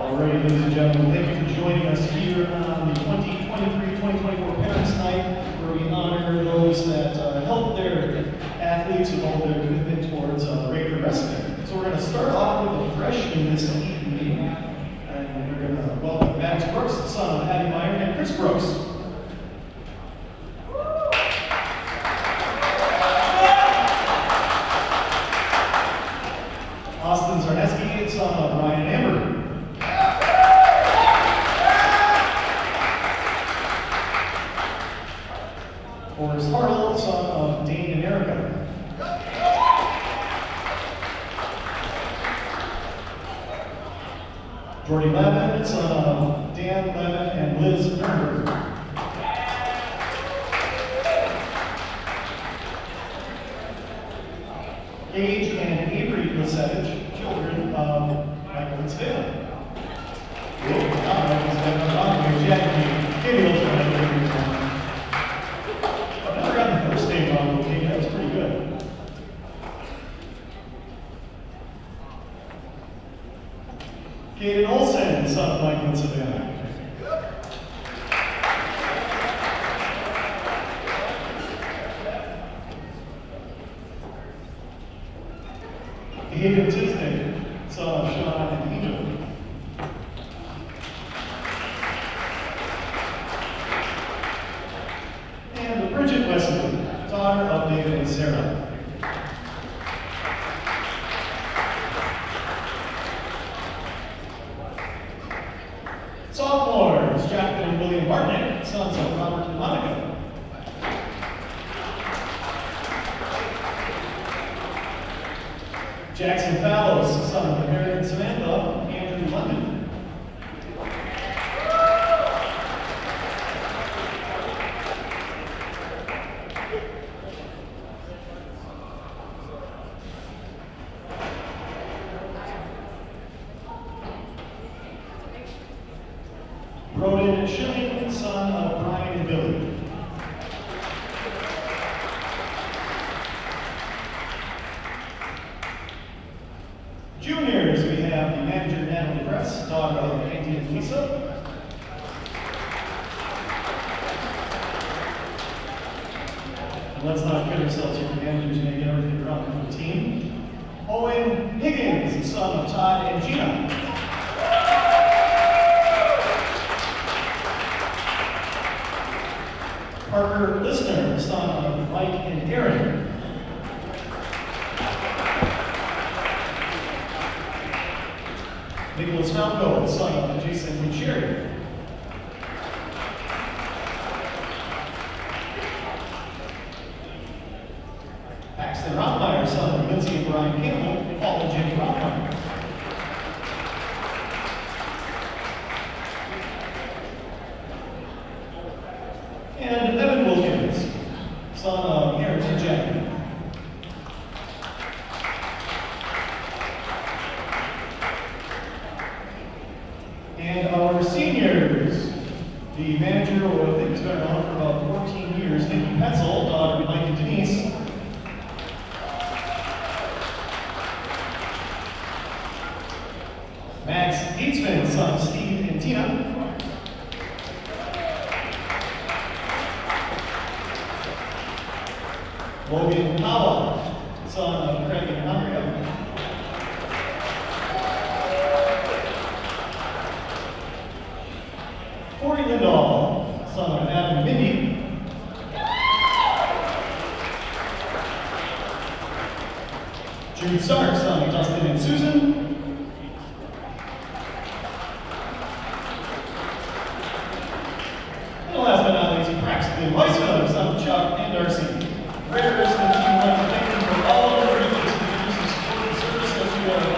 Alrighty, ladies and gentlemen, thank you for joining us here on the 2023-2024 Parents Night, where we honor those that help their athletes with all their commitment towards regular wrestling. So we're going to start off with a freshman this evening, and we're going to welcome Max Brooks, the son of Patty Meyer and Chris Brooks. Austin Zarneski, son of Ryan Amber. Forrest Hartle, son of Dane and Erica. Jordy Levin, son of Dan Levin and Liz Nernberg. Gage and Avery Lisevich, children of Michael and Svalen. I've never gotten the first name wrong, okay? That was pretty good. Caden Olsen, son of Michael and Savannah. Hayden Tisney, son of Sean and Angel. And Bridget Wesley, daughter of David and Sarah. Sophomores, Jacqueline and William Bartnick, sons of Robert and Monica. Jackson Fallows, son of Mary and Samantha, Andrew London. Broden Schilling, son of Brian and Billy. Juniors, we have the manager, Natalie Press, daughter of Andy and Lisa. And let's not kid ourselves here, the managers make everything run for the team. Owen Higgins, son of Todd and Gina. Parker Listener, son of Mike and Aaron. Nicholas Malco, son of Jason and Sherry. Paxton Rothmeyer, son of Lindsay and Brian Campbell, Paul and Jenny Rothmeyer. And Evan Wilkins, son of Aaron and Jackie. And our seniors, the manager, who I think has been around for about 14 years, Nikki Petzel, daughter of Mike and Denise. Max Eatsman, son of Steve and Tina. Logan Powell, son of Craig and Andrea. Corey Lindahl, son of Adam and Mindy. Jude Stark, son of Justin and Susan. And last but not least, Braxton Weissfelder, son of Chuck and Darcy. Raiders and team would like to thank you for all of your efforts and years of support and service that you have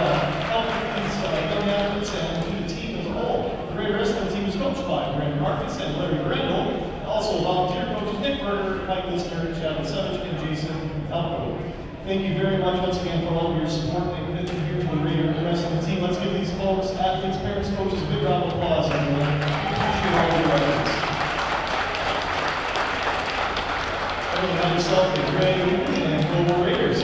helped these young athletes and to the team as a whole. The Raiders and team is coached by Brandon Marcus and Larry Brendel. Also volunteer coaches Nick Berger, Mike Listener, Chad Savage, and Jason Alco. Thank you very much once again for all of your support and commitment here to the Raider wrestling team. Let's give these folks, athletes, parents, coaches, a big round of applause. Everyone. Appreciate all of your efforts. Have yourself a great evening and go Raiders.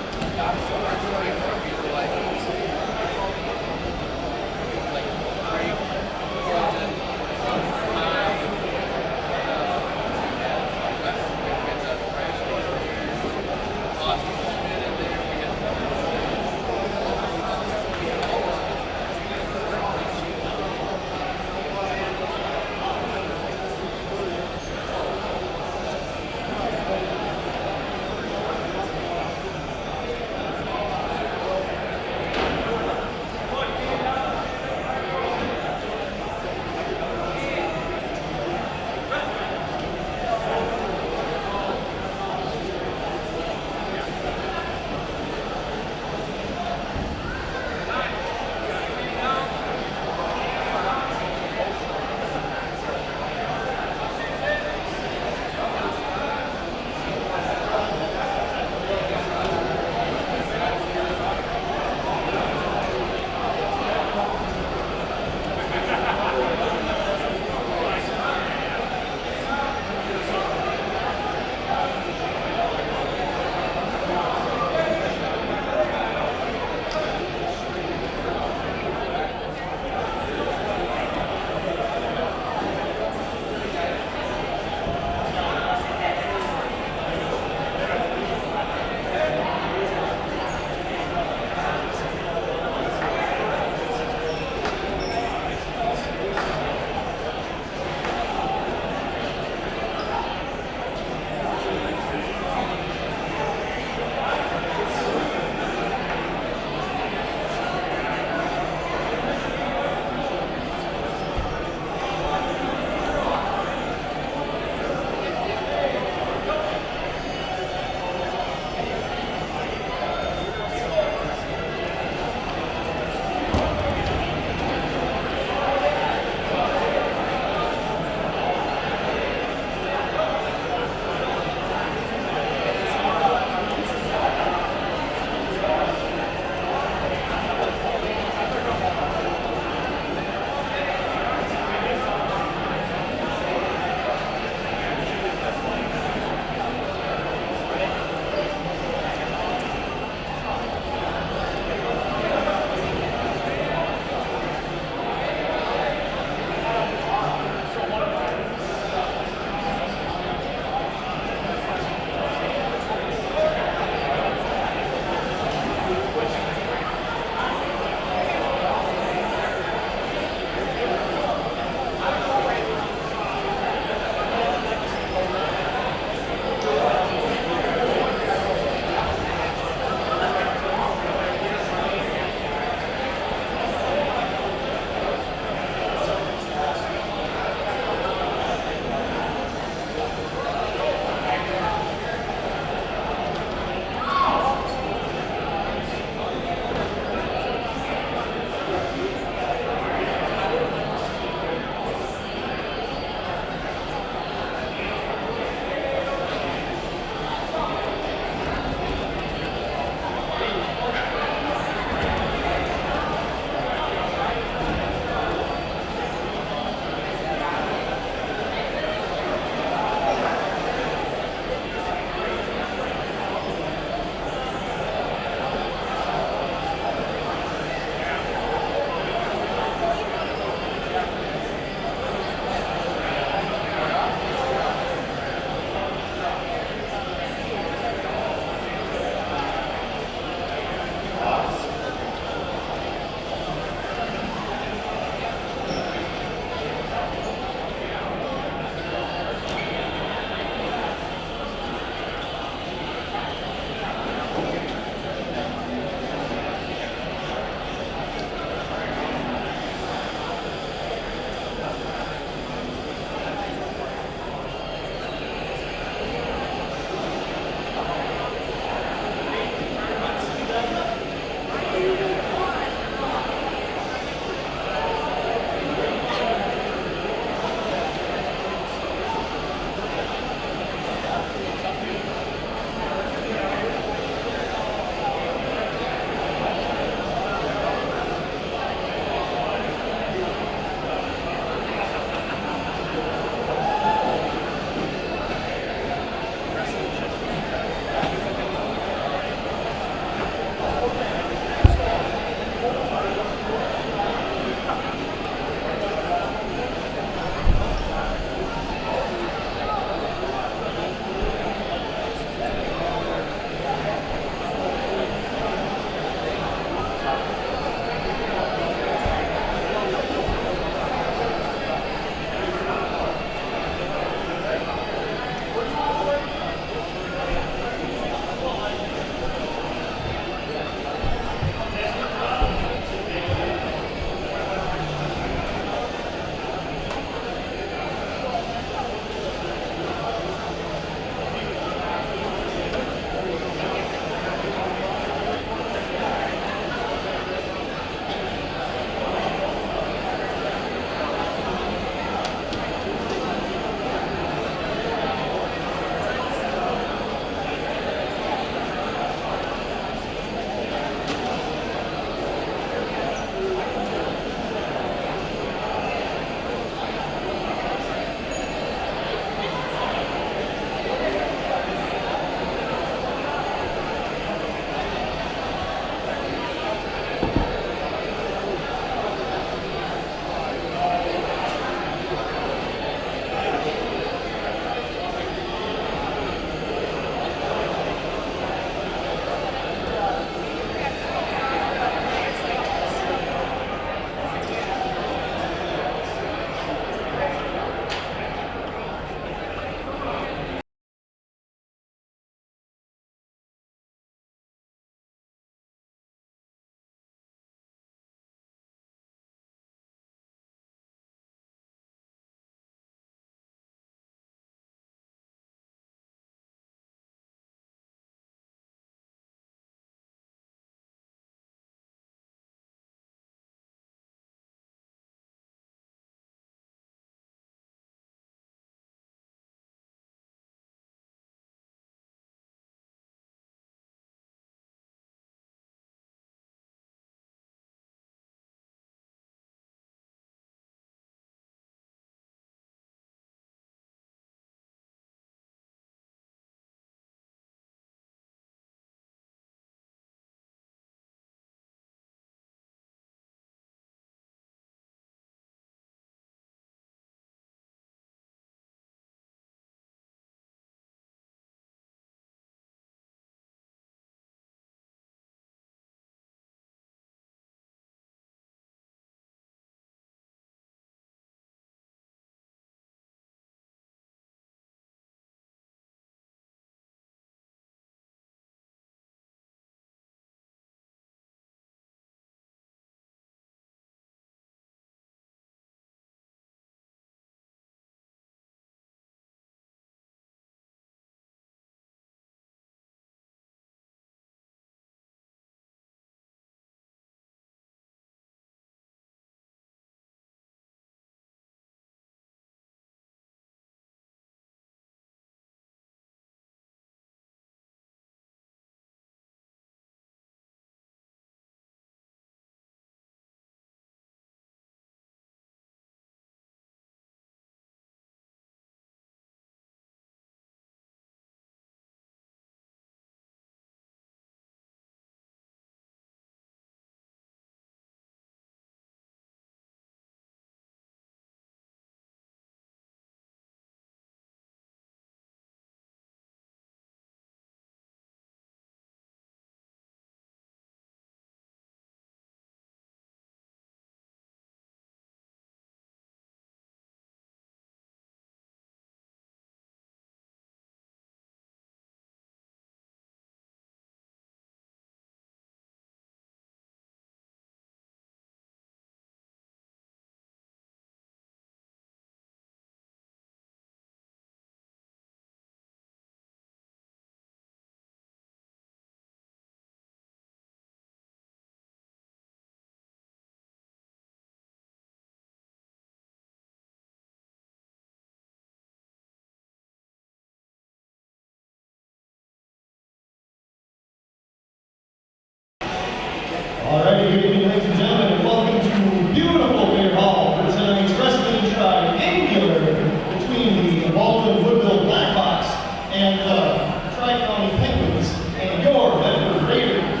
Alrighty, good evening, ladies and gentlemen, and welcome to beautiful Mayor Hall for tonight's wrestling triangular between the Baldwin Woodville Blackhawks and the Tri-County Penguins and your Medford Raiders.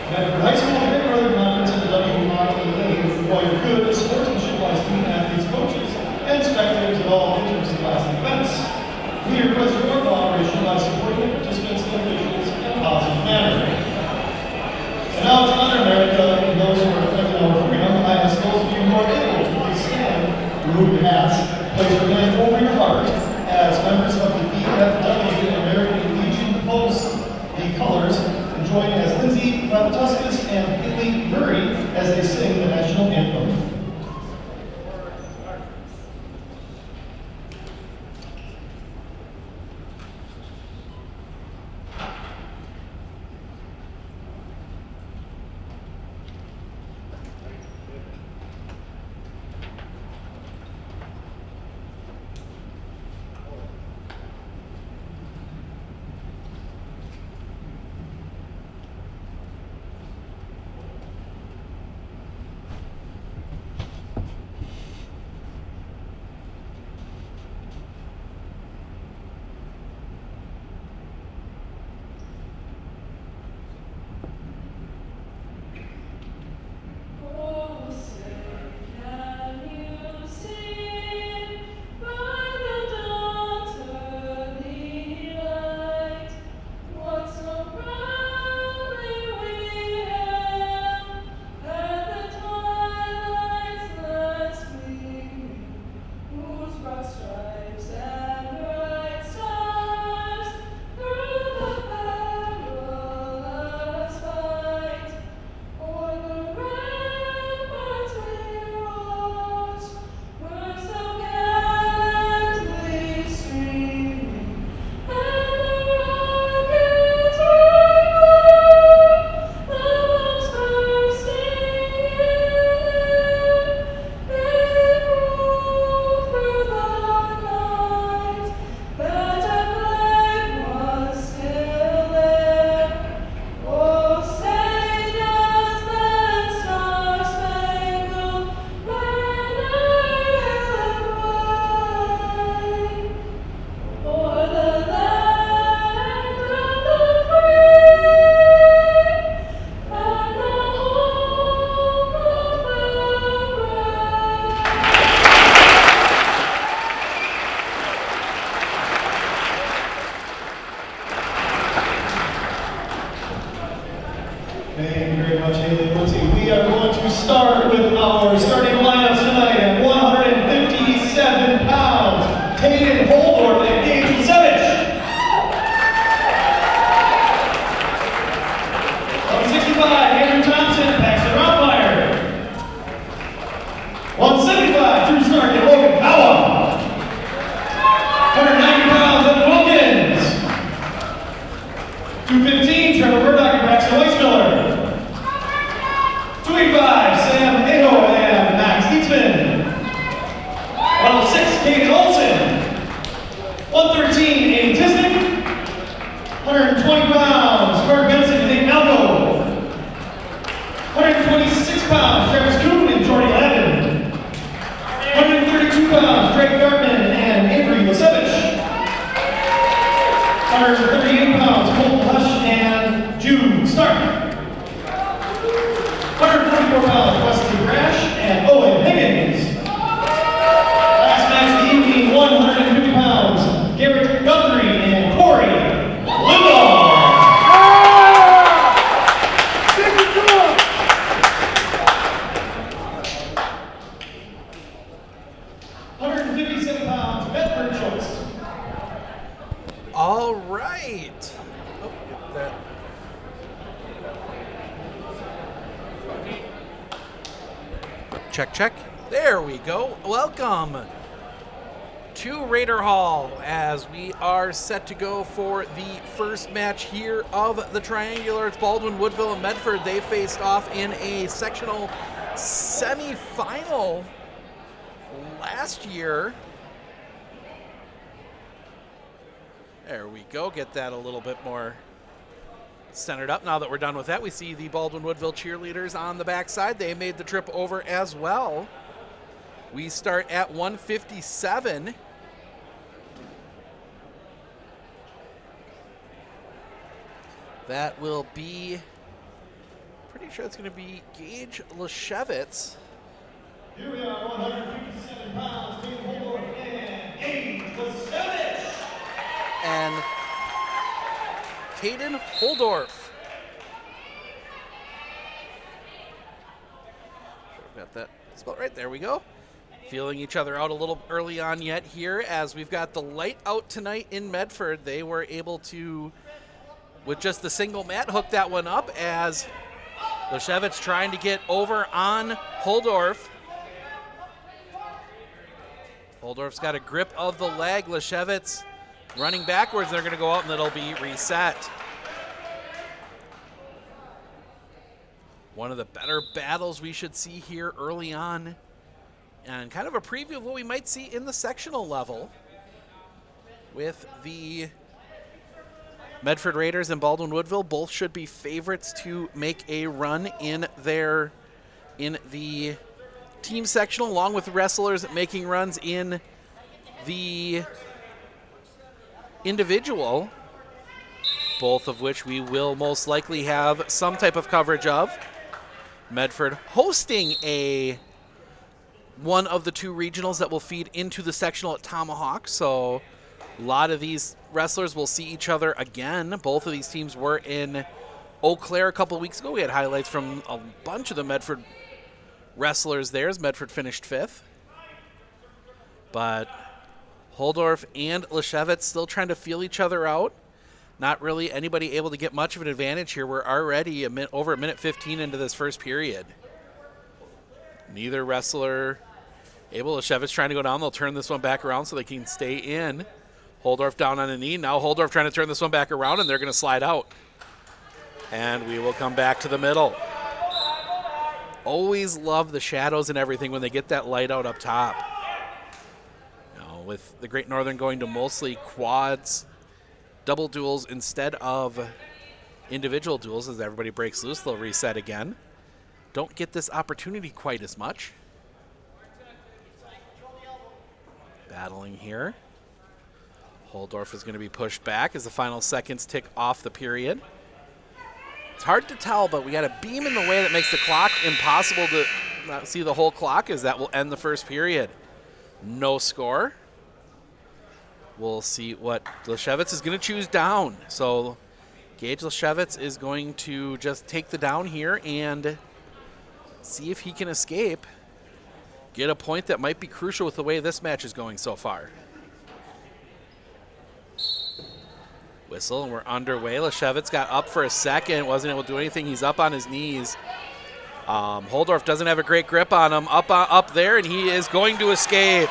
Medford High School and Great Northern Conference and the WRAA require good sportsmanship-wise student athletes, coaches, and spectators at all interest classic events. We are present for cooperation by supporting the participants and officials in a positive manner. And now to honor America and those who are defending our freedom, I ask those of you who are able to please stand, remove your hats, place your hand over your heart as members of the VFW American Legion post the colors and join as Lindsay Kravatuskas and Haley Murray as they sing the national anthem. Thank you very much, Haley and Lindsay. We are going to start with our starting lineups tonight at 157 pounds. Hayden Holdorf and Gage Kusevich. 165, Andrew Thompson, Paxton Rottmeyer. 175, Drew Stark and Logan Kawa. 190 pounds, Evan Wilkins. 215, Trevor Murdoch and Braxton Weissmiller. 285, Sam Aho and Max Dietzman. 106, Kate Olsen. 113, Amy Tisnick. 120 pounds, Mark Benson and Nate Malco. 126 pounds, Travis Kuhn and Jordy Lavin. 132 pounds, Greg Gartman and Avery Lasevich. 138 pounds, Colton Hush and June Stark. 144 pounds, Wesley Brash and Owen Higgins. Last match of the evening, 150 pounds, Garrett Guthrie and Corey Limbaugh. 157 pounds, Medford Jones. All right. Oh, get that. Check, check. There we go. Welcome to Raider Hall as we are set to go for the first match here of the Triangular. It's Baldwin, Woodville, and Medford. They faced off in a sectional semifinal last year. There we go. Get that a little bit more centered up. Now that we're done with that, we see the Baldwin Woodville cheerleaders on the backside. They made the trip over as well. We start at 157. That will be, pretty sure it's going to be Gage Leshevitz. Here we are, 157 pounds, Team Holdorf and Gage Leshevitz. And Caden Holdorf. Got that spelled right. There we go. Feeling each other out a little early on yet here as we've got the light out tonight in Medford. They were able to, with just the single mat, hook that one up as Leshevitz trying to get over on Holdorf. Holdorf's got a grip of the leg. Leshevitz running backwards. They're going to go out and it'll be reset. One of the better battles we should see here early on, and kind of a preview of what we might see in the sectional level with the Medford Raiders and Baldwin Woodville. Both should be favorites to make a run in the team sectional, along with wrestlers making runs in the individual, both of which we will most likely have some type of coverage of. Medford hosting one of the two regionals that will feed into the sectional at Tomahawk, so a lot of these wrestlers will see each other again. Both of these teams were in Eau Claire a couple weeks ago. We had highlights from a bunch of the Medford wrestlers there as Medford finished 5th. But Holdorf and Leshevitz still trying to feel each other out. Not really anybody able to get much of an advantage here. We're already over a minute 15 into this first period. Neither wrestler able. Leshevitz trying to go down. They'll turn this one back around so they can stay in. Holdorf down on a knee. Now Holdorf trying to turn this one back around, and they're going to slide out. And we will come back to the middle. Always love the shadows and everything when they get that light out up top. Now, with the Great Northern going to mostly quads, double duels instead of individual duels, as everybody breaks loose, they'll reset again. Don't get this opportunity quite as much. Battling here. Holdorf is going to be pushed back as the final seconds tick off the period. It's hard to tell, but we got a beam in the way that makes the clock impossible to not see the whole clock, as that will end the first period. No score. We'll see what Leshevitz is going to choose down. So Gage Leshevitz is going to just take the down here and see if he can escape. Get a point that might be crucial with the way this match is going so far. Whistle, and we're underway. Leshevitz got up for a second, wasn't able to do anything. He's up on his knees. Holdorf doesn't have a great grip on him. Up there, and he is going to escape.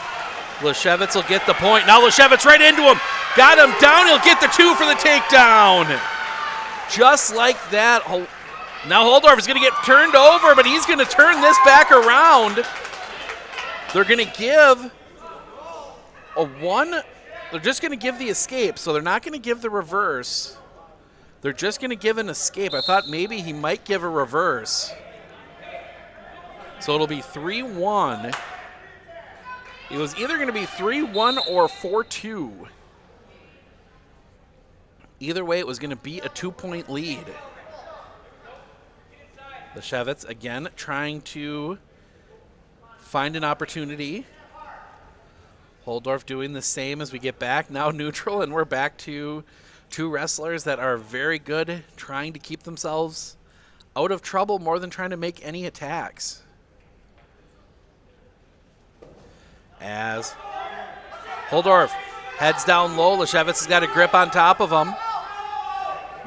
Leshevitz will get the point. Now Leshevitz right into him. Got him down. He'll get the 2 for the takedown. Just like that. Now Holdorf is going to get turned over, but he's going to turn this back around. They're going to give a 1. They're just going to give the escape, so they're not going to give the reverse. They're just going to give an escape. I thought maybe he might give a reverse. So it'll be 3-1. It was either going to be 3-1 or 4-2. Either way, it was going to be a 2-point lead. Leshevitz again trying to find an opportunity. Holdorf doing the same as we get back, now neutral, and we're back to two wrestlers that are very good trying to keep themselves out of trouble more than trying to make any attacks. As Holdorf heads down low, Leshevitz has got a grip on top of him.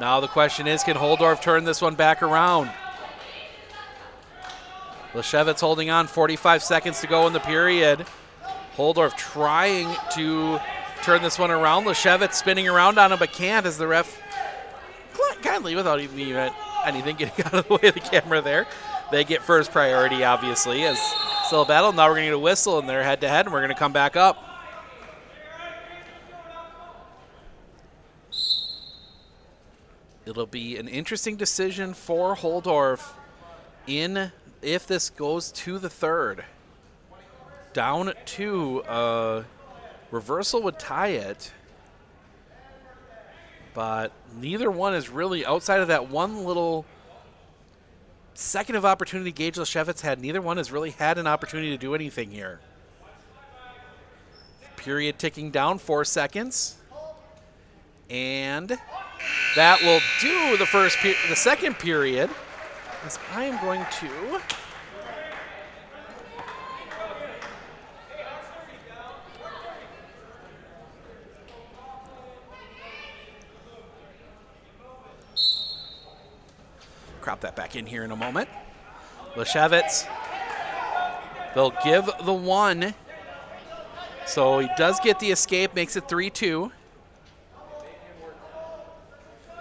Now the question is, can Holdorf turn this one back around? Leshevitz holding on, 45 seconds to go in the period. Holdorf trying to turn this one around. Leshevitz spinning around on him, but can't, as the ref kindly, without even anything getting out of the way of the camera there. They get first priority, obviously, as still a battle. Now we're going to get a whistle in there head-to-head, and we're going to come back up. It It'll be an interesting decision for Holdorf if this goes to the third. Down to reversal would tie it, but neither one is really, outside of that one little second of opportunity Gage Leshevitz had, neither one has really had an opportunity to do anything here. Period ticking down, 4 seconds. And that will do the second period, as I am going to crop that back in here in a moment. Leshevitz, they'll give the one. So he does get the escape, makes it 3-2.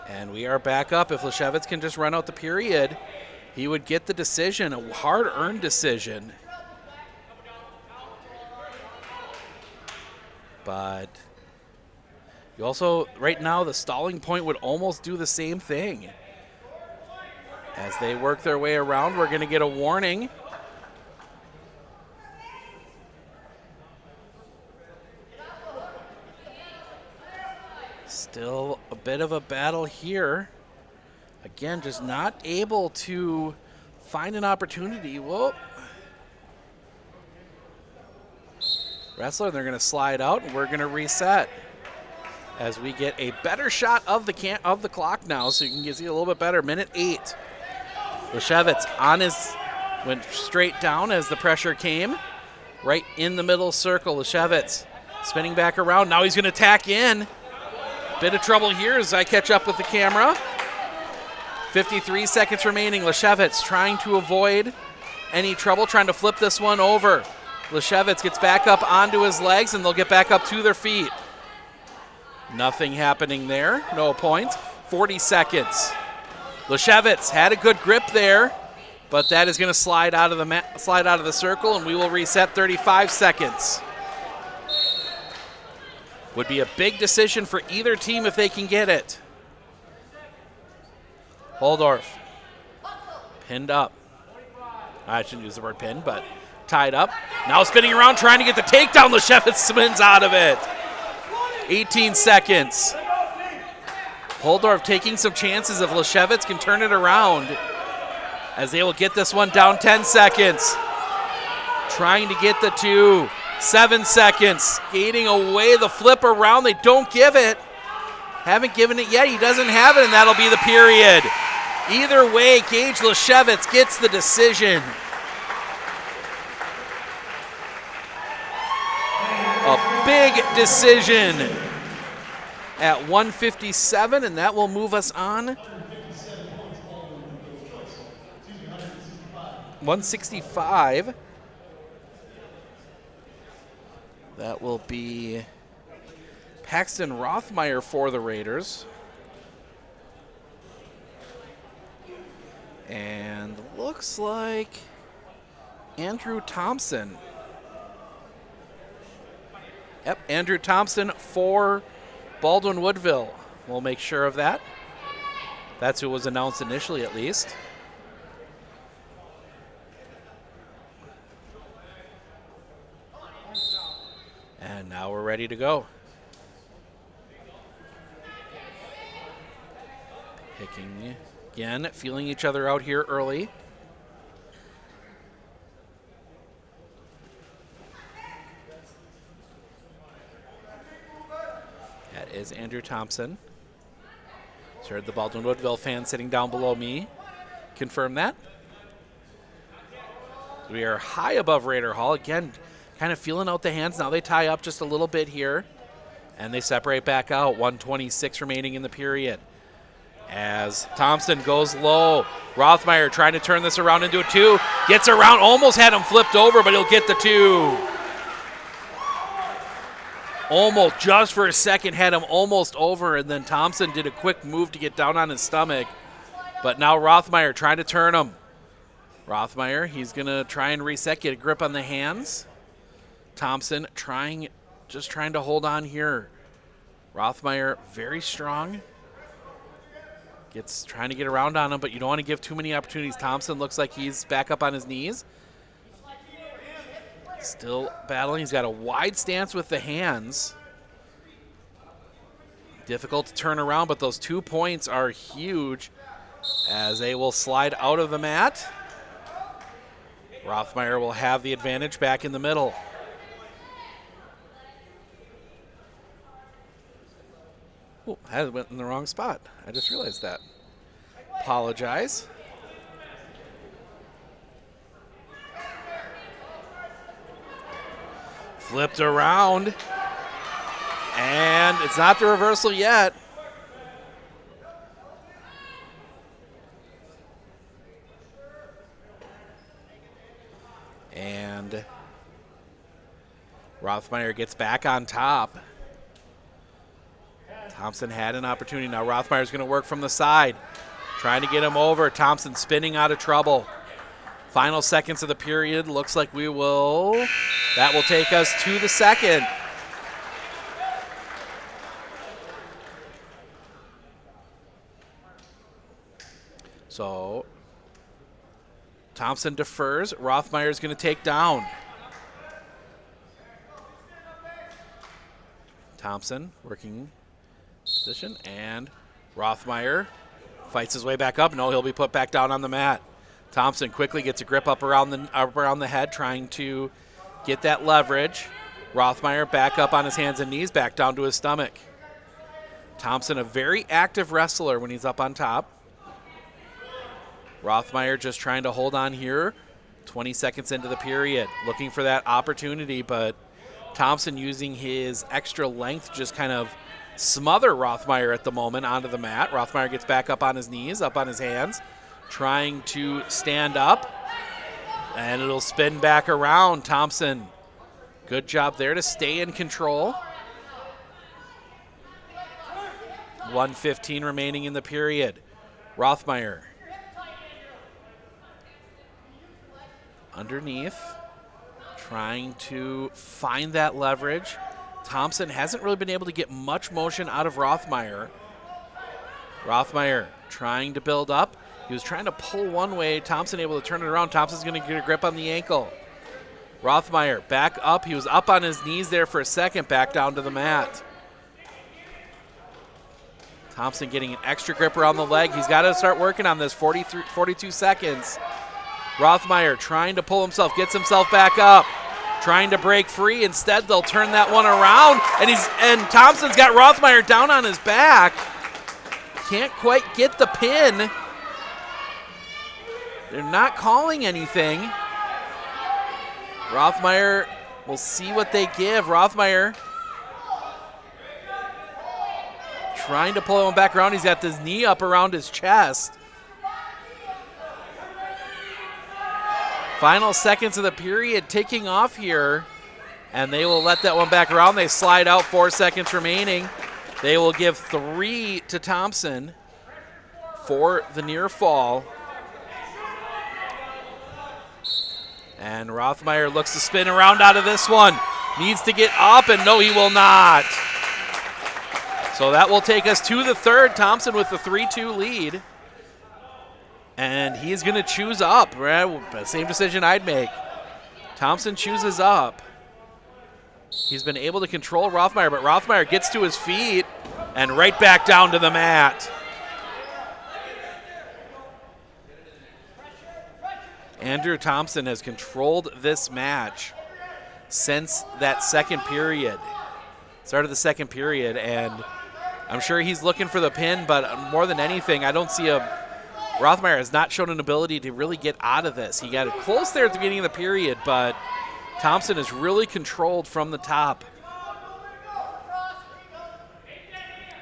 And we are back up. If Leshevitz can just run out the period, he would get the decision, a hard-earned decision. But you also, right now, the stalling point would almost do the same thing. As they work their way around, we're going to get a warning. Still a bit of a battle here. Again, just not able to find an opportunity. Whoa. Wrestler, they're going to slide out, and we're going to reset as we get a better shot of the clock now, so you can see a little bit better. Minute 8. Leshevitz went straight down as the pressure came. Right in the middle circle, Leshevitz spinning back around. Now he's going to tack in. Bit of trouble here as I catch up with the camera. 53 seconds remaining. Leshevitz trying to avoid any trouble, trying to flip this one over. Leshevitz gets back up onto his legs, and they'll get back up to their feet. Nothing happening there. No points. 40 seconds. Leshevitz had a good grip there, but that is going to slide out of the circle, and we will reset. 35 seconds. Would be a big decision for either team if they can get it. Holdorf pinned up. I shouldn't use the word pinned, but tied up. Now spinning around, trying to get the takedown. Leshevitz spins out of it. 18 seconds. Holdorf taking some chances if Leshevitz can turn it around, as they will get this one down. 10 seconds. Trying to get the 2. 7 seconds. Skating away the flip around. They don't give it. Haven't given it yet. He doesn't have it, and that'll be the period. Either way, Gage Leshevitz gets the decision. A big decision at 157, and that will move us on. 165. That will be Paxton Rothmeyer for the Raiders. And looks like Andrew Thompson. Yep, Andrew Thompson for Baldwin Woodville. We'll make sure of that. That's who was announced initially, at least. And now we're ready to go. Picking again, feeling each other out here early. That is Andrew Thompson. Just heard the Baldwin Woodville fan sitting down below me confirm that. We are high above Raider Hall. Again, kind of feeling out the hands. Now they tie up just a little bit here, and they separate back out. 1:26 remaining in the period. As Thompson goes low, Rothmeyer trying to turn this around into a 2. Gets around, almost had him flipped over, but he'll get the 2. Almost, just for a second, had him almost over, and then Thompson did a quick move to get down on his stomach. But now Rothmeyer trying to turn him. Rothmeyer, he's going to try and reset, get a grip on the hands. Thompson just trying to hold on here. Rothmeyer very strong. trying to get around on him, but you don't want to give too many opportunities. Thompson looks like he's back up on his knees. Still battling. He's got a wide stance with the hands. Difficult to turn around, but those 2 points are huge as they will slide out of the mat. Rothmeyer will have the advantage back in the middle. Oh, I went in the wrong spot. I just realized that. Apologize. Flipped around. And it's not the reversal yet. And Rothmeyer gets back on top. Thompson had an opportunity. Now Rothmeyer's going to work from the side, trying to get him over. Thompson spinning out of trouble. Final seconds of the period. Looks like that will take us to the second. So Thompson defers. Rothmeyer's going to take down. Thompson working position, and Rothmeyer fights his way back up. No, he'll be put back down on the mat. Thompson quickly gets a grip up around the head, trying to get that leverage. Rothmeyer back up on his hands and knees, back down to his stomach. Thompson, a very active wrestler when he's up on top. Rothmeyer just trying to hold on here. 20 seconds into the period, looking for that opportunity, but Thompson using his extra length just kind of smother Rothmeyer at the moment onto the mat. Rothmeyer gets back up on his knees, up on his hands, trying to stand up, and it'll spin back around. Thompson, good job there to stay in control. 1:15 remaining in the period. Rothmeyer underneath, trying to find that leverage. Thompson hasn't really been able to get much motion out of Rothmeyer. Rothmeyer trying to build up. He was trying to pull one way. Thompson able to turn it around. Thompson's going to get a grip on the ankle. Rothmeyer back up. He was up on his knees there for a second, back down to the mat. Thompson getting an extra grip around the leg. He's got to start working on this. 42 seconds. Rothmeyer trying to pull himself, gets himself back up, trying to break free. Instead, they'll turn that one around, and Thompson's got Rothmeyer down on his back. Can't quite get the pin. They're not calling anything. Rothmeyer, we'll see what they give. Rothmeyer trying to pull him back around. He's got his knee up around his chest. Final seconds of the period ticking off here, and they will let that one back around. They slide out, 4 seconds remaining. They will give 3 to Thompson for the near fall. And Rothmeyer looks to spin around out of this one. Needs to get up, and no, he will not. So that will take us to the third. Thompson with the 3-2 lead. And he's going to choose up. Right? Same decision I'd make. Thompson chooses up. He's been able to control Rothmeyer, but Rothmeyer gets to his feet and right back down to the mat. Andrew Thompson has controlled this match since that second period. Started the second period, and I'm sure he's looking for the pin, but more than anything, I don't see Rothmeyer has not shown an ability to really get out of this. He got it close there at the beginning of the period, but Thompson is really controlled from the top.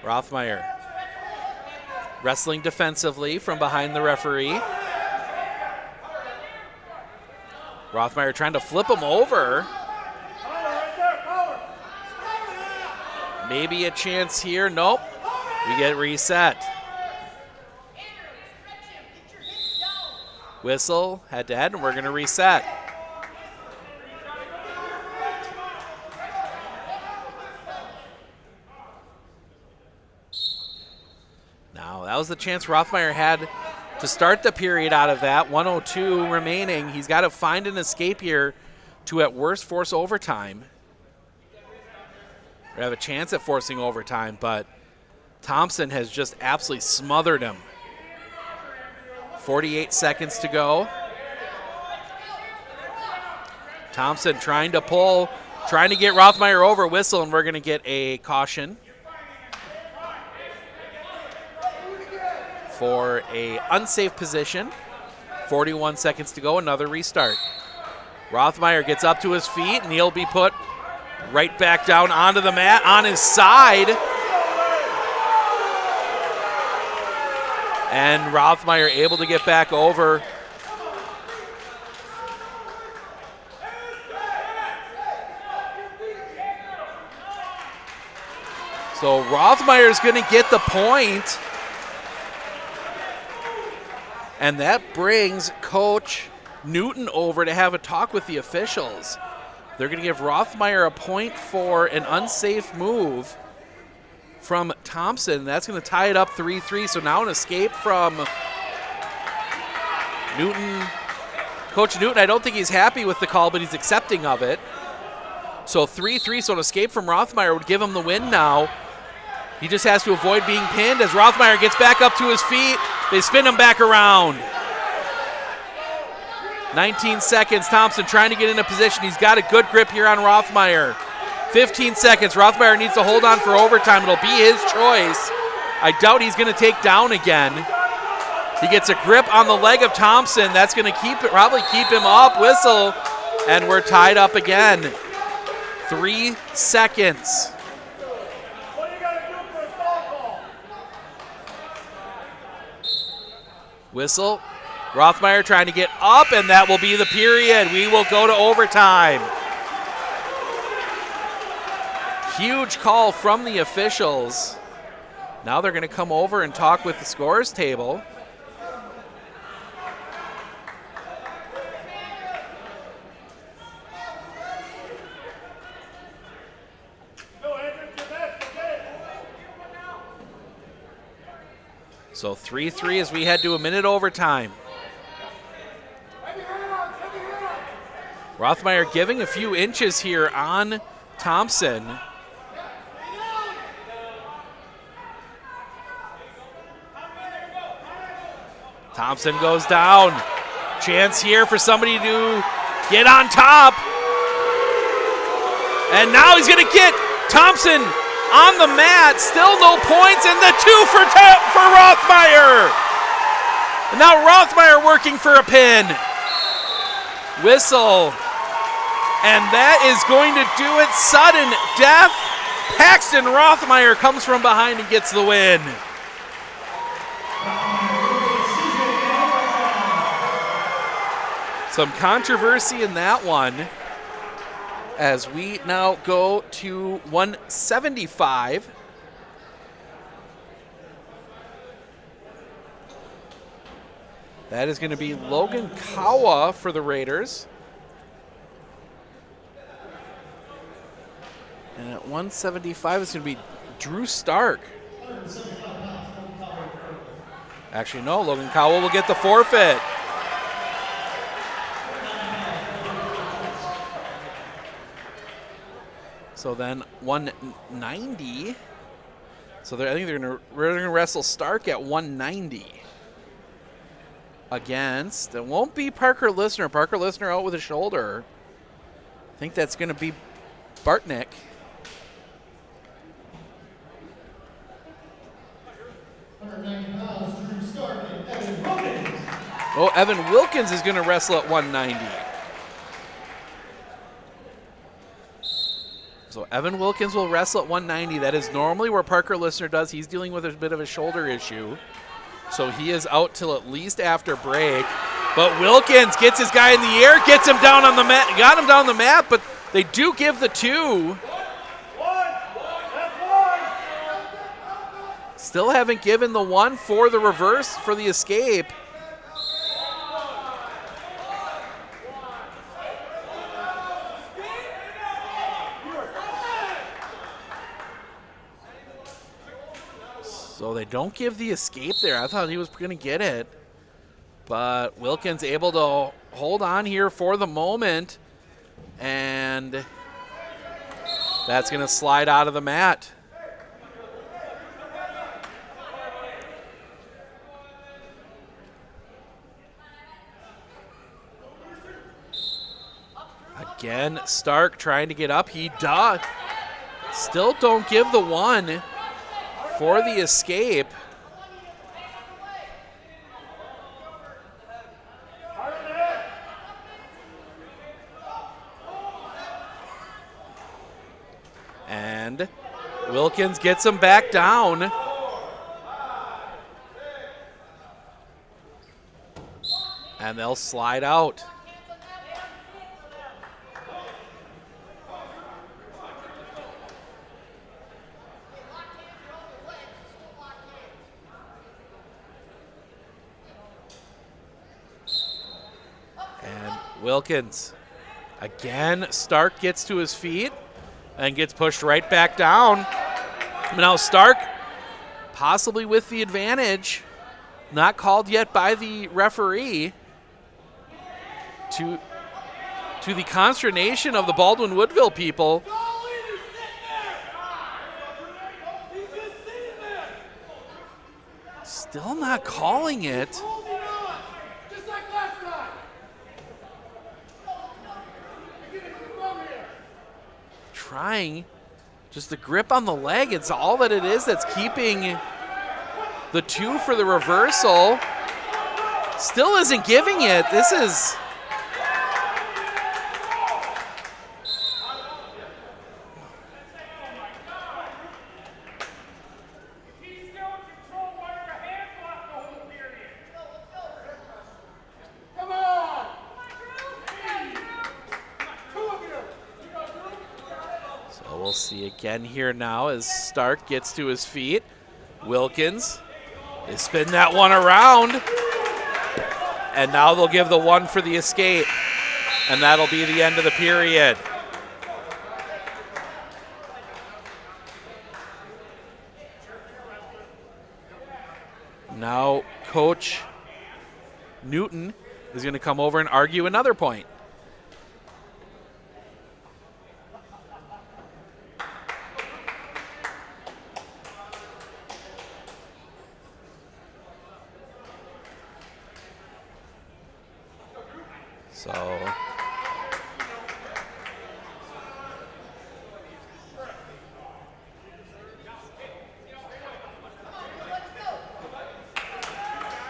Rothmeyer wrestling defensively from behind the referee. Rothmeyer trying to flip him over. Maybe a chance here. Nope. We get reset. Whistle, head to head, and we're going to reset. Now, that was the chance Rothmeyer had to start the period out of that. 1:02 remaining. He's got to find an escape here to at worst force overtime. We have a chance at forcing overtime, but Thompson has just absolutely smothered him. 48 seconds to go. Thompson trying to pull, trying to get Rothmeyer over, whistle, and we're going to get a caution for a unsafe position. 41 seconds to go, another restart. Rothmeyer gets up to his feet, and he'll be put right back down onto the mat on his side. And Rothmeyer able to get back over. So Rothmeyer's going to get the point. And that brings Coach Newton over to have a talk with the officials. They're going to give Rothmeyer a point for an unsafe move from Thompson. That's going to tie it up 3-3. So now an escape from Newton. Coach Newton, I don't think he's happy with the call, but he's accepting of it. So 3-3, so an escape from Rothmeyer would give him the win now. He just has to avoid being pinned as Rothmeyer gets back up to his feet. They spin him back around. 19 seconds, Thompson trying to get in a position. He's got a good grip here on Rothmeyer. 15 seconds, Rothmeyer needs to hold on for overtime. It'll be his choice. I doubt he's going to take down again. He gets a grip on the leg of Thompson. That's going to probably keep him up. Whistle, and we're tied up again. 3 seconds. Whistle. Rothmeyer trying to get up, and that will be the period. We will go to overtime. Huge call from the officials. Now they're going to come over and talk with the scorers table. So 3-3 as we head to a minute overtime. Rothmeyer giving a few inches here on Thompson. Thompson goes down. Chance here for somebody to get on top. And now he's going to get Thompson on the mat. Still no points, and the 2 for Rothmeyer. And now Rothmeyer working for a pin. Whistle. And that is going to do it. Sudden death. Paxton Rothmeyer comes from behind and gets the win. Some controversy in that one as we now go to 175. That is going to be Logan Kawa for the Raiders. And at 175, it's going to be Drew Stark. Actually, no, Logan Kawa will get the forfeit. So then 190. So I think they're going to wrestle Stark at 190 against. It won't be Parker Lissner. Parker Lissner out with a shoulder. I think that's going to be Bartnick. Oh, Evan Wilkins is going to wrestle at 190. So Evan Wilkins will wrestle at 190. That is normally where Parker Lissner does. He's dealing with a bit of a shoulder issue. So he is out till at least after break. But Wilkins gets his guy in the air, gets him down on the mat, got him down the mat, but they do give the 2. Still haven't given the 1 for the reverse for the escape. So they don't give the escape there. I thought he was going to get it. But Wilkins able to hold on here for the moment. And that's going to slide out of the mat. Again, Stark trying to get up. He does. Still don't give the one for the escape. And Wilkins gets him back down. And they'll slide out. Wilkins. Again, Stark gets to his feet and gets pushed right back down. Now Stark, possibly with the advantage, not called yet by the referee, to the consternation of the Baldwin Woodville people. Still not calling it. Trying, just the grip on the leg, it's all that it is that's keeping the two for the reversal. Still isn't giving it. This is... We'll see again here now as Stark gets to his feet. Wilkins, they spin that one around. And now they'll give the one for the escape. And that'll be the end of the period. Now Coach Newton is going to come over and argue another point.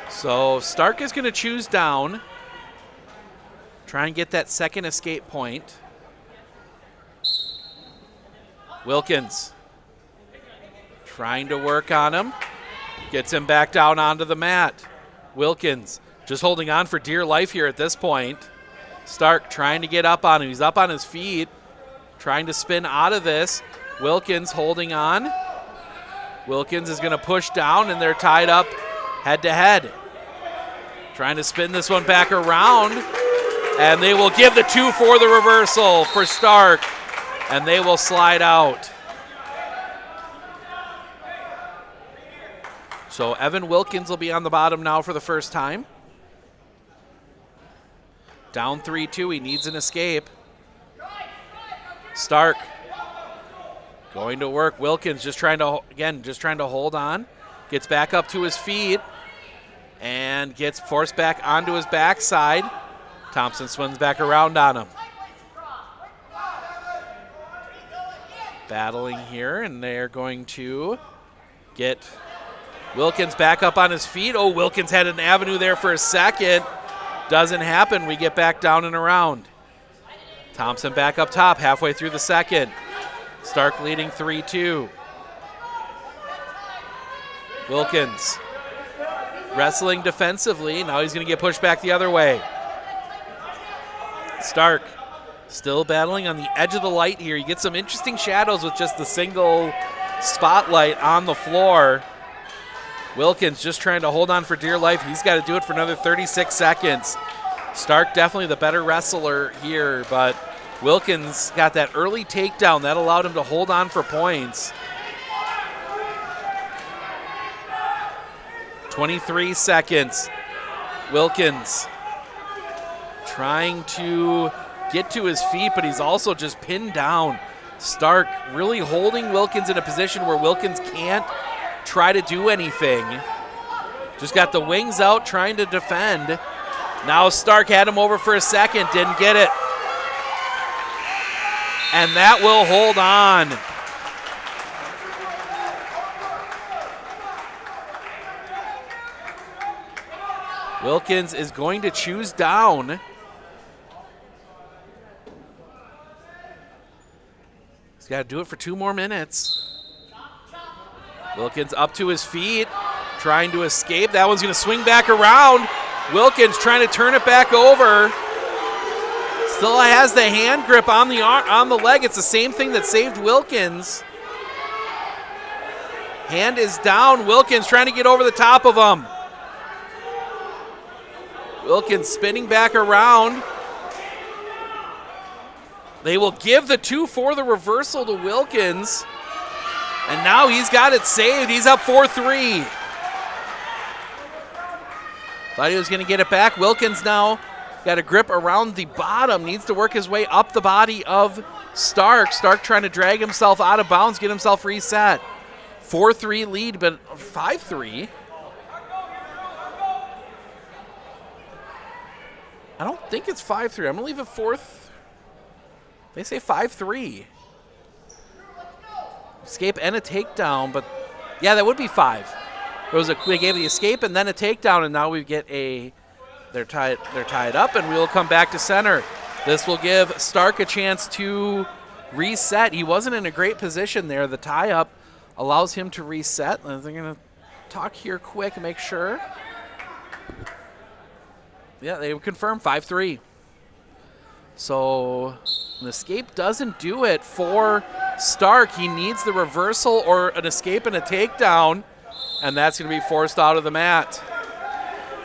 So Stark is going to choose down, try and get that second escape point. Wilkins trying to work on him, gets him back down onto the mat. Wilkins just holding on for dear life here at this point. Stark trying to get up on him. He's up on his feet, trying to spin out of this. Wilkins holding on. Wilkins is going to push down, and they're tied up head to head. Trying to spin this one back around, and they will give the two for the reversal for Stark, and they will slide out. So Evan Wilkins will be on the bottom now for the first time. Down 3-2, he needs an escape. Stark going to work. Wilkins just trying to hold on. Gets back up to his feet and gets forced back onto his backside. Thompson swings back around on him. Battling here, and they're going to get Wilkins back up on his feet. Oh, Wilkins had an avenue there for a second. Doesn't happen. We get back down and around. Thompson back up top halfway through the second. Stark leading 3-2. Wilkins wrestling defensively. Now he's going to get pushed back the other way. Stark still battling on the edge of the light here. You get some interesting shadows with just the single spotlight on the floor. Wilkins just trying to hold on for dear life. He's got to do it for another 36 seconds. Stark definitely the better wrestler here, but Wilkins got that early takedown that allowed him to hold on for points. 23 seconds. Wilkins trying to get to his feet, but he's also just pinned down. Stark really holding Wilkins in a position where Wilkins can't try to do anything. Just got the wings out trying to defend. Now Stark had him over for a second, didn't get it. And that will hold on. Wilkins is going to choose down. He's got to do it for 2 more minutes. Wilkins up to his feet, trying to escape. That one's going to swing back around. Wilkins trying to turn it back over. Still has the hand grip on the leg. It's the same thing that saved Wilkins. Hand is down. Wilkins trying to get over the top of him. Wilkins spinning back around. They will give the 2 for the reversal to Wilkins. And now he's got it saved. He's up 4-3. Thought he was going to get it back. Wilkins now got a grip around the bottom. Needs to work his way up the body of Stark. Stark trying to drag himself out of bounds, get himself reset. 4-3 lead, but 5-3. I don't think it's 5-3. I'm going to leave it 4th. They say 5-3. Escape and a takedown, but yeah, that would be 5. They gave the escape and then a takedown, and now we get they're tied up, and we'll come back to center. This will give Stark a chance to reset. He wasn't in a great position there. The tie-up allows him to reset. They're going to talk here quick and make sure. Yeah, they confirm 5-3. So an escape doesn't do it for Stark. He needs the reversal or an escape and a takedown, and that's going to be forced out of the mat.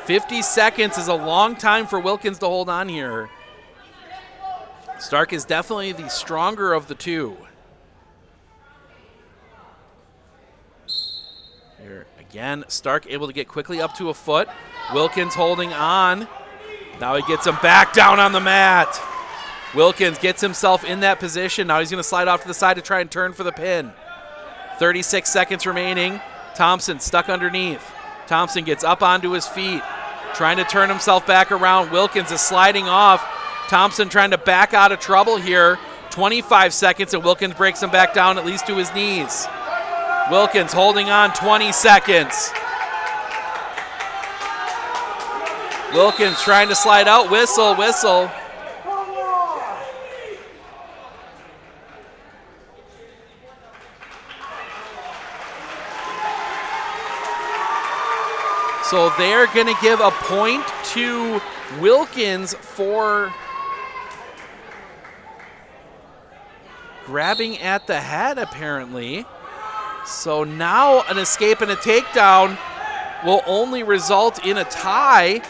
50 seconds is a long time for Wilkins to hold on here. Stark is definitely the stronger of the 2. Here again, Stark able to get quickly up to a foot. Wilkins holding on. Now he gets him back down on the mat. Wilkins gets himself in that position. Now he's going to slide off to the side to try and turn for the pin. 36 seconds remaining. Thompson stuck underneath. Thompson gets up onto his feet, trying to turn himself back around. Wilkins is sliding off. Thompson trying to back out of trouble here. 25 seconds, and Wilkins breaks him back down at least to his knees. Wilkins holding on 20 seconds. Wilkins trying to slide out. Whistle, whistle. So they're going to give a point to Wilkins for grabbing at the head, apparently. So now an escape and a takedown will only result in a tie.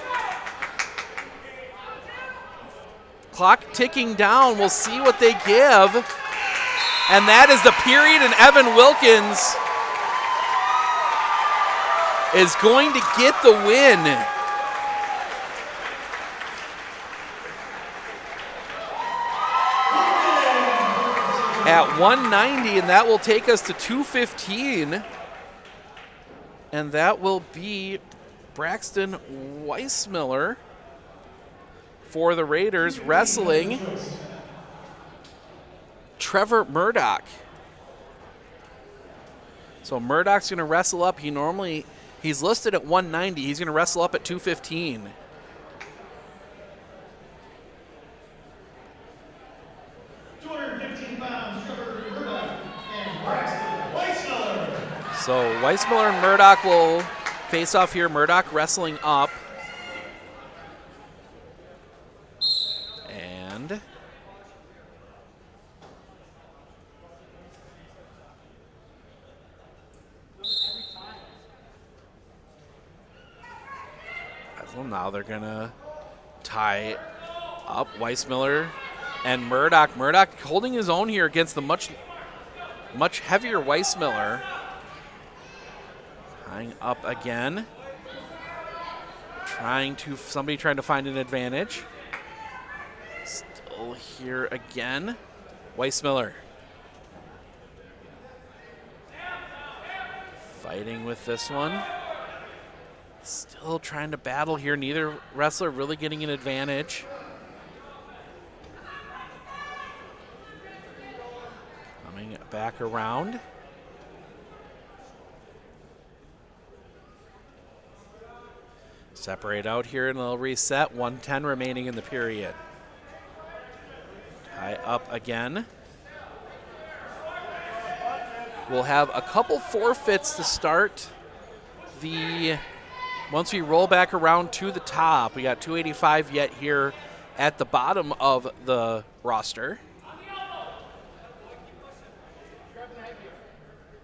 Clock ticking down. We'll see what they give. And that is the period, and Evan Wilkins is going to get the win. At 190, and that will take us to 215. And that will be Braxton Weissmiller for the Raiders wrestling Trevor Murdoch. So Murdoch's going to wrestle up. He's listed at 190. He's going to wrestle up at 215. So Weissmiller and Murdoch will face off here. Murdoch wrestling up. And well, now they're going to tie up Weissmiller and Murdoch. Murdoch holding his own here against the much heavier Weissmiller. Tying up again. Somebody trying to find an advantage. Still here again. Weissmiller. Fighting with this one. Still trying to battle here. Neither wrestler really getting an advantage. Coming back around. Separate out here and they'll reset. 1:10 remaining in the period. Tie up again. We'll have a couple forfeits to start once we roll back around to the top. We got 285 yet here at the bottom of the roster.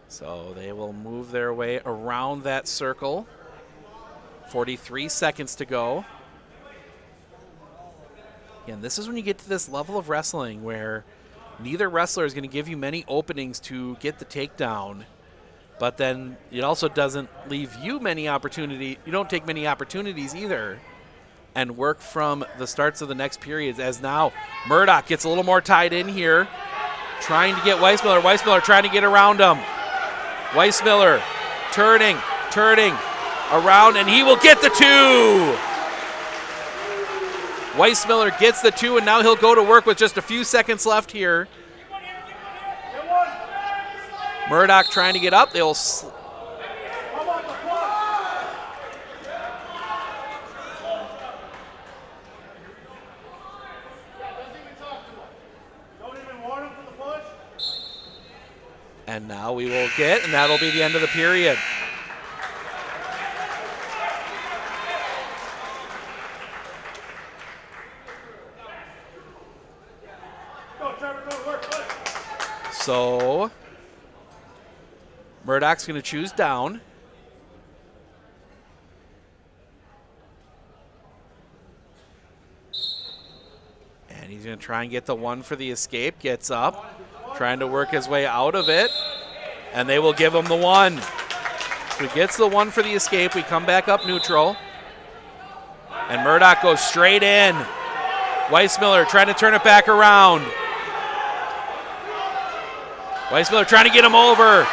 So they will move their way around that circle. 43 seconds to go. And this is when you get to this level of wrestling where neither wrestler is going to give you many openings to get the takedown, but then it also doesn't leave you many opportunities. You don't take many opportunities either and work from the starts of the next periods, as now Murdoch gets a little more tied in here, trying to get Weissmiller. Weissmiller trying to get around him. Weissmiller turning around, and he will get the 2. Weissmiller gets the 2, and now he'll go to work with just a few seconds left here. Murdoch trying to get up. They'll and now we will get, and that'll be the end of the period. So Murdoch's going to choose down. And he's going to try and get the 1 for the escape. Gets up, trying to work his way out of it. And they will give him the 1. So he gets the 1 for the escape. We come back up neutral. And Murdoch goes straight in. Weissmiller trying to turn it back around. Weissmiller trying to get him over.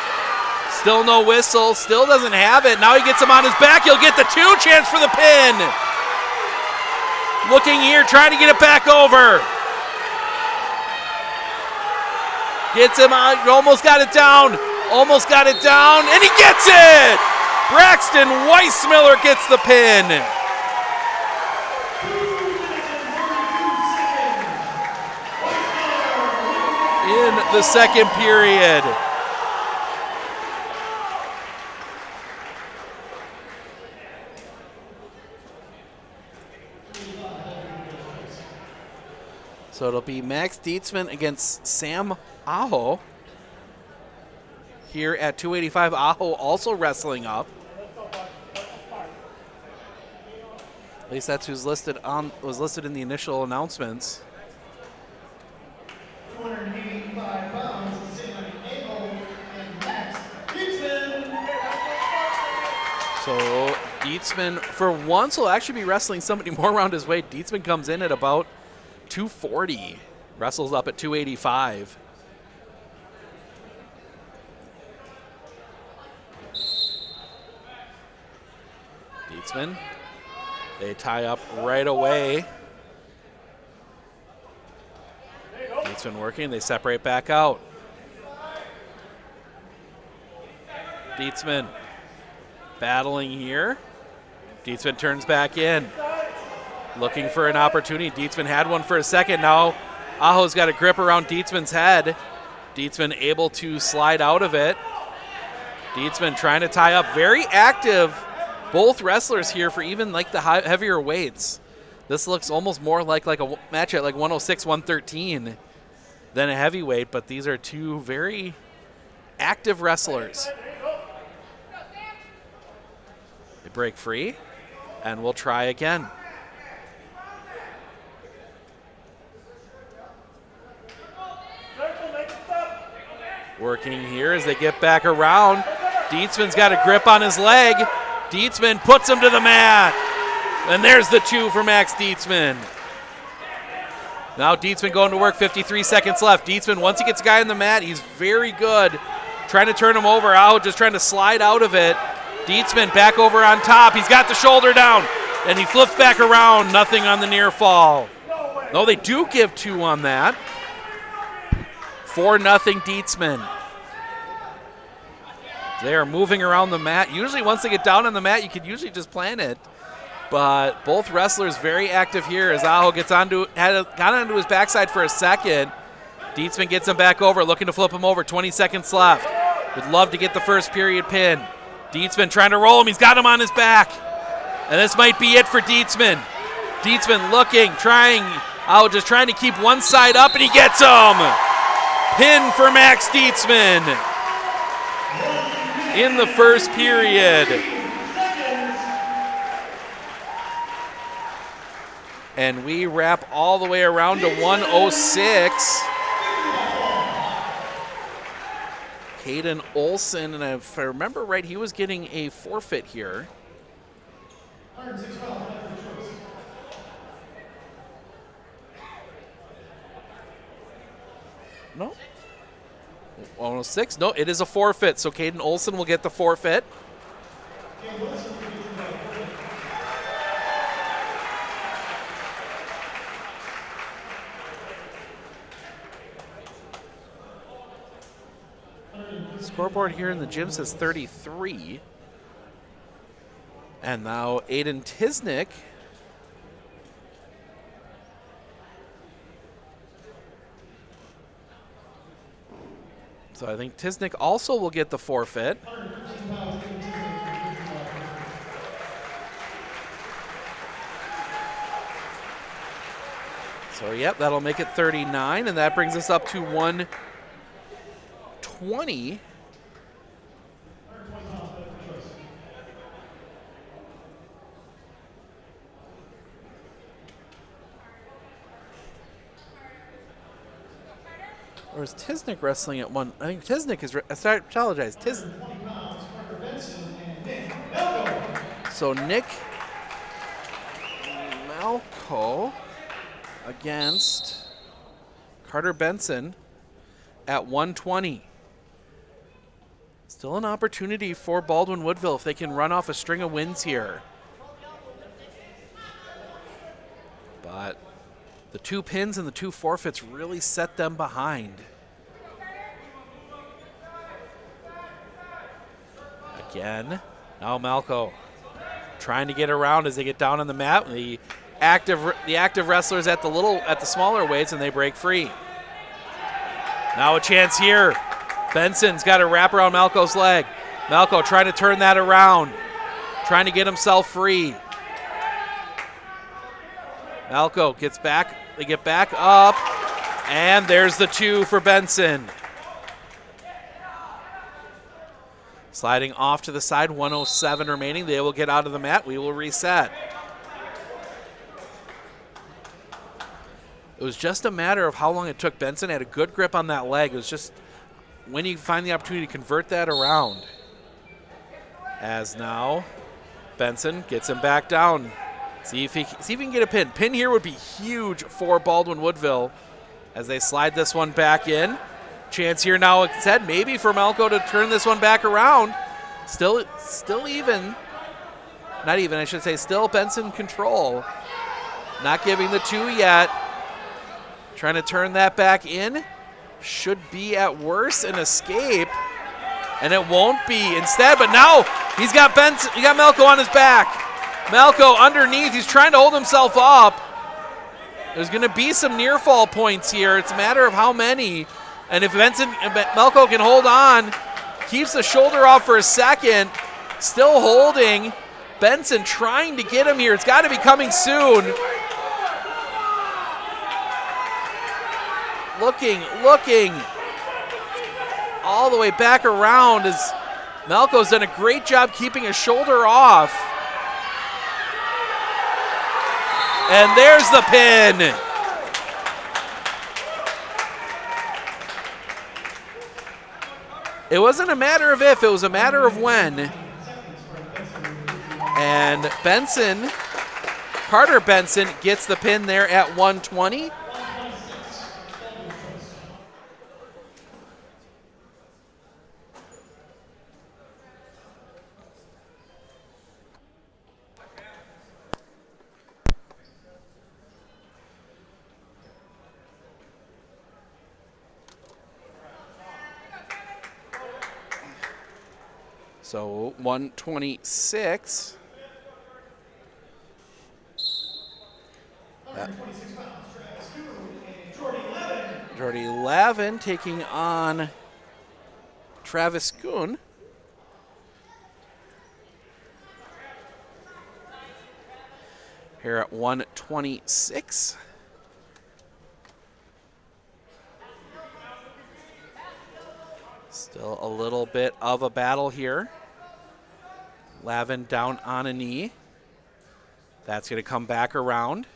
Still no whistle. Still doesn't have it. Now he gets him on his back. He'll get the 2. Chance for the pin. Looking here, trying to get it back over. Gets him out. Almost got it down. Almost got it down. And he gets it. Braxton Weissmiller gets the pin. In the second period. So it'll be Max Dietzman against Sam Aho. Here at 285, Aho also wrestling up. At least that's who's was listed in the initial announcements. 285 pounds, Sam Aho and Max Dietzman. So Dietzman, for once, will actually be wrestling somebody more around his weight. Dietzman comes in at about 240, wrestles up at 285. Dietzman, they tie up right away. Dietzman working, they separate back out. Dietzman battling here. Dietzman turns back in. Looking for an opportunity. Dietzman had one for a second. Now Aho's got a grip around Dietzman's head. Dietzman able to slide out of it. Dietzman trying to tie up. Very active, both wrestlers here for even like the heavier weights. This looks almost more like a match at like 106, 113 than a heavyweight, but these are two very active wrestlers. They break free, and we'll try again. Working here as they get back around. Dietzman's got a grip on his leg. Dietzman puts him to the mat. And there's the 2 for Max Dietzman. Now Dietzman going to work, 53 seconds left. Dietzman, once he gets a guy on the mat, he's very good. Trying to turn him over, out, just trying to slide out of it. Dietzman back over on top. He's got the shoulder down, and he flips back around. Nothing on the near fall. No, they do give 2 on that. 4-0 Dietzman. They are moving around the mat. Usually once they get down on the mat, you could usually just plan it. But both wrestlers very active here as Aho got onto his backside for a second. Dietzman gets him back over, looking to flip him over. 20 seconds left. Would love to get the first period pin. Dietzman trying to roll him. He's got him on his back. And this might be it for Dietzman. Dietzman looking, trying, just trying to keep one side up, and he gets him. Pin for Max Dietzman in the first period. And we wrap all the way around to 106. Caden Olson, and if I remember right, he was getting a forfeit here. No. 106? No, it is a forfeit, so Caden Olson will get the forfeit. Scoreboard here in the gym says 33. And now Aiden Tisnick so I think Tisnick also will get the forfeit. So yep, that'll make it 39, and that brings us up to 120. Or is Tisnick wrestling at one? I think Tisnick is. I apologize. So Nick Malco against Carter Benson at 120. Still an opportunity for Baldwin Woodville if they can run off a string of wins here. But the 2 pins and the 2 forfeits really set them behind. Again, now Malco trying to get around as they get down on the mat. The active wrestlers at the smaller weights, and they break free. Now a chance here. Benson's got a wrap around Malco's leg. Malco trying to turn that around, trying to get himself free. Malco gets back, they get back up, and there's the 2 for Benson. Sliding off to the side, 107 remaining. They will get out of the mat. We will reset. It was just a matter of how long it took. Benson had a good grip on that leg. It was just when you find the opportunity to convert that around. As now Benson gets him back down. See if he can get a pin. Pin here would be huge for Baldwin Woodville as they slide this one back in. Chance here now, it's said, maybe for Malco to turn this one back around. Still even. Not even, I should say, still Benson control. Not giving the 2 yet. Trying to turn that back in. Should be at worst an escape. And it won't be instead, but now he's got Benson, he got Malco on his back. Malco underneath, he's trying to hold himself up. There's going to be some near fall points here. It's a matter of how many. And if Malco can hold on, keeps the shoulder off for a second, still holding. Benson trying to get him here. It's got to be coming soon. Looking all the way back around as Malco's done a great job keeping his shoulder off. And there's the pin. It wasn't a matter of if, it was a matter of when. And Benson Carter Benson gets the pin there at 120. So 126. Jordy Lavin taking on Travis Kuhn. Here at 126. Still a little bit of a battle here. Lavin down on a knee. That's going to come back around.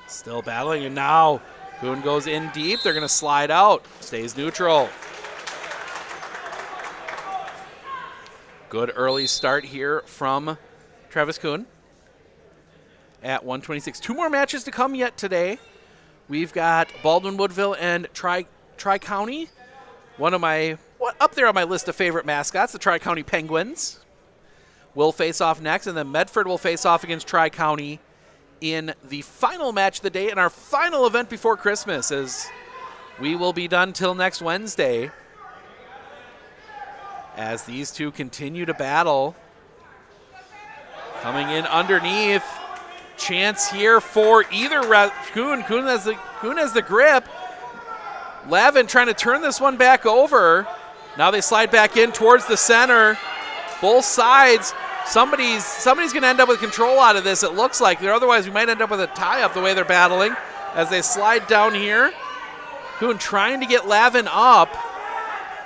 Still battling, and now Kuhn goes in deep. They're going to slide out. Stays neutral. Good early start here from Travis Kuhn at 126. 2 more matches to come yet today. We've got Baldwin Woodville and Tri-County. One of my, up there on my list of favorite mascots, the Tri-County Penguins, will face off next, and then Medford will face off against Tri-County in the final match of the day and our final event before Christmas, as we will be done till next Wednesday as these two continue to battle. Coming in underneath. Chance here for either Kuhn. Kuhn has the grip. Lavin trying to turn this one back over. Now they slide back in towards the center. Both sides. Somebody's going to end up with control out of this, it looks like. Otherwise, we might end up with a tie-up the way they're battling as they slide down here. Kuhn trying to get Lavin up.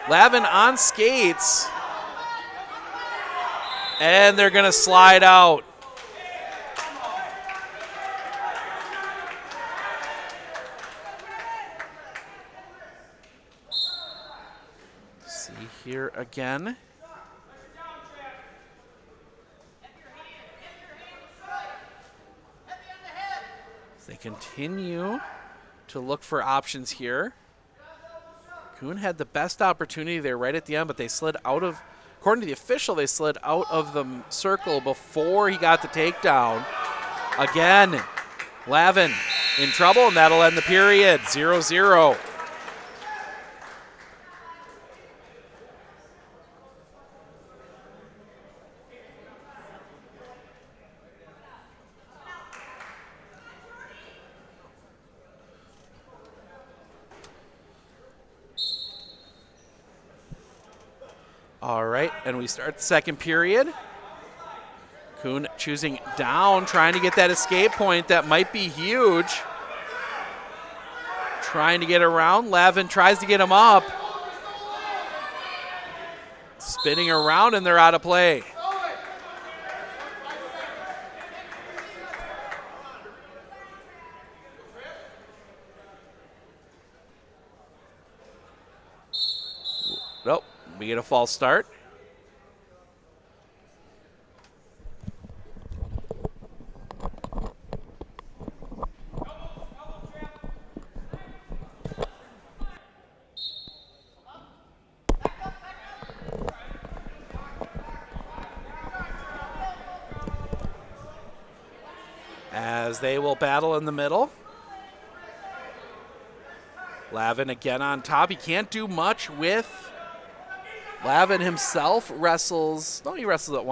Lavin on skates. And they're going to slide out. See here again. They continue to look for options here. Kuhn had the best opportunity there right at the end, but they slid out of, according to the official, they slid out of the circle before he got the takedown. Again, Lavin in trouble, and that'll end the period, 0-0. All right, and we start the second period. Kuhn choosing down, trying to get that escape point. That might be huge. Trying to get around. Lavin tries to get him up. Spinning around, and they're out of play. Nope. We get a false start. As they will battle in the middle. Lavin again on top. He can't do much with Lavin himself wrestles, no, he wrestles at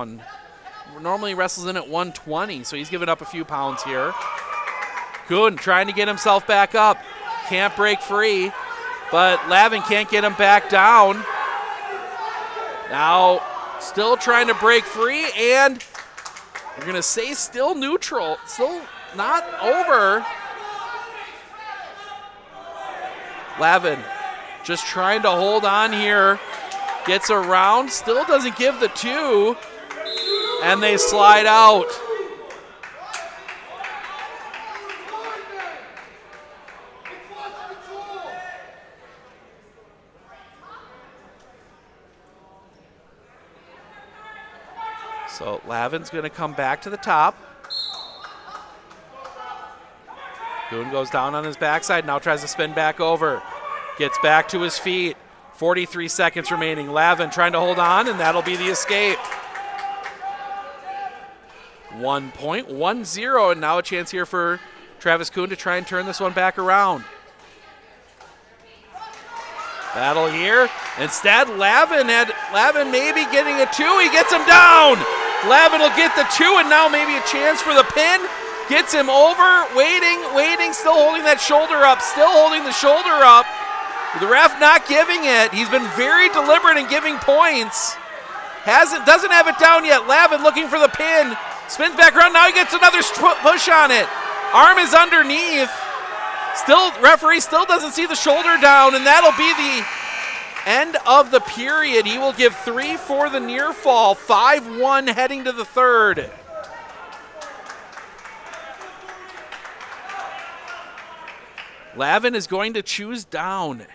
normally wrestles in at 120, so he's giving up a few pounds here. Kuhn trying to get himself back up. Can't break free, but Lavin can't get him back down. Now, still trying to break free, and we're going to say still neutral. Still not over. Lavin just trying to hold on here. Gets around, still doesn't give the 2, and they slide out. So Lavin's going to come back to the top. Kuhn goes down on his backside, now tries to spin back over. Gets back to his feet. 43 seconds remaining. Lavin trying to hold on, and that'll be the escape. 1.10, and now a chance here for Travis Kuhn to try and turn this one back around. Battle here. Instead, Lavin maybe getting a 2. He gets him down. Lavin will get the 2, and now maybe a chance for the pin. Gets him over, waiting, still holding that shoulder up, still holding the shoulder up. The ref not giving it. He's been very deliberate in giving points. Doesn't have it down yet. Lavin looking for the pin. Spins back around. Now he gets another push on it. Arm is underneath. Still, referee still doesn't see the shoulder down, and that'll be the end of the period. He will give 3 for the near fall. 5-1 heading to the third. Lavin is going to choose down.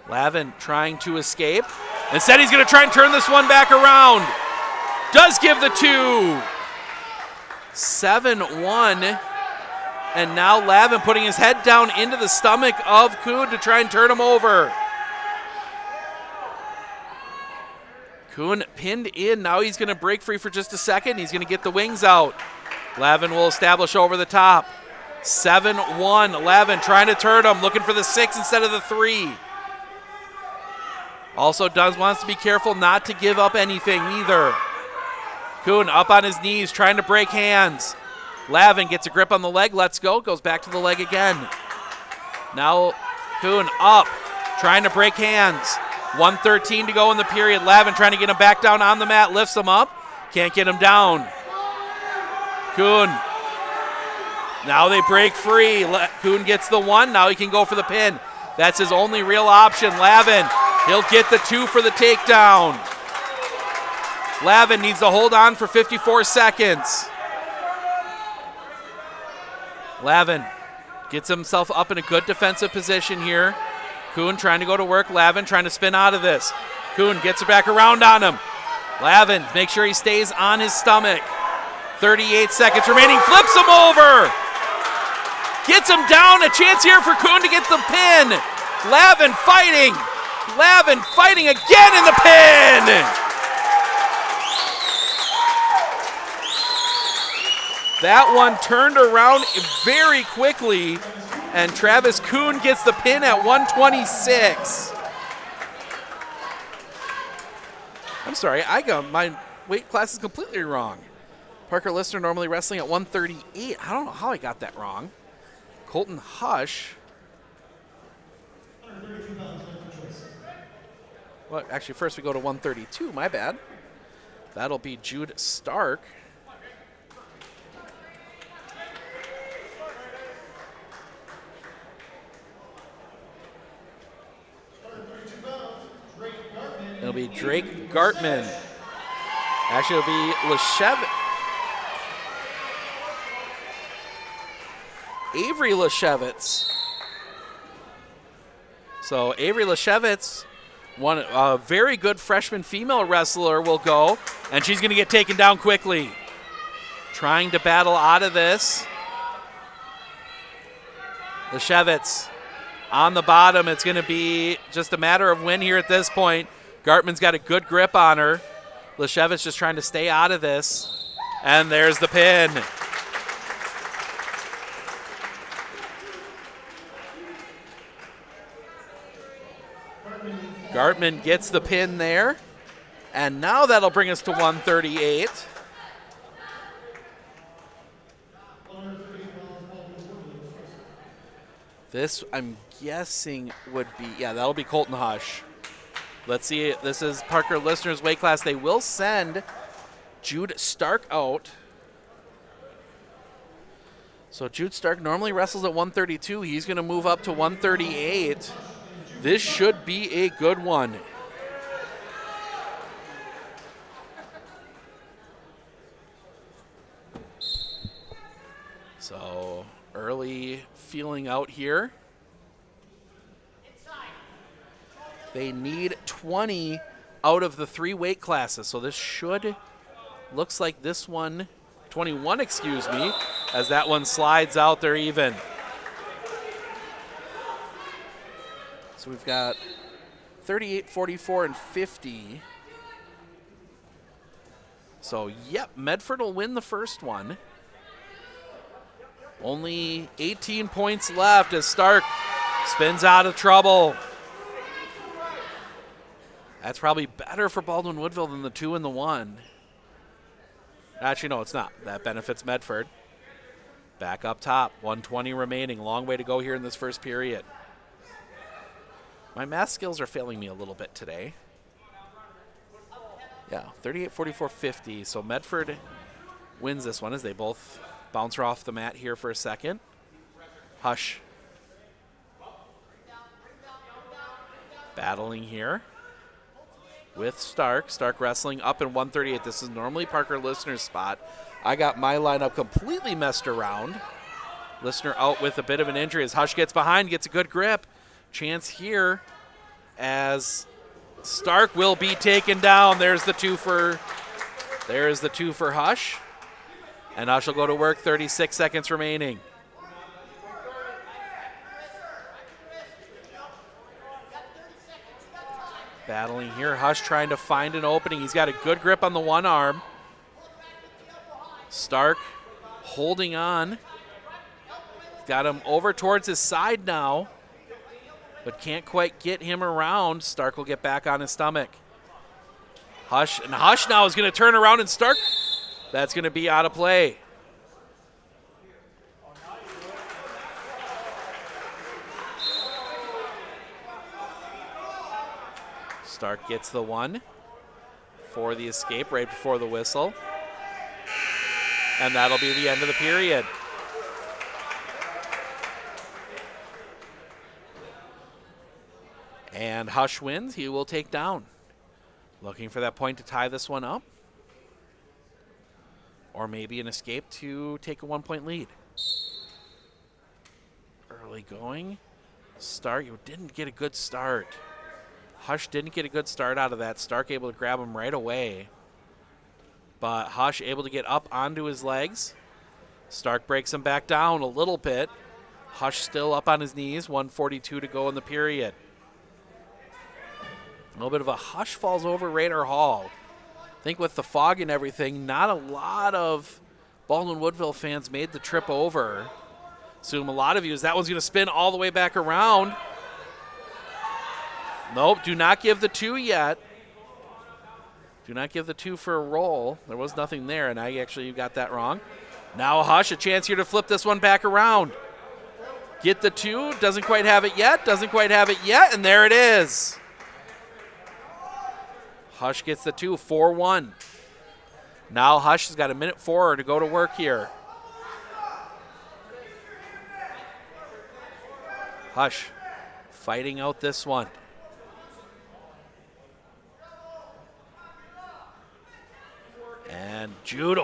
Lavin trying to escape. Instead, he's going to try and turn this one back around. Does give the 2. 7-1. And now Lavin putting his head down into the stomach of Kuhn to try and turn him over. Kuhn pinned in. Now he's going to break free for just a second. He's going to get the wings out. Lavin will establish over the top. 7-1. Lavin trying to turn him, looking for the 6 instead of the 3. Also wants to be careful not to give up anything either. Kuhn up on his knees, trying to break hands. Lavin gets a grip on the leg, lets go, goes back to the leg again. Now Kuhn up, trying to break hands. 1:13 to go in the period. Lavin trying to get him back down on the mat, lifts him up, can't get him down. Kuhn. Now they break free. Kuhn gets the 1, now he can go for the pin. That's his only real option. Lavin, he'll get the 2 for the takedown. Lavin needs to hold on for 54 seconds. Lavin gets himself up in a good defensive position here. Kuhn trying to go to work. Lavin trying to spin out of this. Kuhn gets it back around on him. Lavin, make sure he stays on his stomach. 38 seconds remaining. Flips him over. Gets him down. A chance here for Kuhn to get the pin. Lavin fighting. Lavin fighting again in the pin. That one turned around very quickly, and Travis Kuhn gets the pin at 126. I'm sorry, I got my weight class is completely wrong. Parker Lister normally wrestling at 138. I don't know how I got that wrong. Colton Hush. Well, actually, first we go to 132. My bad. That'll be Jude Stark. It'll be Drake Gartman. Actually, it'll be Avery Leshevitz. So Avery Leshevitz, a very good freshman female wrestler, will go, and she's going to get taken down quickly. Trying to battle out of this. Leshevitz on the bottom. It's going to be just a matter of when here at this point. Gartman's got a good grip on her. Leshevitz just trying to stay out of this. And there's the pin. Gartman gets the pin there. And now that'll bring us to 138. This, I'm guessing, would be, yeah, that'll be Colton Hush. Let's see, this is Parker Lister's weight class. They will send Jude Stark out. So Jude Stark normally wrestles at 132. He's going to move up to 138. This should be a good one. So early feeling out here. They need 20 out of the 3 weight classes, so this should looks like this one, 21, excuse me, as that one slides out there even. So we've got 38, 44, and 50. So, yep, Medford will win the first one. Only 18 points left as Stark spins out of trouble. That's probably better for Baldwin Woodville than the 2 and the 1. Actually, no, it's not. That benefits Medford. Back up top, 120 remaining. Long way to go here in this first period. My math skills are failing me a little bit today. Yeah, 38, 44, 50. So Medford wins this one as they both bounce her off the mat here for a second. Hush. Battling here with Stark. Stark wrestling up in 138. This is normally Parker Listener's spot. I got my lineup completely messed around. Listener out with a bit of an injury as Hush gets behind, gets a good grip. Chance here as Stark will be taken down. There's the 2 for Hush. And Hush will go to work, 36 seconds remaining. Battling here, Hush trying to find an opening. He's got a good grip on the one arm. Stark holding on. Got him over towards his side now, but can't quite get him around. Stark will get back on his stomach. Hush now is going to turn around, and Stark, that's going to be out of play. Stark gets the 1 for the escape right before the whistle. And that'll be the end of the period. And Hush wins. He will take down. Looking for that point to tie this one up. Or maybe an escape to take a 1-point lead. Early going. Stark, you didn't get a good start. Hush didn't get a good start out of that. Stark able to grab him right away. But Hush able to get up onto his legs. Stark breaks him back down a little bit. Hush still up on his knees. 1:42 to go in the period. A little bit of a Hush falls over Raider Hall. I think with the fog and everything, not a lot of Baldwin Woodville fans made the trip over. Assume a lot of you is that one's going to spin all the way back around. Nope, do not give the 2 yet. Do not give the 2 for a roll. There was nothing there, and you got that wrong. Now Hush, a chance here to flip this one back around. Get the 2, doesn't quite have it yet, and there it is. Hush gets the 2, 4-1. Now Hush has got a minute 4 to go to work here. Hush fighting out this one. And Jude,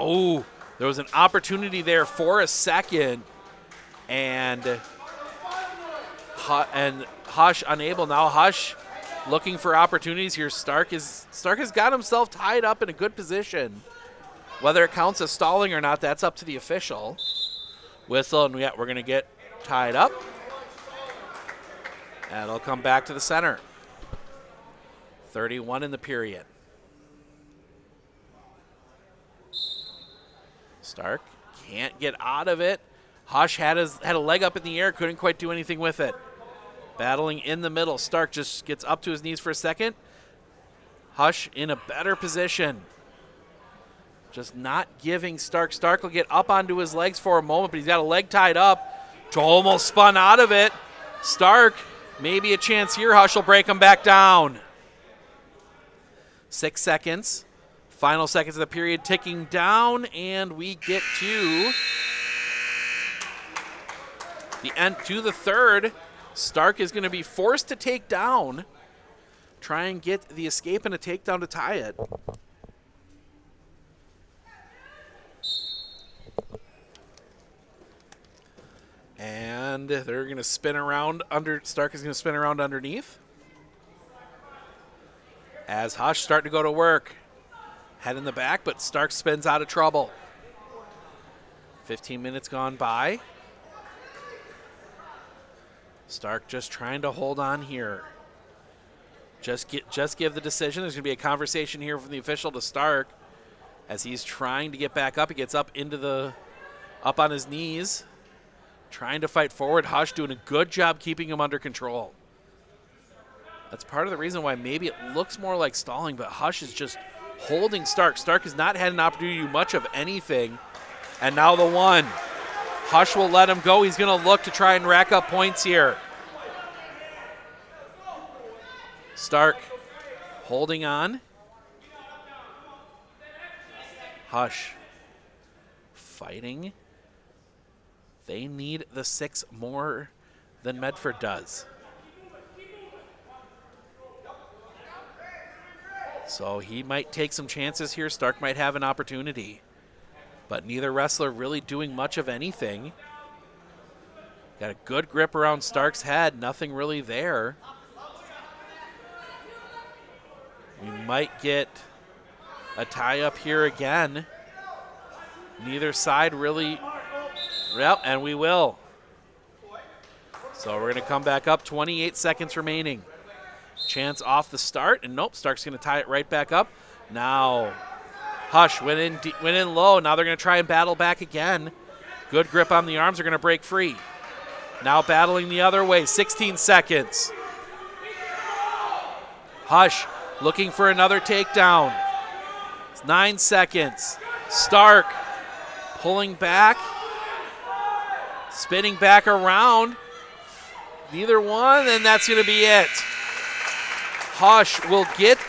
there was an opportunity there for a second. And Hush unable. Now Hush looking for opportunities here. Stark has got himself tied up in a good position. Whether it counts as stalling or not, that's up to the official. Whistle, and we're going to get tied up. And it'll come back to the center. 31 in the period. Stark can't get out of it. Hush had a leg up in the air, couldn't quite do anything with it. Battling in the middle. Stark just gets up to his knees for a second. Hush in a better position. Just not giving Stark. Stark will get up onto his legs for a moment, but he's got a leg tied up. Almost spun out of it. Stark, maybe a chance here. Hush will break him back down. 6 seconds. Final seconds of the period ticking down, and we get to the end, to the third. Stark is going to be forced to take down, try and get the escape and a takedown to tie it. And they're going to spin around Stark is going to spin around underneath. As Hush starting to go to work. Head in the back, but Stark spins out of trouble. 15 minutes gone by. Stark just trying to hold on here. Just give the decision. There's going to be a conversation here from the official to Stark as he's trying to get back up. He gets up up on his knees, trying to fight forward. Hush doing a good job keeping him under control. That's part of the reason why maybe it looks more like stalling, but Hush is just holding Stark. Stark has not had an opportunity to do much of anything. And now the one. Hush will let him go. He's going to look to try and rack up points here. Stark holding on. Hush fighting. They need the 6 more than Medford does. So he might take some chances here. Stark might have an opportunity. But neither wrestler really doing much of anything. Got a good grip around Stark's head. Nothing really there. We might get a tie up here again. Neither side really. Well, and we will. So we're going to come back up. 28 seconds remaining. Chance off the start, and nope, Stark's going to tie it right back up. Now, Hush went in low. Now they're going to try and battle back again. Good grip on the arms. They're going to break free. Now battling the other way. 16 seconds. Hush looking for another takedown. It's 9 seconds. Stark pulling back, spinning back around. Neither one, and that's going to be it. Hush will get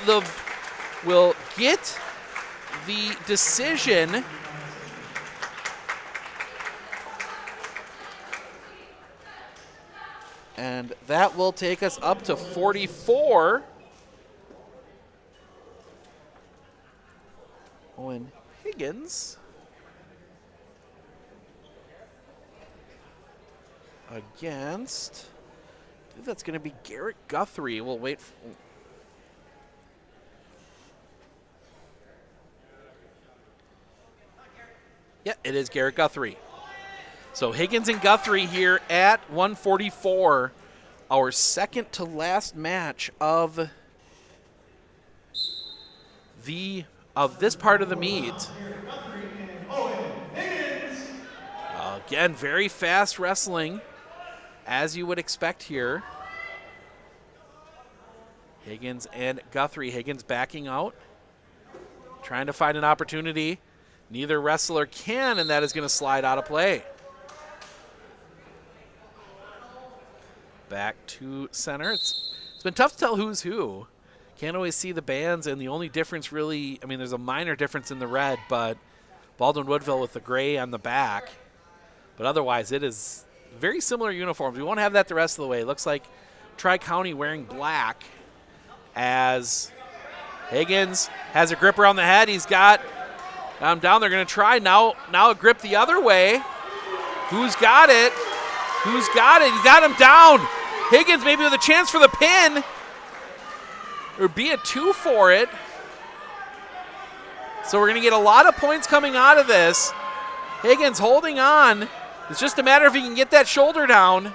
the decision. And that will take us up to 44. Owen Higgins against, I think that's going to be Garrett Guthrie. We'll wait. Yeah, it is Garrett Guthrie. So Higgins and Guthrie here at 144, our second to last match of this part of the meet. Again, very fast wrestling, as you would expect here. Higgins and Guthrie. Higgins backing out, trying to find an opportunity. Neither wrestler can, and that is going to slide out of play. Back to center. It's been tough to tell who's who. Can't always see the bands, and the only difference really, I mean, there's a minor difference in the red, but Baldwin Woodville with the gray on the back. But otherwise, it is very similar uniforms. We won't have that the rest of the way. It looks like Tri-County wearing black as Higgins has a grip around the head. He's got him down. They're going to try now a grip the other way. Who's got it? Who's got it? He got him down. Higgins maybe with a chance for the pin. Or be a 2 for it. So we're going to get a lot of points coming out of this. Higgins holding on. It's just a matter if he can get that shoulder down.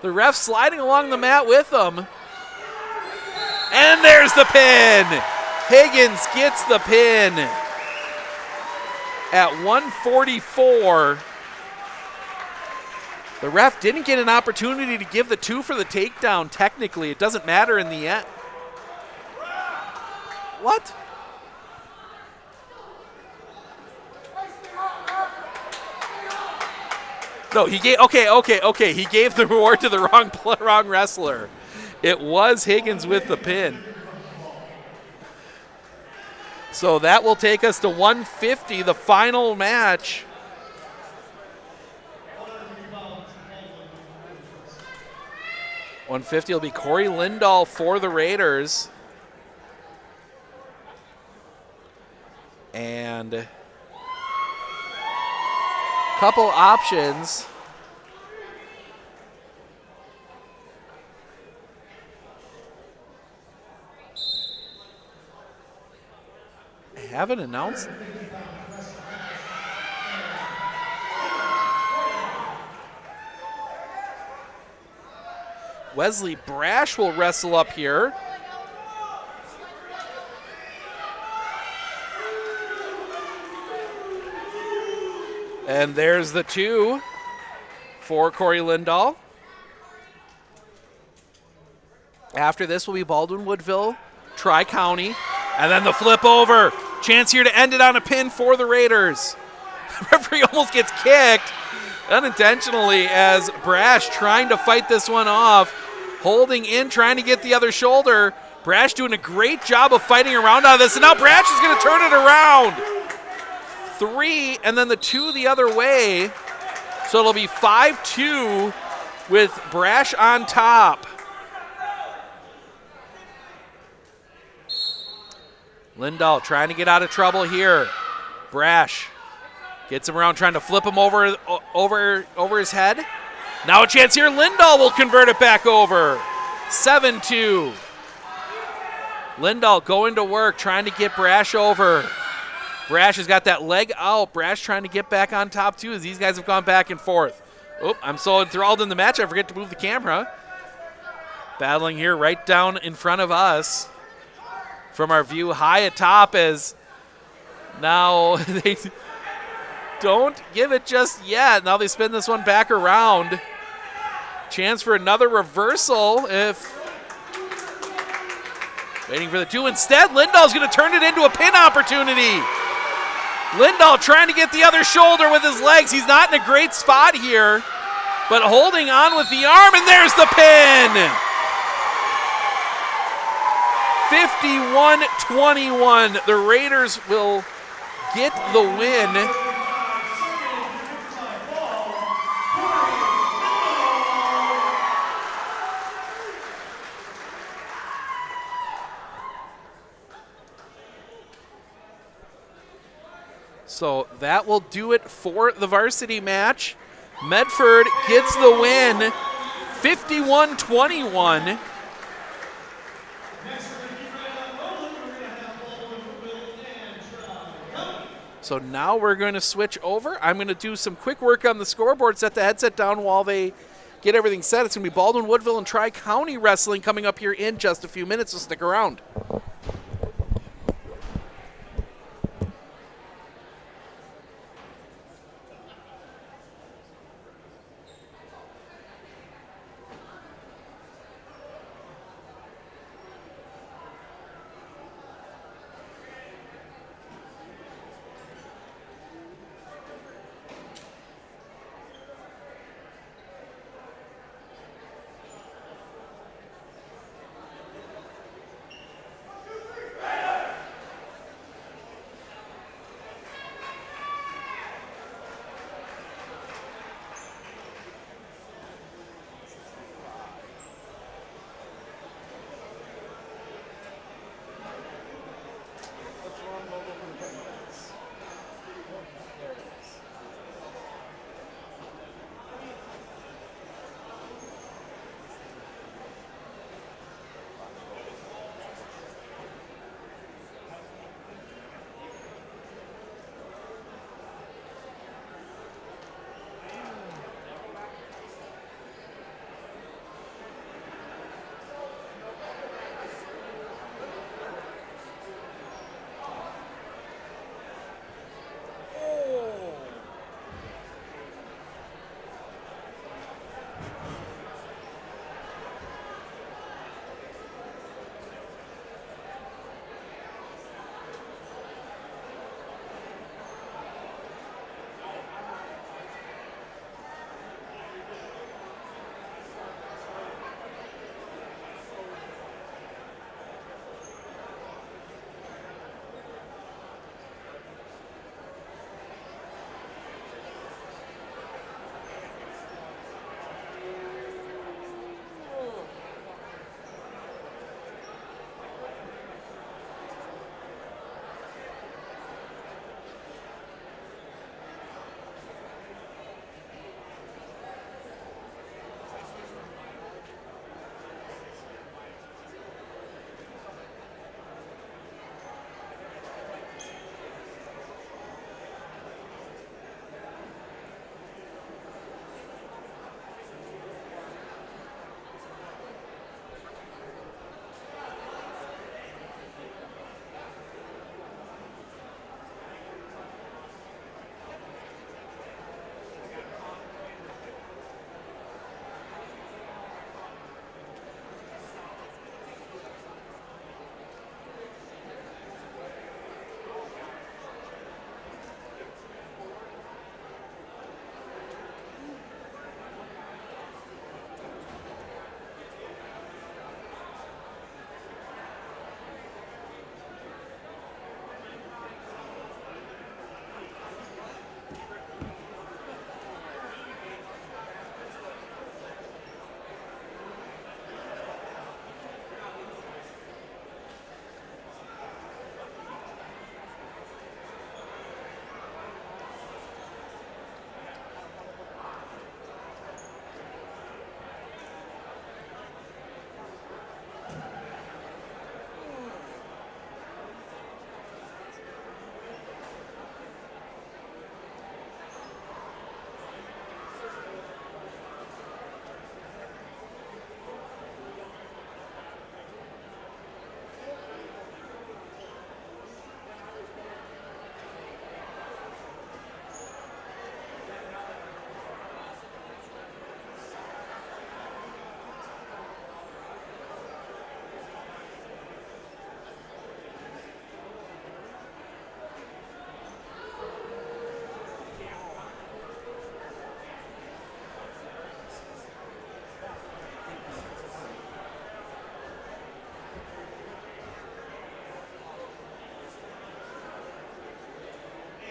The ref sliding along the mat with him. And there's the pin. Higgins gets the pin at 144. The ref didn't get an opportunity to give the 2 for the takedown. Technically, it doesn't matter in the end. What? No, he gave, okay. He gave the reward to the wrong wrestler. It was Higgins with the pin. So that will take us to 150, the final match. $150 will be Corey Lindahl for the Raiders. And a couple options. haven't announced. Wesley Brash will wrestle up here. And there's the 2 for Corey Lindahl. After this will be Baldwin Woodville, Tri-County, and then the flip over. Chance here to end it on a pin for the Raiders. Referee almost gets kicked unintentionally as Brash trying to fight this one off, holding in, trying to get the other shoulder. Brash doing a great job of fighting around out of this, and now Brash is going to turn it around. 3, and then the 2 the other way. So it'll be 5-2 with Brash on top. Lindahl trying to get out of trouble here. Brash gets him around, trying to flip him over his head. Now a chance here. Lindahl will convert it back over. 7-2. Lindahl going to work, trying to get Brash over. Brash has got that leg out. Brash trying to get back on top too as these guys have gone back and forth. Oh, I'm so enthralled in the match I forget to move the camera. Battling here right down in front of us from our view high atop as now they don't give it just yet. Now they spin this one back around. Chance for another reversal if waiting for the 2. Instead, Lindahl's going to turn it into a pin opportunity. Lindahl trying to get the other shoulder with his legs. He's not in a great spot here, but holding on with the arm, and there's the pin. 51-21. The Raiders will get the win. So that will do it for the varsity match. Medford gets the win, 51-21. So now we're going to switch over. I'm going to do some quick work on the scoreboard, set the headset down while they get everything set. It's going to be Baldwin Woodville and Tri-County Wrestling coming up here in just a few minutes, so stick around.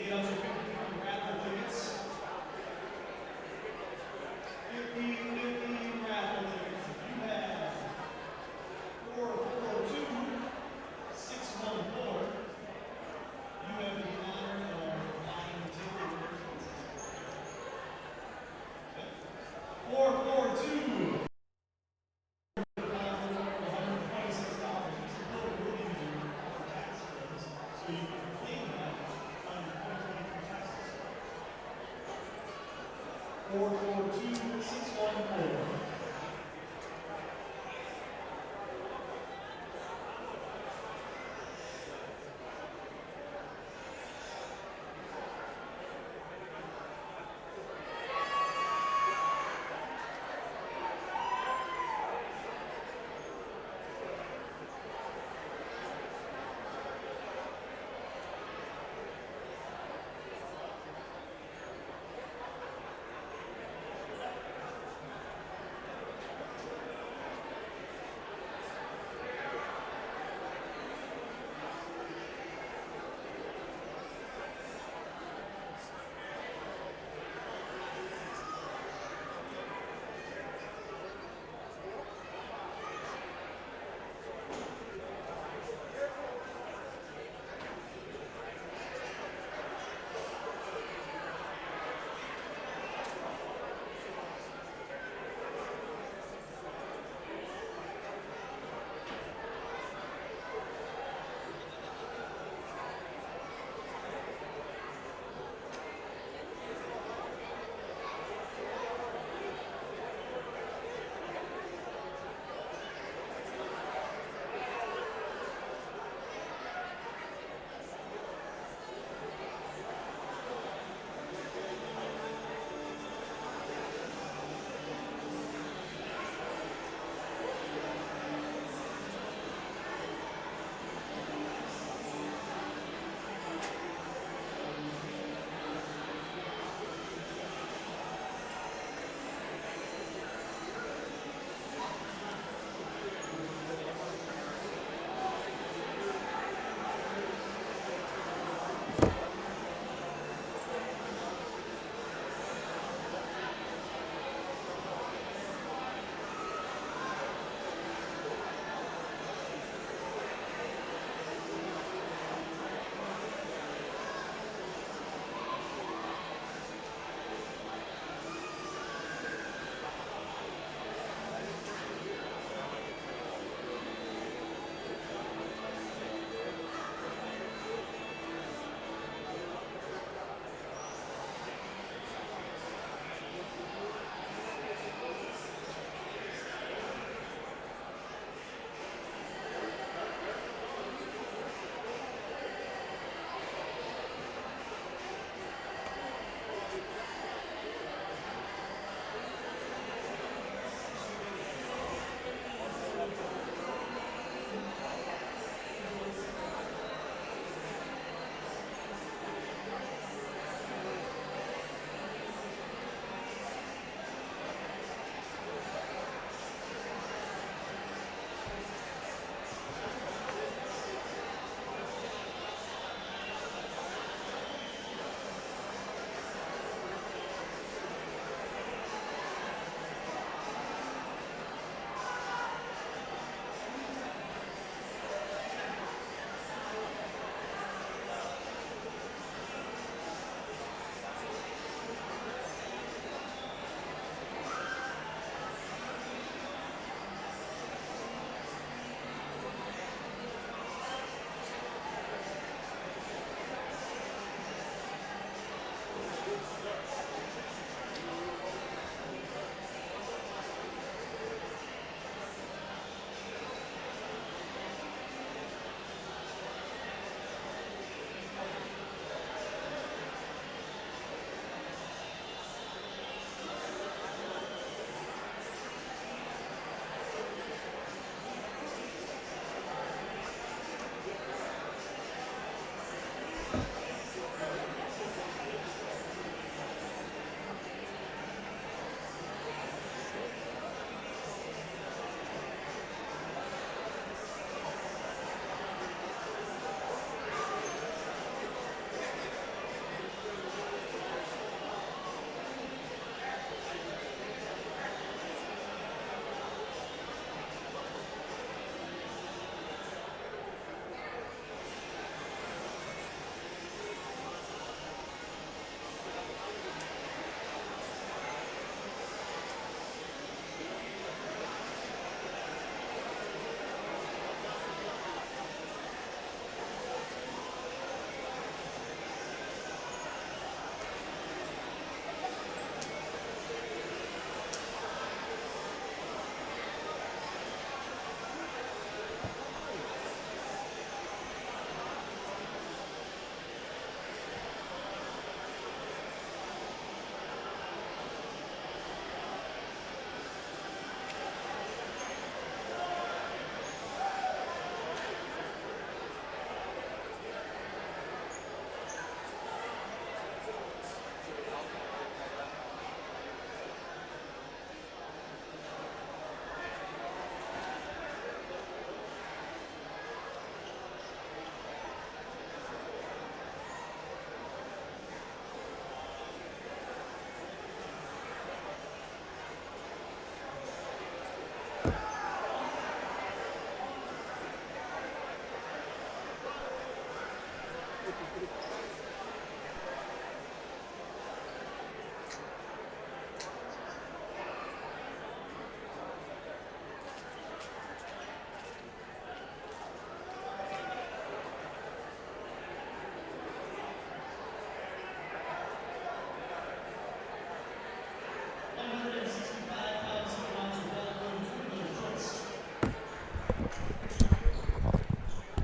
get up to 50 raffle tickets. 50 raffle tickets. If you have 442-614, you have the honor of buying ticket purchases. 442. So you can claim that on your 2023 taxes. 442-614.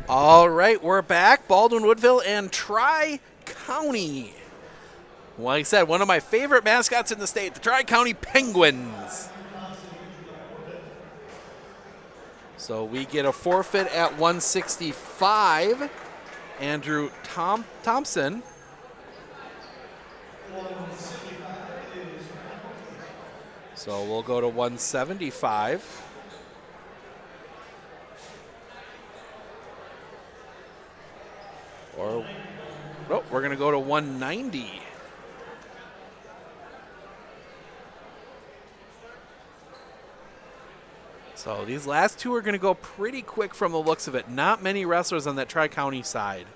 All right, we're back. Baldwin Woodville and Tri-County. Like I said, one of my favorite mascots in the state, the Tri-County Penguins. So we get a forfeit at 165. Andrew Thompson. So we'll go to 175. Or, oh, we're going to go to 190. So these last two are going to go pretty quick from the looks of it. Not many wrestlers on that Tri-County side.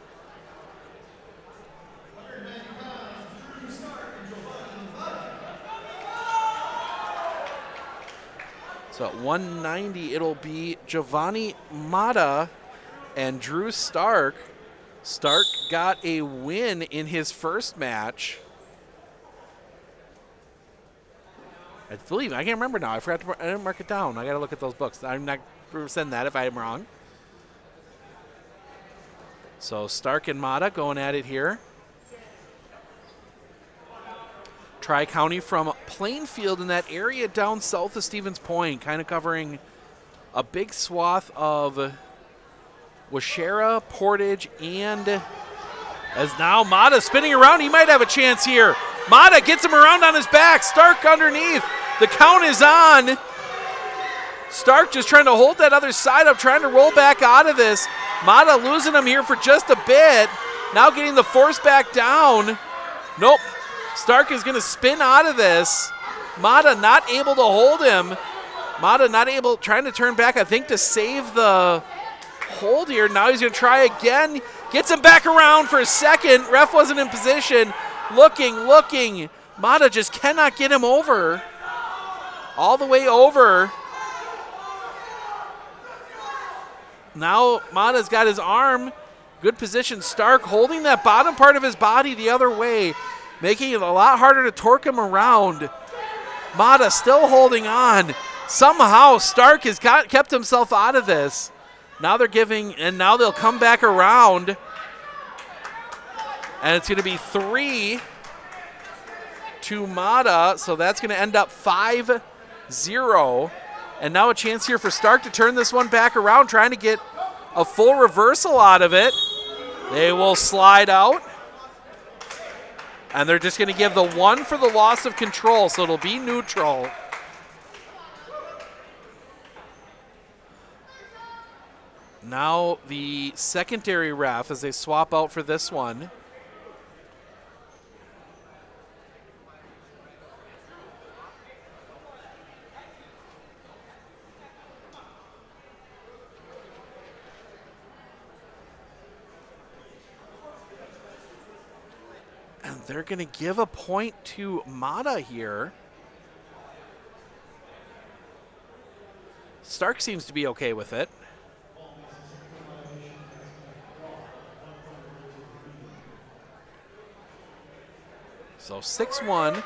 So at 190, it'll be Giovanni Mata and Drew Stark. Stark got a win in his first match. I believe, I can't remember now. I didn't mark it down. I got to look at those books. I'm not send that if I'm wrong. So Stark and Mata going at it here. Tri-County from Plainfield in that area down south of Stevens Point, kind of covering a big swath of Washera, Portage, and as now Mata spinning around, he might have a chance here. Mata gets him around on his back. Stark underneath. The count is on. Stark just trying to hold that other side up, trying to roll back out of this. Mata losing him here for just a bit. Now getting the force back down. Nope. Stark is going to spin out of this. Mata not able to hold him. Mata not able, trying to turn back, I think, to save the hold here. Now he's going to try again. Gets him back around for a second. Ref wasn't in position. Looking. Mata just cannot get him over. All the way over. Now Mata's got his arm. Good position. Stark holding that bottom part of his body the other way, making it a lot harder to torque him around. Mata still holding on. Somehow Stark has kept himself out of this. Now they're giving, and now they'll come back around. And it's going to be 3 to Mata, so that's going to end up 5-0. And now a chance here for Stark to turn this one back around, trying to get a full reversal out of it. They will slide out. And they're just going to give the 1 for the loss of control, so it'll be neutral. Now the secondary ref as they swap out for this one. And they're going to give a point to Mata here. Stark seems to be okay with it. So 6-1.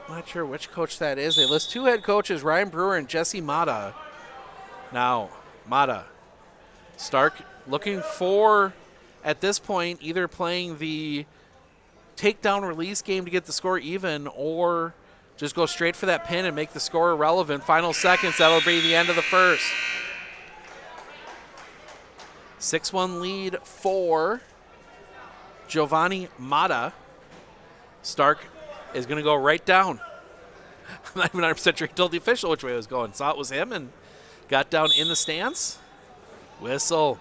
Not sure which coach that is. They list 2 head coaches, Ryan Brewer and Jesse Mata. Now, Mata. Stark looking for, at this point, either playing the takedown release game to get the score even or just go straight for that pin and make the score irrelevant. Final seconds, that'll be the end of the first. 6-1 lead for Giovanni Mata. Stark is going to go right down. I'm not even 100% sure he told the official which way it was going. Saw it was him and got down in the stance. Whistle.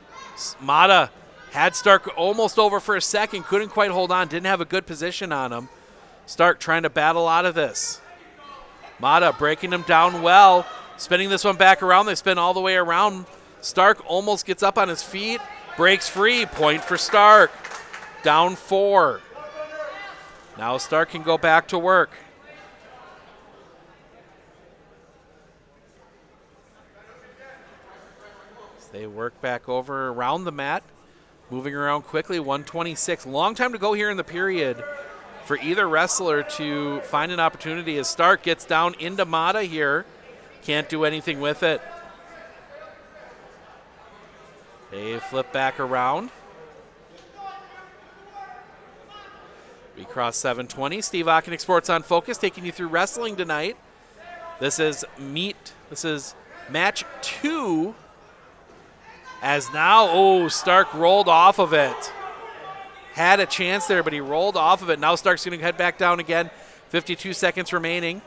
Mata had Stark almost over for a second. Couldn't quite hold on. Didn't have a good position on him. Stark trying to battle out of this. Mata breaking him down well. Spinning this one back around. They spin all the way around. Stark almost gets up on his feet, breaks free, point for Stark. Down 4. Now Stark can go back to work. As they work back over around the mat, moving around quickly, 126. Long time to go here in the period for either wrestler to find an opportunity as Stark gets down into Mata here. Can't do anything with it. They flip back around. We cross 720. Steve Ockenick, Sports on Focus, taking you through wrestling tonight. This is match 2. As now, Stark rolled off of it. Had a chance there, but he rolled off of it. Now Stark's going to head back down again. 52 seconds remaining.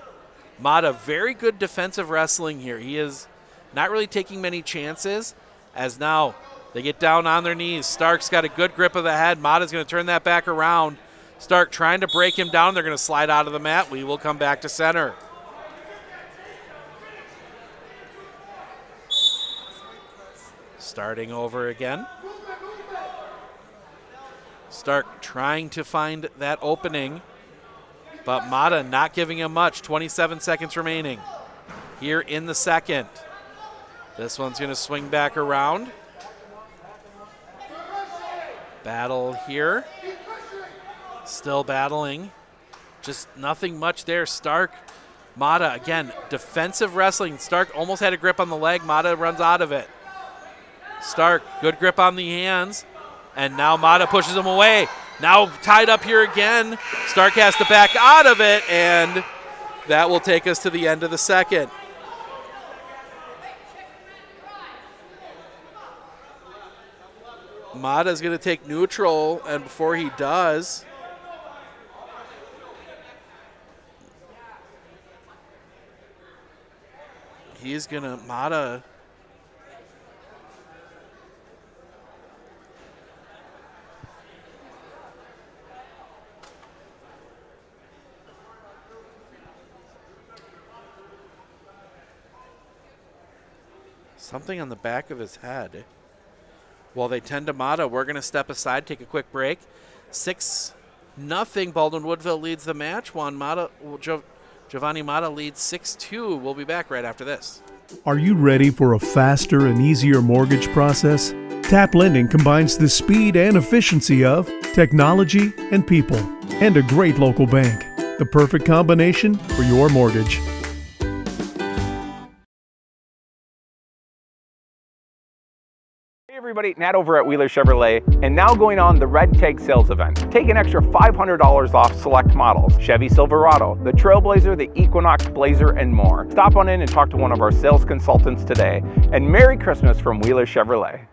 Mata, very good defensive wrestling here. He is not really taking many chances. As now they get down on their knees. Stark's got a good grip of the head. Mata's going to turn that back around. Stark trying to break him down. They're going to slide out of the mat. We will come back to center. Starting over again. Stark trying to find that opening, but Mata not giving him much. 27 seconds remaining here in the second. This one's going to swing back around. Battle here. Still battling. Just nothing much there. Stark, Mata, again, defensive wrestling. Stark almost had a grip on the leg. Mata runs out of it. Stark, good grip on the hands. And now Mata pushes him away. Now tied up here again. Stark has to back out of it, and that will take us to the end of the second. Mata's going to take neutral, and before he does, he's going to, Mata, something on the back of his head. While they tend to Mata, we're going to step aside, take a quick break. 6-0, Baldwin Woodville leads the match. Giovanni Mata leads 6-2. We'll be back right after this. Are you ready for a faster and easier mortgage process? Tap Lending combines the speed and efficiency of technology and people, and a great local bank. The perfect combination for your mortgage. Hey everybody, Nat over at Wheeler Chevrolet, and now going on the Red Tag sales event. Take an extra $500 off select models, Chevy Silverado, the Trailblazer, the Equinox Blazer, and more. Stop on in and talk to one of our sales consultants today, and Merry Christmas from Wheeler Chevrolet.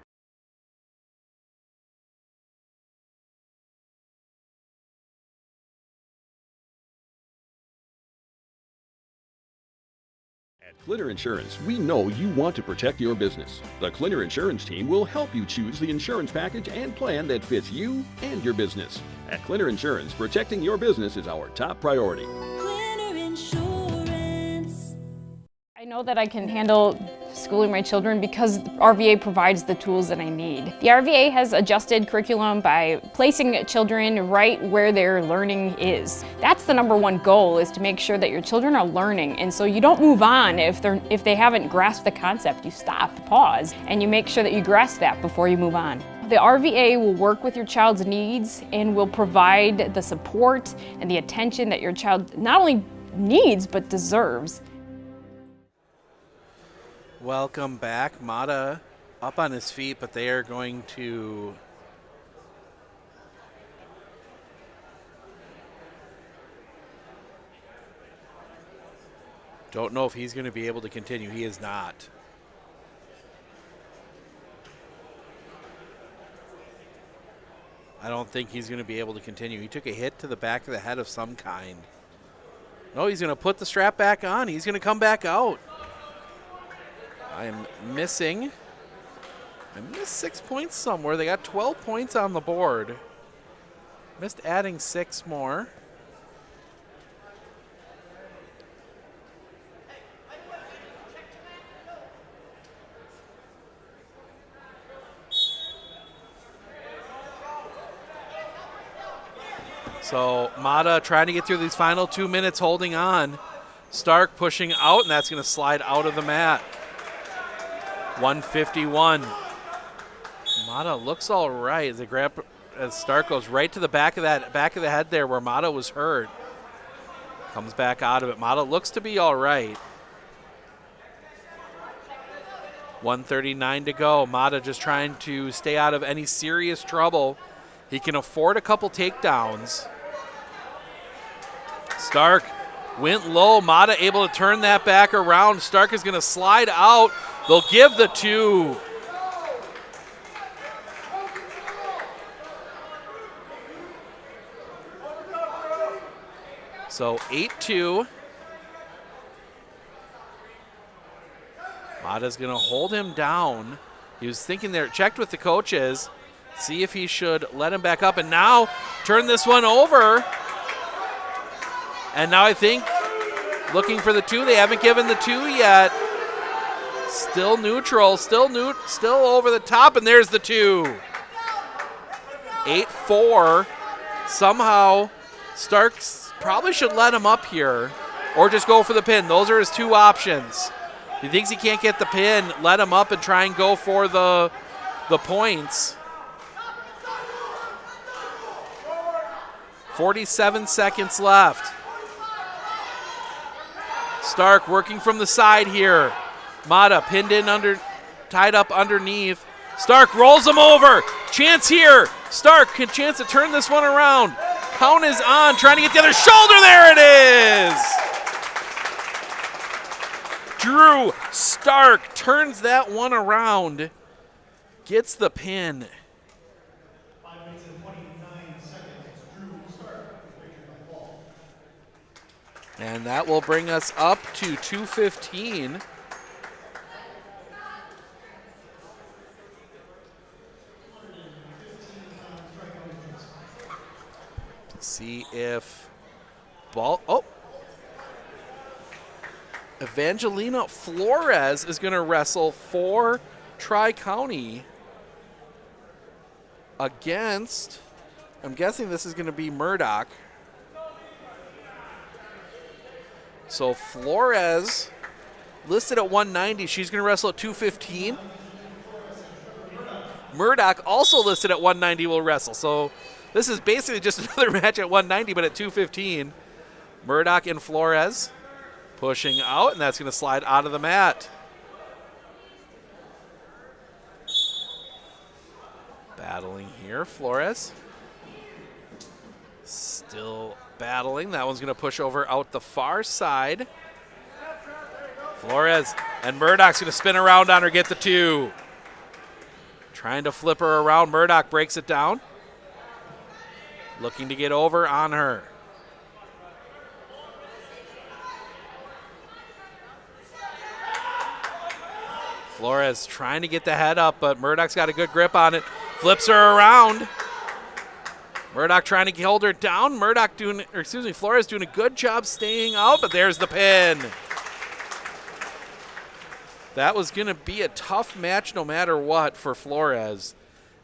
At Clinner Insurance, we know you want to protect your business. The Clinner Insurance team will help you choose the insurance package and plan that fits you and your business. At Clinner Insurance, protecting your business is our top priority. Clinner Insurance. I know that I can handle schooling my children because RVA provides the tools that I need. The RVA has adjusted curriculum by placing children right where their learning is. That's the #1 goal, is to make sure that your children are learning, and so you don't move on if they haven't grasped the concept. You stop, pause, and you make sure that you grasp that before you move on. The RVA will work with your child's needs and will provide the support and the attention that your child not only needs but deserves. Welcome back. Mata up on his feet, but they are going to don't know if he's going to be able to continue. He is not. I don't think he's going to be able to continue. He took a hit to the back of the head of some kind. No, he's going to put the strap back on. He's going to come back out. I missed 6 points somewhere. They got 12 points on the board. Missed adding 6 more. So Mata trying to get through these final 2 minutes, holding on. Stark pushing out, and that's going to slide out of the mat. 151. Mata looks all right as they grab, as Stark goes right to the back of the head there where Mata was hurt. Comes back out of it. Mata looks to be all right. 1:39 to go. Mata just trying to stay out of any serious trouble. He can afford a couple takedowns. Stark went low. Mata able to turn that back around. Stark is going to slide out. They'll give the 2. So 8-2. Mata's going to hold him down. He was thinking there, checked with the coaches, see if he should let him back up, and now turn this one over. And now I think looking for the 2. They haven't given the 2 yet. Still neutral, still over the top, and there's the 2. 8-4. Somehow Starks probably should let him up here or just go for the pin. Those are his 2 options. If he thinks he can't get the pin, let him up and try and go for the points. 47 seconds left. Stark working from the side here. Mata pinned in tied up underneath. Stark rolls him over. Chance here. Stark can chance to turn this one around. Count is on, trying to get the other shoulder. There it is. Drew Stark turns that one around, gets the pin. 5 minutes and 29 seconds. Drew Stark, victory by fall. And that will bring us up to 2:15. See if Evangelina Flores is going to wrestle for Tri-County against, I'm guessing this is going to be Murdoch. So Flores listed at 190. She's going to wrestle at 215. Murdoch also listed at 190 will wrestle. So this is basically just another match at 190, but at 215. Murdoch and Flores pushing out, and that's going to slide out of the mat. Battling here, Flores. Still battling. That one's going to push over out the far side. Flores and Murdoch's going to spin around on her, get the 2. Trying to flip her around. Murdoch breaks it down. Looking to get over on her. Flores trying to get the head up, but Murdoch's got a good grip on it. Flips her around. Murdoch trying to hold her down. Flores doing a good job staying out, but there's the pin. That was going to be a tough match no matter what for Flores.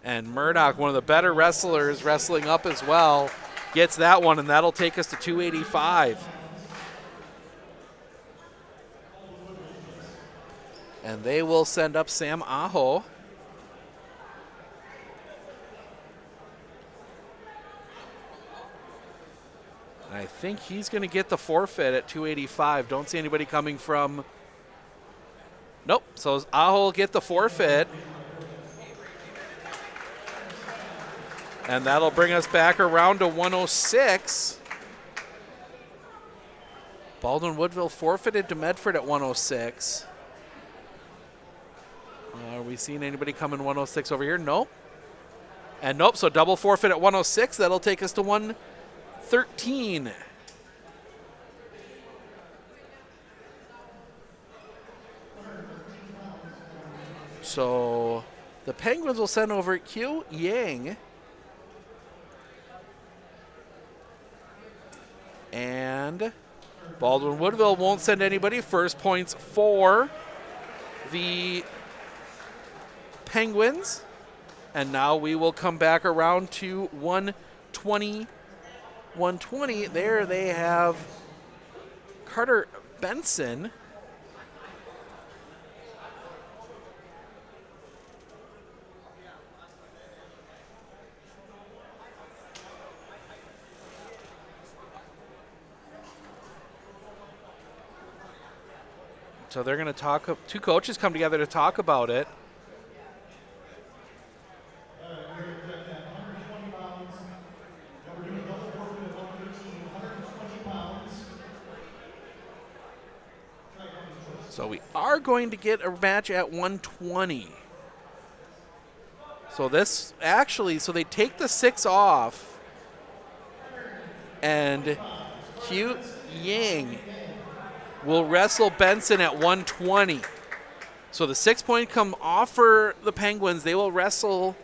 And Murdoch, one of the better wrestlers, wrestling up as well, gets that one, and that'll take us to 285. And they will send up Sam Aho. And I think he's going to get the forfeit at 285. Don't see anybody coming from. Nope. So Aho will get the forfeit. And that'll bring us back around to 106. Baldwin Woodville forfeited to Medford at 106. Are we seeing anybody come in 106 over here? Nope. And nope, so double forfeit at 106. That'll take us to 113. So the Penguins will send over Q Yang. And Baldwin Woodville won't send anybody. First points for the Penguins. And now we will come back around to 120 120. There they have Carter Benson. So they're going to talk, two coaches come together to talk about it. So we are going to get a match at 120. So this actually, so they take the 6 off, and Cute Yang will wrestle Benson at 120. So the 6 point come off for the Penguins. They will wrestle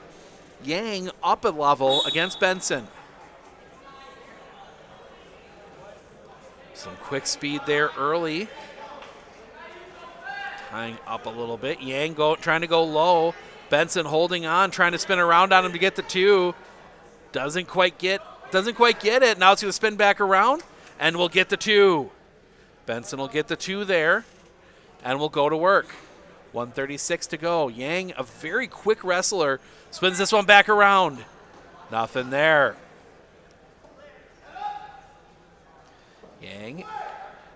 Yang up a level against Benson. Some quick speed there early. Tying up a little bit. Yang trying to go low. Benson holding on, trying to spin around on him to get the 2. Doesn't quite get it. Now it's going to spin back around, and we'll get the 2. Benson will get the 2 there, and we'll go to work. 1:36 to go. Yang, a very quick wrestler, spins this one back around. Nothing there. Yang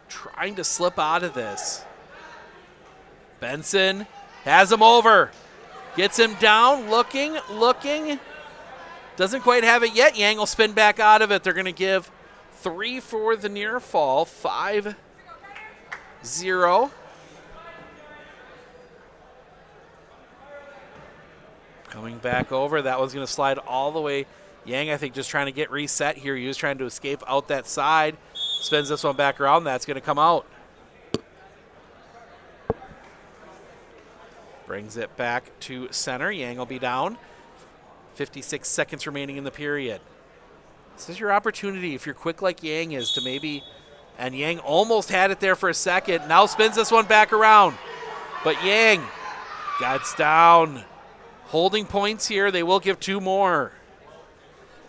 trying to slip out of this. Benson has him over. Gets him down, looking. Doesn't quite have it yet. Yang will spin back out of it. They're going to give 3 for the near fall. 5-0. Coming back over. That one's going to slide all the way. Yang, I think, just trying to get reset here. He was trying to escape out that side. Spins this one back around. That's going to come out. Brings it back to center. Yang will be down. 56 seconds remaining in the period. This is your opportunity, if you're quick like Yang is, to maybe, and Yang almost had it there for a second. Now spins this one back around. But Yang gets down. Holding points here. They will give 2 more.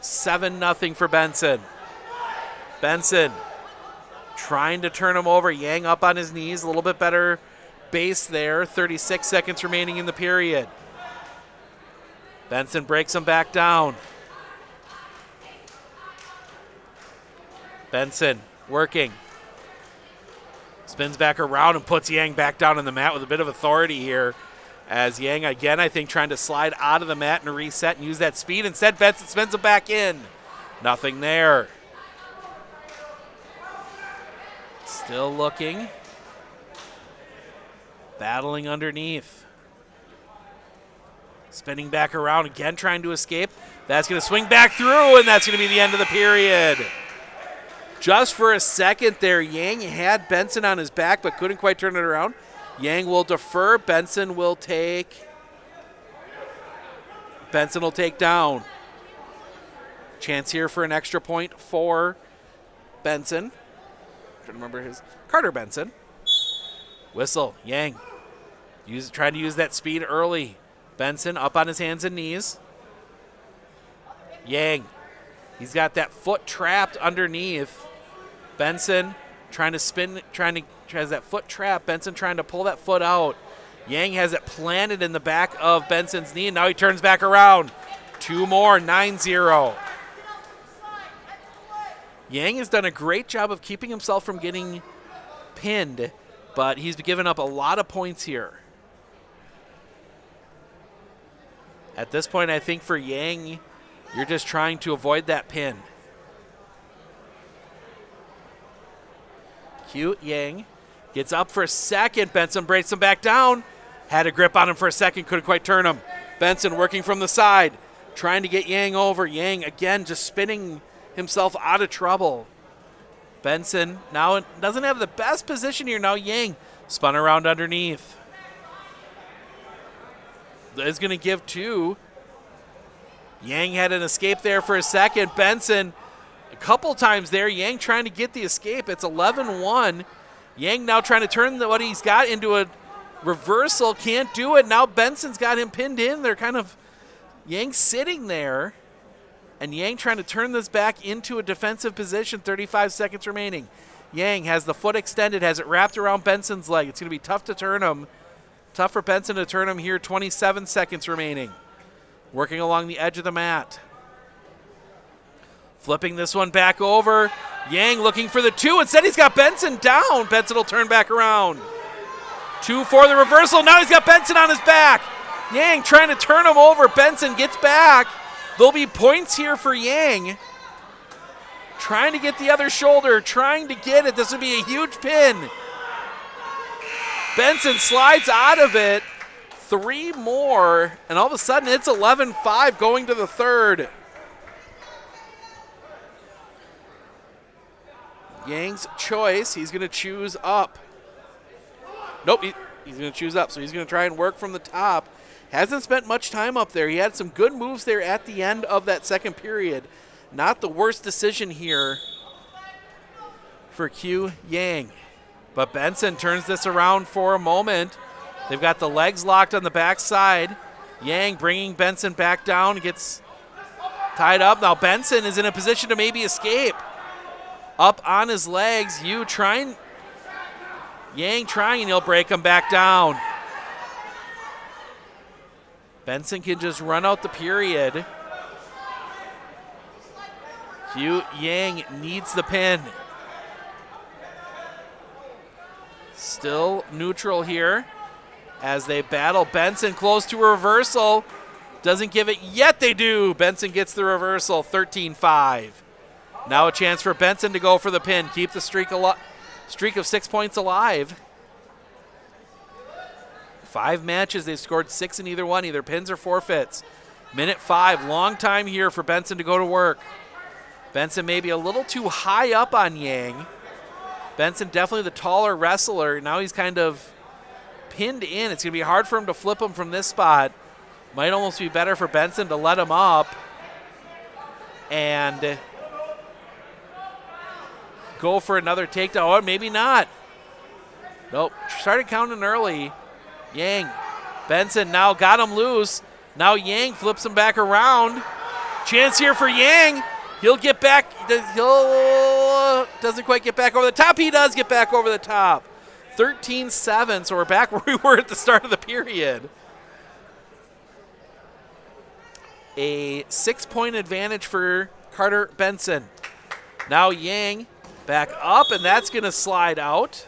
7-0 for Benson. Benson trying to turn him over. Yang up on his knees. A little bit better base there. 36 seconds remaining in the period. Benson breaks him back down. Benson working. Spins back around and puts Yang back down on the mat with a bit of authority here. As Yang, again, I think, trying to slide out of the mat and reset and use that speed. Instead, Benson spins him back in. Nothing there. Still looking. Battling underneath. Spinning back around, again trying to escape. That's going to swing back through, and that's going to be the end of the period. Just for a second there, Yang had Benson on his back but couldn't quite turn it around. Yang will defer. Benson will take down. Chance here for an extra point for Benson. I'm trying to remember his. Carter Benson. Whistle. Yang. Trying to use that speed early. Benson up on his hands and knees. Yang. He's got that foot trapped underneath. Benson trying to spin, has that foot trap. Benson trying to pull that foot out. Yang has it planted in the back of Benson's knee, and now he turns back around. 2 more, 9-0. Yang has done a great job of keeping himself from getting pinned, but he's given up a lot of points here. At this point, I think for Yang, you're just trying to avoid that pin. Cute Yang gets up for a second. Benson breaks him back down. Had a grip on him for a second, couldn't quite turn him. Benson working from the side, trying to get Yang over. Yang, again, just spinning himself out of trouble. Benson now doesn't have the best position here. Now Yang spun around underneath. Is going to give 2. Yang had an escape there for a second. Benson a couple times there. Yang trying to get the escape. It's 11-1. Yang now trying to turn what he's got into a reversal. Can't do it. Now Benson's got him pinned in. They're kind of Yang sitting there. And Yang trying to turn this back into a defensive position, 35 seconds remaining. Yang has the foot extended, has it wrapped around Benson's leg. It's going to be tough to turn him. Tough for Benson to turn him here, 27 seconds remaining. Working along the edge of the mat. Flipping this one back over. Yang looking for the 2. Instead, he's got Benson down. Benson will turn back around. 2 for the reversal. Now he's got Benson on his back. Yang trying to turn him over. Benson gets back. There'll be points here for Yang. Trying to get the other shoulder, trying to get it. This would be a huge pin. Benson slides out of it. 3 more, and all of a sudden it's 11-5 going to the third. Yang's choice, he's going to choose up. Nope, he's going to choose up, so he's going to try and work from the top. Hasn't spent much time up there. He had some good moves there at the end of that second period. Not the worst decision here for Q Yang. But Benson turns this around for a moment. They've got the legs locked on the backside. Yang bringing Benson back down, gets tied up. Now Benson is in a position to maybe escape. Up on his legs, Yang trying, and he'll break him back down. Benson can just run out the period. Yang needs the pin. Still neutral here as they battle. Benson close to a reversal. Doesn't give it yet, they do. Benson gets the reversal, 13-5. Now a chance for Benson to go for the pin. Keep the streak of 6 points alive. 5 matches, they've scored 6 in either one, either pins or forfeits. Minute 5, long time here for Benson to go to work. Benson maybe a little too high up on Yang. Benson definitely the taller wrestler. Now he's kind of pinned in. It's going to be hard for him to flip him from this spot. Might almost be better for Benson to let him up and go for another takedown. Or maybe not. Nope. Started counting early. Yang. Benson now got him loose. Now Yang flips him back around. Chance here for Yang. He'll get back. Doesn't quite get back over the top. He does get back over the top. 13-7, so we're back where we were at the start of the period. A 6-point advantage for Carter Benson. Now Yang back up, and that's going to slide out.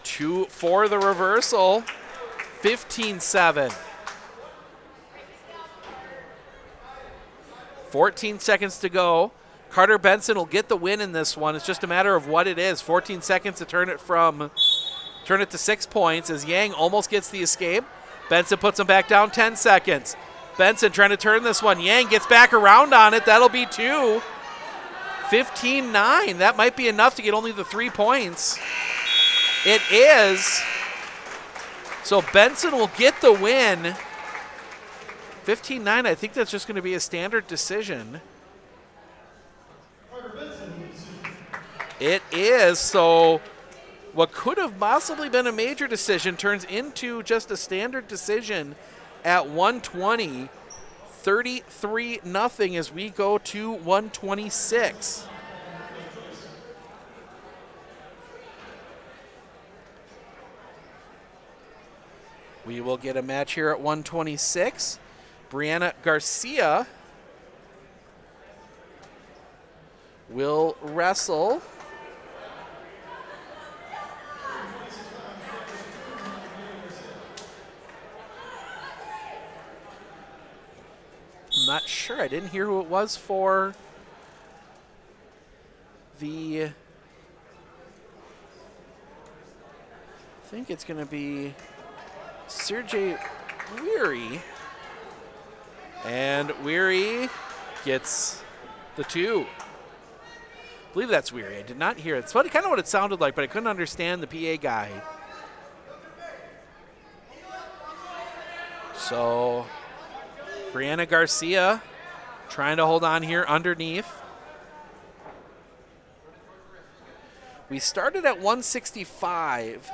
2 for the reversal. 15-7. 14 seconds to go. Carter Benson will get the win in this one. It's just a matter of what it is. 14 seconds to turn it to 6 points as Yang almost gets the escape. Benson puts him back down, 10 seconds. Benson trying to turn this one. Yang gets back around on it. That'll be 2. 15-9. That might be enough to get only the 3 points. It is. So Benson will get the win. 15-9, I think that's just going to be a standard decision. It is, so what could have possibly been a major decision turns into just a standard decision at 120. 33-0 as we go to 126. We will get a match here at 126. Brianna Garcia will wrestle I'm not sure. I didn't hear who it was for the I think it's going to be Sergey Weary. And Weary gets the 2. I believe that's Weary. I did not hear it. It's kind of what it sounded like, but I couldn't understand the PA guy. So Brianna Garcia trying to hold on here underneath. We started at 165.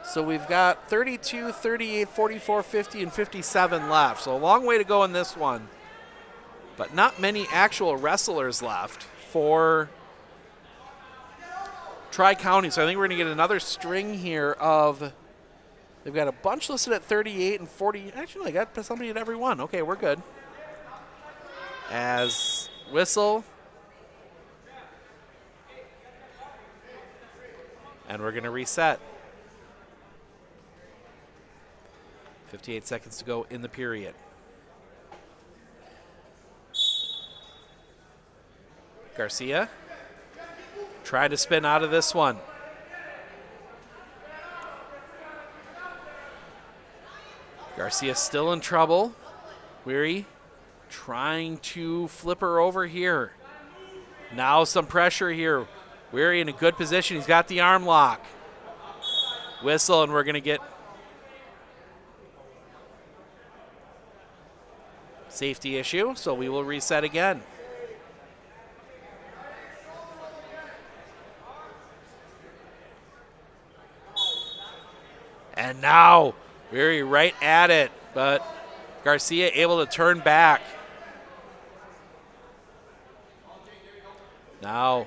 So we've got 32, 38, 44, 50, and 57 left. So a long way to go in this one. but not many actual wrestlers left for Tri-County. So I think we're going to get another string here of, they've got a bunch listed at 38 and 40. Actually, I got somebody at every one. Okay, we're good. As whistle. And we're going to reset. 58 seconds to go in the period. Garcia trying to spin out of this one. Garcia still in trouble. Weary trying to flip her over here. Now some pressure here. Weary in a good position. He's got the arm lock. Whistle, and we're going to get safety issue, so we will reset again. And now, Weary right at it, but Garcia able to turn back. Now,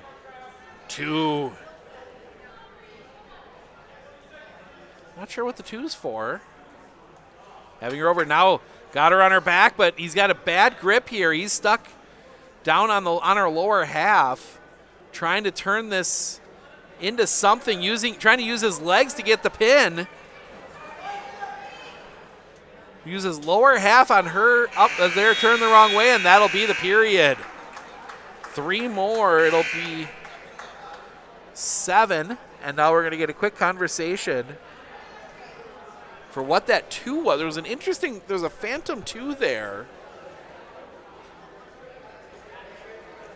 2. Not sure what the 2's for. Having her over now, got her on her back, but he's got a bad grip here. He's stuck down on her lower half, trying to turn this into something, trying to use his legs to get the pin. Use his lower half on her up as they're turned the wrong way, and that'll be the period. 3 more, it'll be 7, and now we're going to get a quick conversation for what that 2 was. There's a phantom 2 there.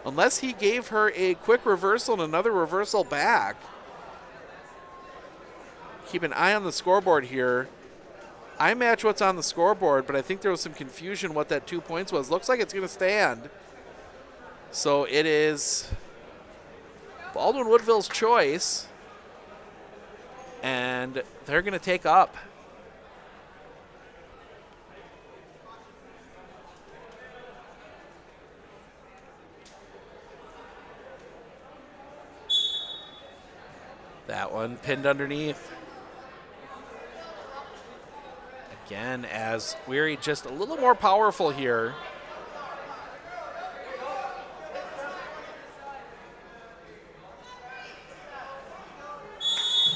Unless he gave her a quick reversal and another reversal back. Keep an eye on the scoreboard here. I match what's on the scoreboard, but I think there was some confusion what that 2 points was. Looks like it's going to stand. So it is Baldwin Woodville's choice, and they're going to take up. That one pinned underneath. Again, as Weary just a little more powerful here.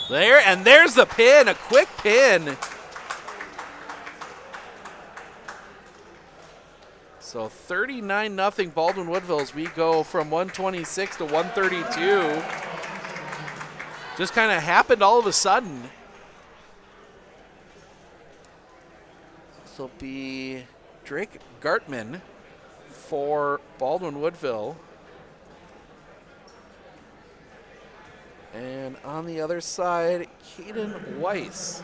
There, and there's the pin, a quick pin. So 39-0 Baldwin Woodville as we go from 126 to 132. Just kind of happened all of a sudden. This will be Drake Gartman for Baldwin Woodville. And on the other side, Caden Weiss.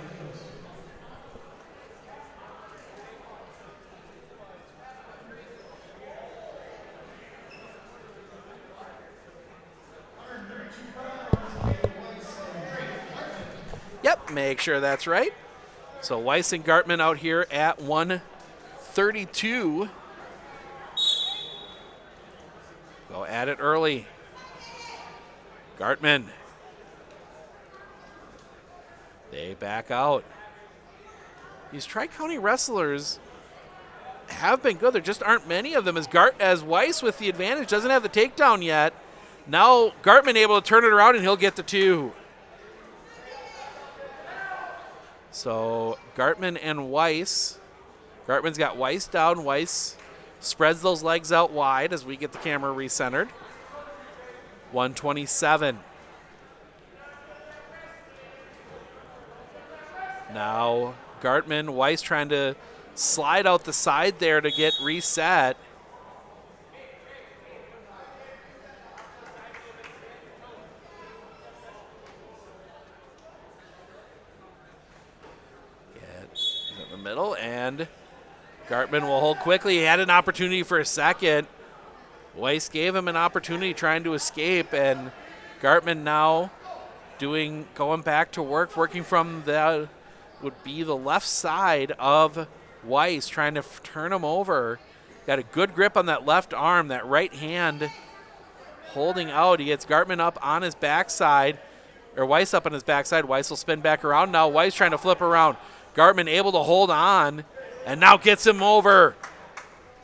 Yep, make sure that's right. So Weiss and Gartman out here at 132. Go at it early. Gartman. They back out. These Tri-County wrestlers have been good. There just aren't many of them. As Weiss with the advantage doesn't have the takedown yet. Now Gartman able to turn it around and he'll get the 2. So Gartman and Weiss. Gartman's got Weiss down. Weiss spreads those legs out wide as we get the camera recentered. 127. Now Gartman, Weiss trying to slide out the side there to get reset. In the middle, and Gartman will hold quickly. He had an opportunity for a second. Weiss gave him an opportunity trying to escape, and Gartman now going back to work, working from the would be the left side of Weiss, trying to turn him over. Got a good grip on that left arm, that right hand holding out. He gets Gartman up on his backside, or Weiss up on his backside. Weiss will spin back around. Now Weiss trying to flip around. Gartman able to hold on, and now gets him over.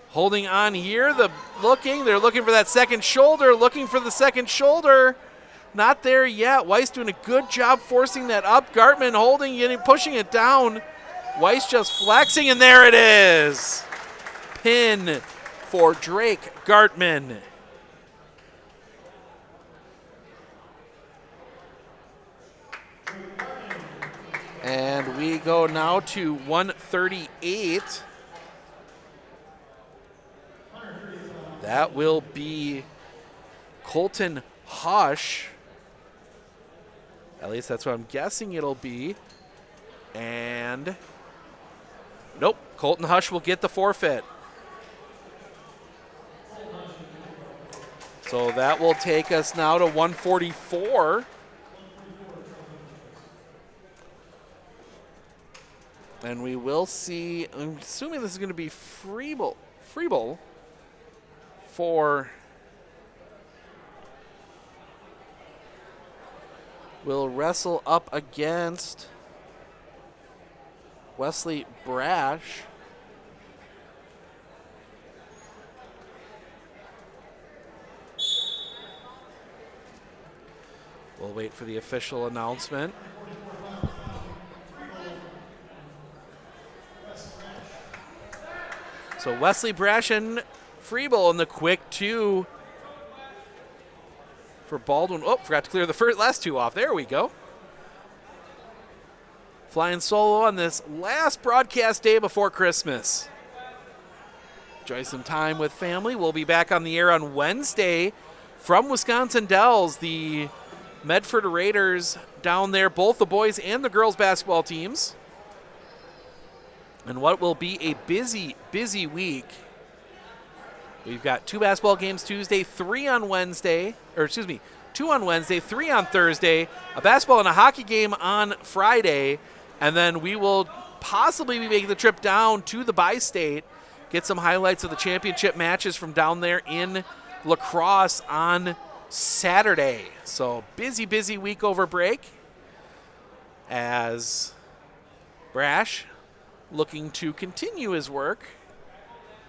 Holding on here, they're looking for that second shoulder, looking for the second shoulder. Not there yet. Weiss doing a good job forcing that up. Gartman holding it, pushing it down. Weiss just flexing, and there it is. Pin for Drake Gartman. And we go now to 138. That will be Colton Hush. At least that's what I'm guessing it'll be. And nope, Colton Hush will get the forfeit. So that will take us now to 144. And we will see, I'm assuming this is going to be Freeble will wrestle up against Wesley Brash. We'll wait for the official announcement. So Wesley Brash and Freeble in the quick two for Baldwin. Oh, forgot to clear the last two off. There we go. Flying solo on this last broadcast day before Christmas. Enjoy some time with family. We'll be back on the air on Wednesday from Wisconsin Dells. The Medford Raiders down there, both the boys and the girls basketball teams. And what will be a busy, busy week. We've got 2 basketball games Tuesday, 2 on Wednesday, 3 on Thursday, a basketball and a hockey game on Friday, and then we will possibly be making the trip down to the Bi-State, get some highlights of the championship matches from down there in La Crosse on Saturday. So busy, busy week over break as Brash looking to continue his work.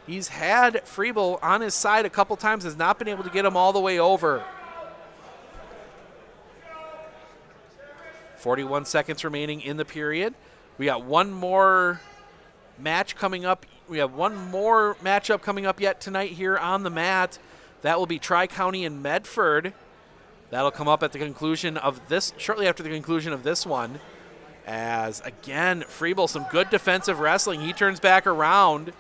He's had Freeble on his side a couple times, has not been able to get him all the way over. 41 seconds remaining in the period. We got one more match coming up. We have one more matchup coming up yet tonight here on the mat. That will be Tri-County and Medford. That'll come up at the conclusion of this, shortly after the conclusion of this one. As, again, Freeble, some good defensive wrestling. He turns back around.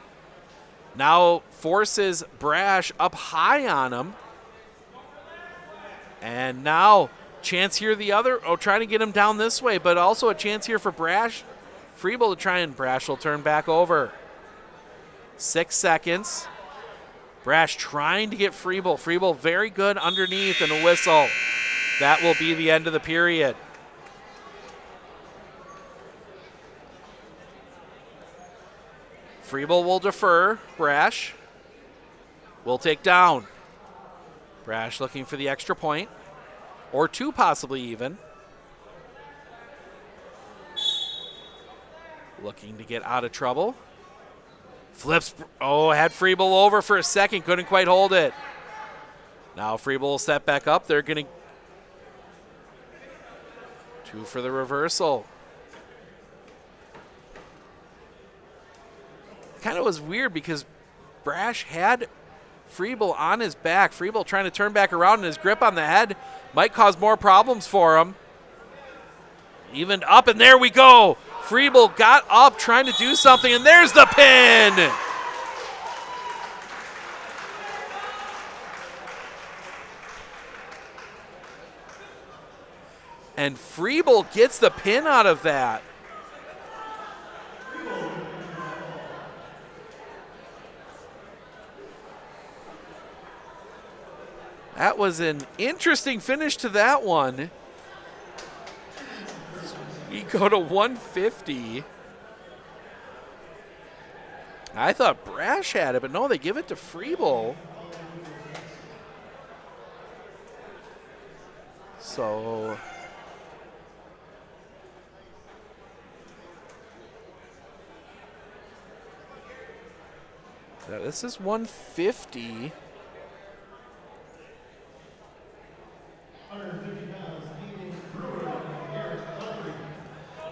Now forces Brash up high on him. And now chance here trying to get him down this way, but also a chance here for Brash. Freeble to try, and Brash will turn back over. 6 seconds. Brash trying to get Freeble. Freeble very good underneath, and a whistle. That will be the end of the period. Freeble will defer. Brash will take down. Brash looking for the extra point, or 2 possibly even. Looking to get out of trouble. Flips, had Freeble over for a second, couldn't quite hold it. Now Freeble will step back up. They're going to 2 for the reversal. Kind of was weird because Brash had Freeble on his back. Freeble trying to turn back around, and his grip on the head might cause more problems for him. Evened up, and there we go. Freeble got up trying to do something, and there's the pin. And Freeble gets the pin out of that. That was an interesting finish to that one. We go to 150. I thought Brash had it, but no, they give it to Freeble. So this is 150.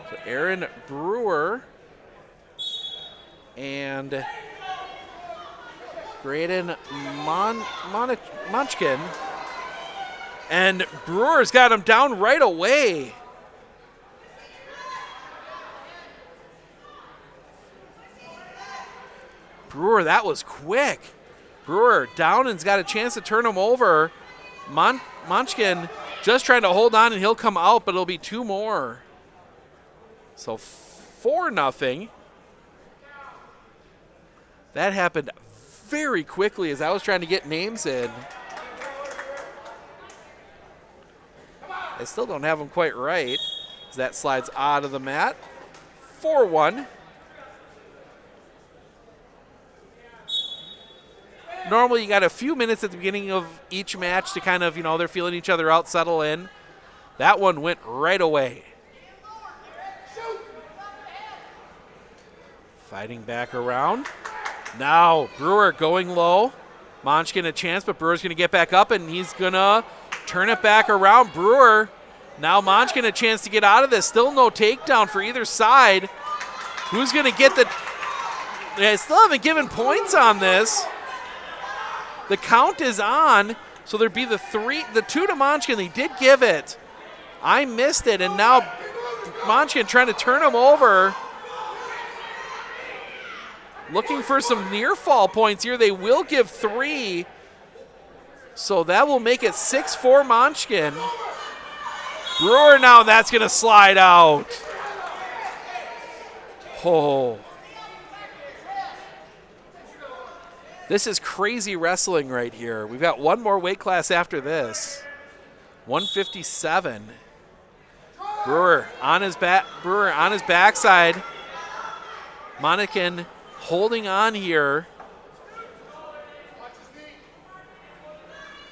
So Aaron Brewer and Graydon Munchkin. And Brewer's got him down right away. Brewer, that was quick. Brewer down and's got a chance to turn him over. Munchkin just trying to hold on and he'll come out, but it'll be 2 more. So 4-0. That happened very quickly as I was trying to get names in. I still don't have them quite right as that slides out of the mat. 4-1. Normally you got a few minutes at the beginning of each match to kind of, they're feeling each other out, settle in. That one went right away. Fighting back around. Now Brewer going low. Munchkin a chance, but Brewer's going to get back up and he's going to turn it back around. Brewer, now Munchkin a chance to get out of this. Still no takedown for either side. Who's going to get the... They still haven't given points on this. The count is on, so there'd be the 2 to Munchkin. They did give it. I missed it, and now Munchkin trying to turn him over. Looking for some near fall points here. They will give 3. So that will make it 6-4 Munchkin. Brewer now, that's going to slide out. Oh. This is crazy wrestling right here. We've got one more weight class after this. 157. Brewer on his backside. Munchkin holding on here.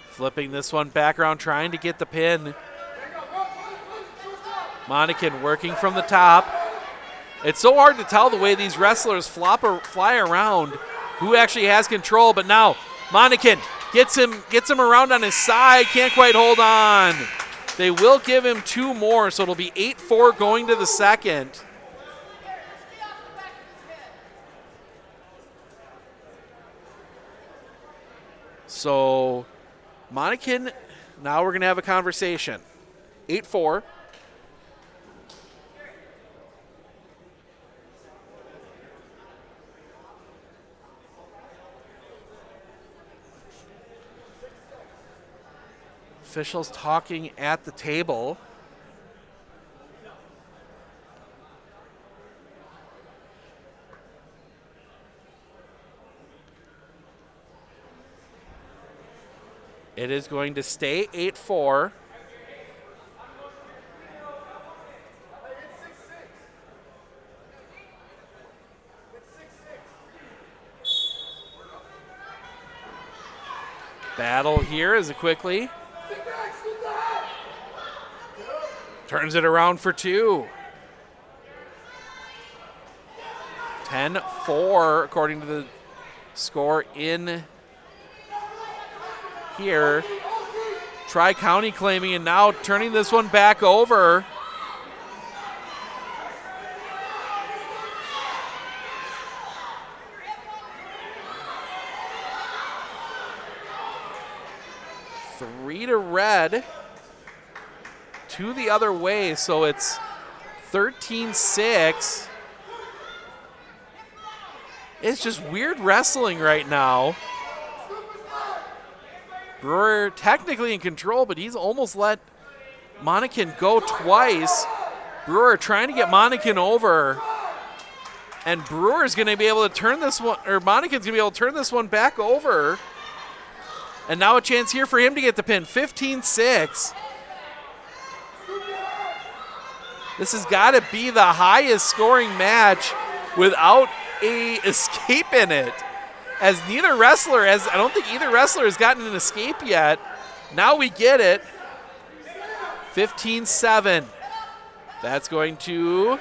Flipping this one back around, trying to get the pin. Munchkin working from the top. It's so hard to tell the way these wrestlers fly around who actually has control, but now Munchkin gets him around on his side, can't quite hold on. They will give him 2 more, so it'll be 8-4 going to the second. So Munchkin, now we're going to have a conversation. 8-4. Officials talking at the table. It is going to stay 8-4. Battle here as it quickly turns it around for 2. 10-4 according to the score in here. Tri-County claiming and now turning this one back over. Three to red. 2 the other way, so it's 13-6. It's just weird wrestling right now. Brewer technically in control, but he's almost let Munchkin go twice. Brewer trying to get Munchkin over. And Brewer's going to be able to turn this one, or Munchkin's going to be able to turn this one back over. And now a chance here for him to get the pin, 15-6. This has got to be the highest scoring match without a escape in it. I don't think either wrestler has gotten an escape yet. Now we get it. 15-7. That's going to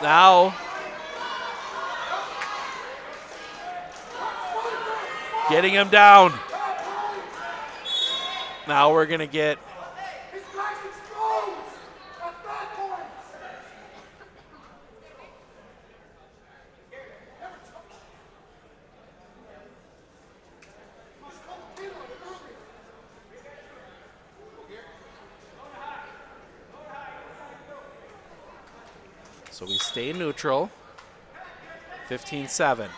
now getting him down. Now we're going to get so we stay neutral. 15-7.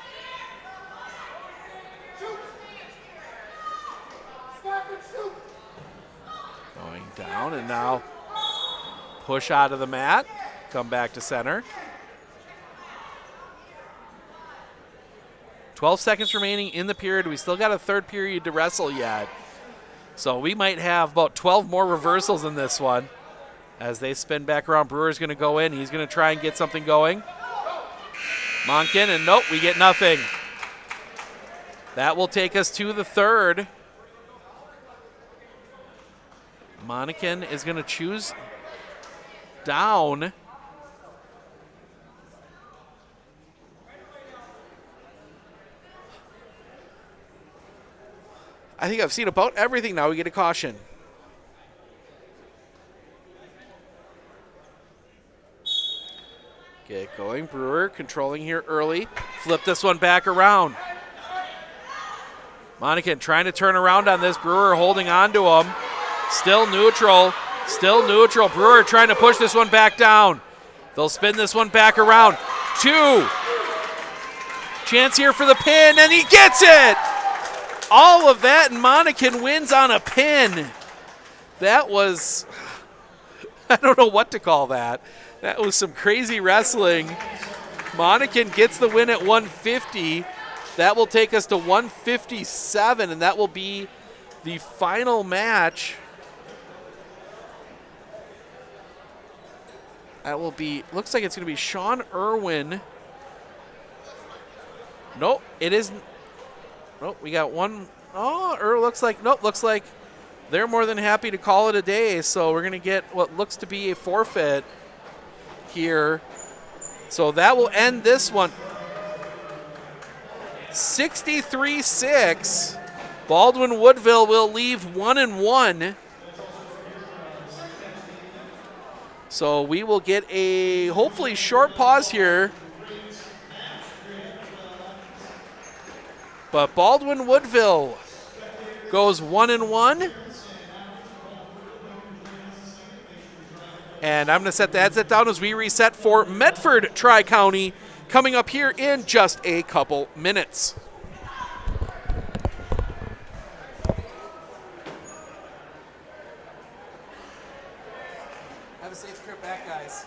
Going down and now push out of the mat. Come back to center. 12 seconds remaining in the period. We still got a third period to wrestle yet. So we might have about 12 more reversals in this one. As they spin back around, Brewer's going to go in. He's going to try and get something going. Monken, and nope, we get nothing. That will take us to the third. Monken is going to choose down. I think I've seen about everything now. We get a caution. Get going. Brewer controlling here early. Flip this one back around. Monken trying to turn around on this. Brewer holding on to him. Still neutral. Still neutral. Brewer trying to push this one back down. They'll spin this one back around. 2. Chance here for the pin, and he gets it! All of that, and Monken wins on a pin. That was, I don't know what to call that. That was some crazy wrestling. Monken gets the win at 150. That will take us to 157, and that will be the final match. That will be, looks like it's going to be Sean Irwin. Nope, it isn't. Nope, we got one. Oh, looks like they're more than happy to call it a day. So we're going to get what looks to be a forfeit here. So that will end this one. 63-6. Baldwin Woodville will leave 1-1. So we will get a hopefully short pause here. But Baldwin Woodville goes 1-1. And I'm going to set the headset down as we reset for Medford Tri-County coming up here in just a couple minutes. Have a safe trip back, guys.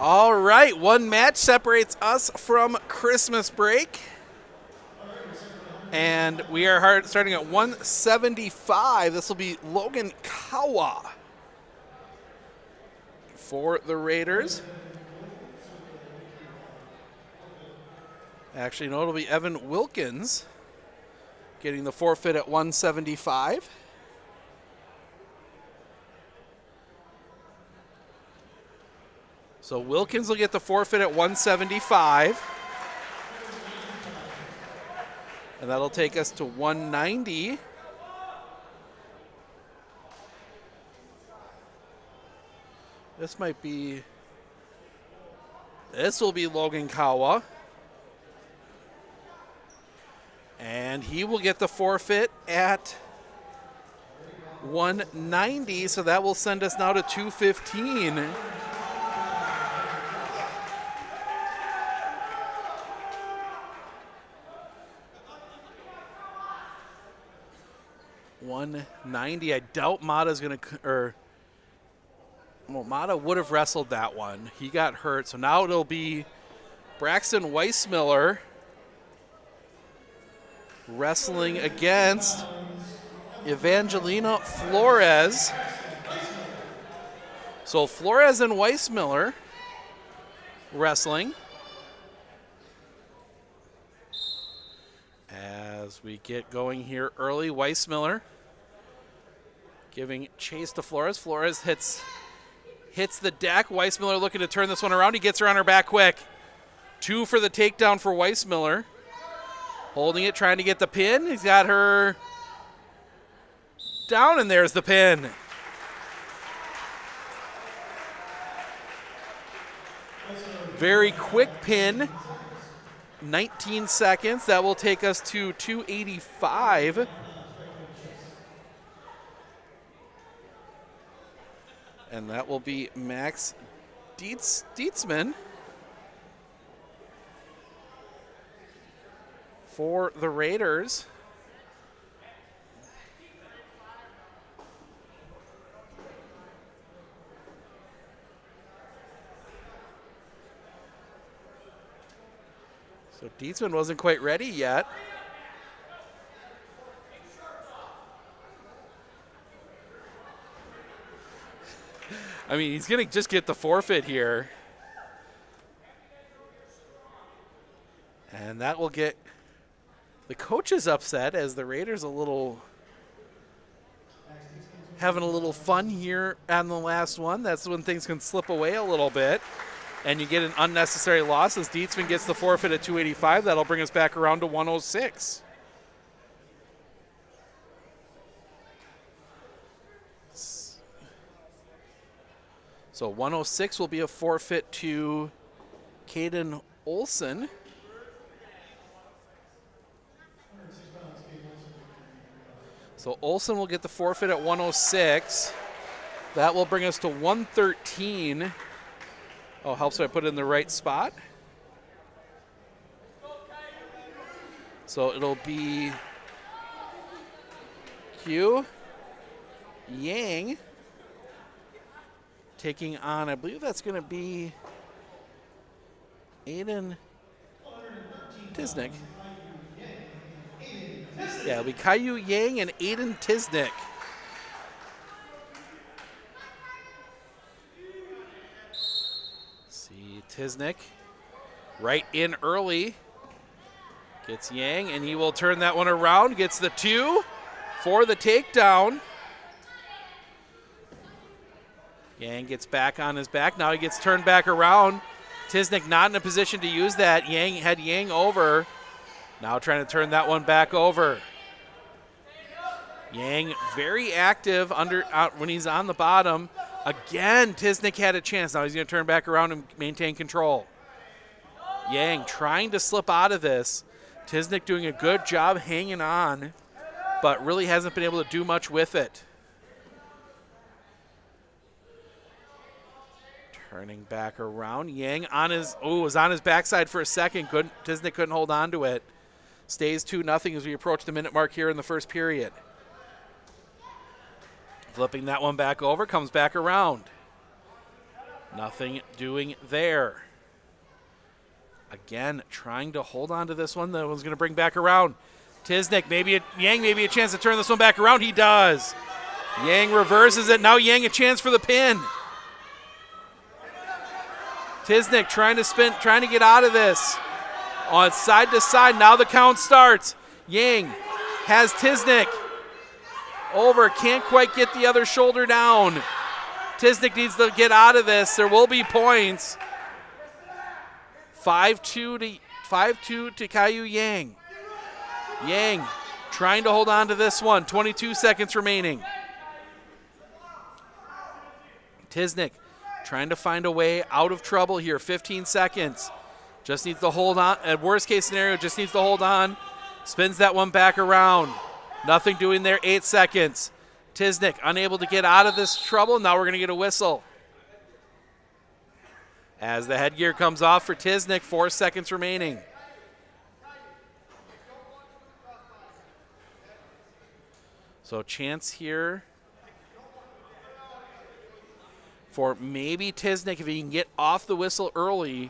All right, one match separates us from Christmas break. And we are starting at 175. This will be Logan Kawa for the Raiders. Actually, no, it'll be Evan Wilkins getting the forfeit at 175. So Wilkins will get the forfeit at 175. And that'll take us to 190. This will be Logan Kawa. And he will get the forfeit at 190, so that will send us now to 215. $190. I doubt Mata's going to, Mata would have wrestled that one. He got hurt, so now it'll be Braxton Weissmiller wrestling against Evangelina Flores. So Flores and Weissmiller wrestling. As we get going here early, Weissmiller giving chase to Flores. Flores hits the deck. Weissmiller looking to turn this one around. He gets her on her back quick. 2 for the takedown for Weissmiller. Holding it, trying to get the pin. He's got her down, and there's the pin. Very quick pin. 19 seconds. That will take us to 285. And that will be Max Dietzman for the Raiders. So Dietzman wasn't quite ready yet. I mean, he's going to just get the forfeit here. And that will get the coaches upset as the Raiders having a little fun here on the last one. That's when things can slip away a little bit. And you get an unnecessary loss as Dietzman gets the forfeit at 285. That'll bring us back around to 106. So 106 will be a forfeit to Caden Olson. So Olson will get the forfeit at 106. That will bring us to 113. Oh, helps if I put it in the right spot. So it'll be Q Yang taking on, I believe that's going to be Aiden Tisnick. Yeah, it'll be Caillou Yang and Aiden Tisnick. See Tisnick right in early. Gets Yang, and he will turn that one around. Gets the 2 for the takedown. Yang gets back on his back. Now he gets turned back around. Tisnick not in a position to use that. Yang had Yang over. Now trying to turn that one back over. Yang very active when he's on the bottom. Again, Tisnick had a chance. Now he's going to turn back around and maintain control. Yang trying to slip out of this. Tisnick doing a good job hanging on, but really hasn't been able to do much with it. Turning back around. Yang was on his backside for a second. Tisnick couldn't hold on to it. Stays 2-0 as we approach the minute mark here in the first period. Flipping that one back over, comes back around. Nothing doing there. Again, trying to hold on to this one. That one's going to bring back around. Tisnick, Yang maybe a chance to turn this one back around. He does. Yang reverses it. Now Yang a chance for the pin. Tisnick trying to spin, trying to get out of this. On side to side, now the count starts. Yang has Tisnick over, can't quite get the other shoulder down. Tisnick needs to get out of this. There will be points. 5-2 to Caillou Yang. Yang trying to hold on to this one. 22 seconds remaining. Tisnick trying to find a way out of trouble here. 15 seconds. Just needs to hold on. At worst case scenario, just needs to hold on. Spins that one back around. Nothing doing there. 8 seconds. Tisnick unable to get out of this trouble. Now we're going to get a whistle. As the headgear comes off for Tisnick, 4 seconds remaining. So chance here for maybe Tisnick if he can get off the whistle early.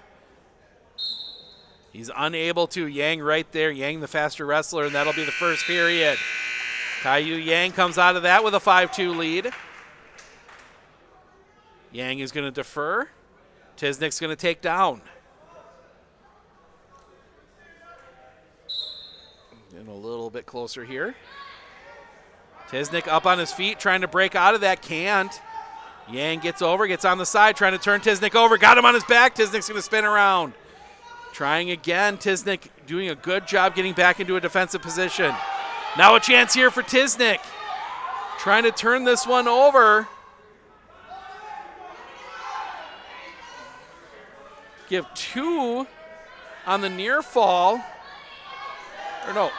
He's unable to. Yang right there. Yang the faster wrestler, and that'll be the first period. Caillou Yang comes out of that with a 5-2 lead. Yang is going to defer. Tisnick's going to take down. Getting a little bit closer here. Tisnick up on his feet, trying to break out of that. Can't. Yang gets over, gets on the side, trying to turn Tisnick over. Got him on his back. Tisnick's going to spin around. Trying again. Tisnick doing a good job getting back into a defensive position. Now a chance here for Tisnick. Trying to turn this one over. Give 2 on the near fall. Or no.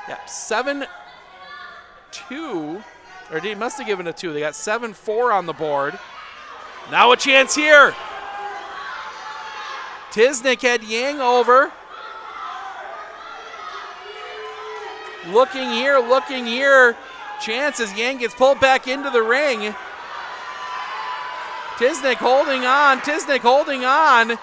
Yeah, 7-2. Or he must have given a 2. They got 7-4 on the board. Now a chance here. Tisnick had Yang over. Looking here. Chance as Yang gets pulled back into the ring. Tisnick holding on.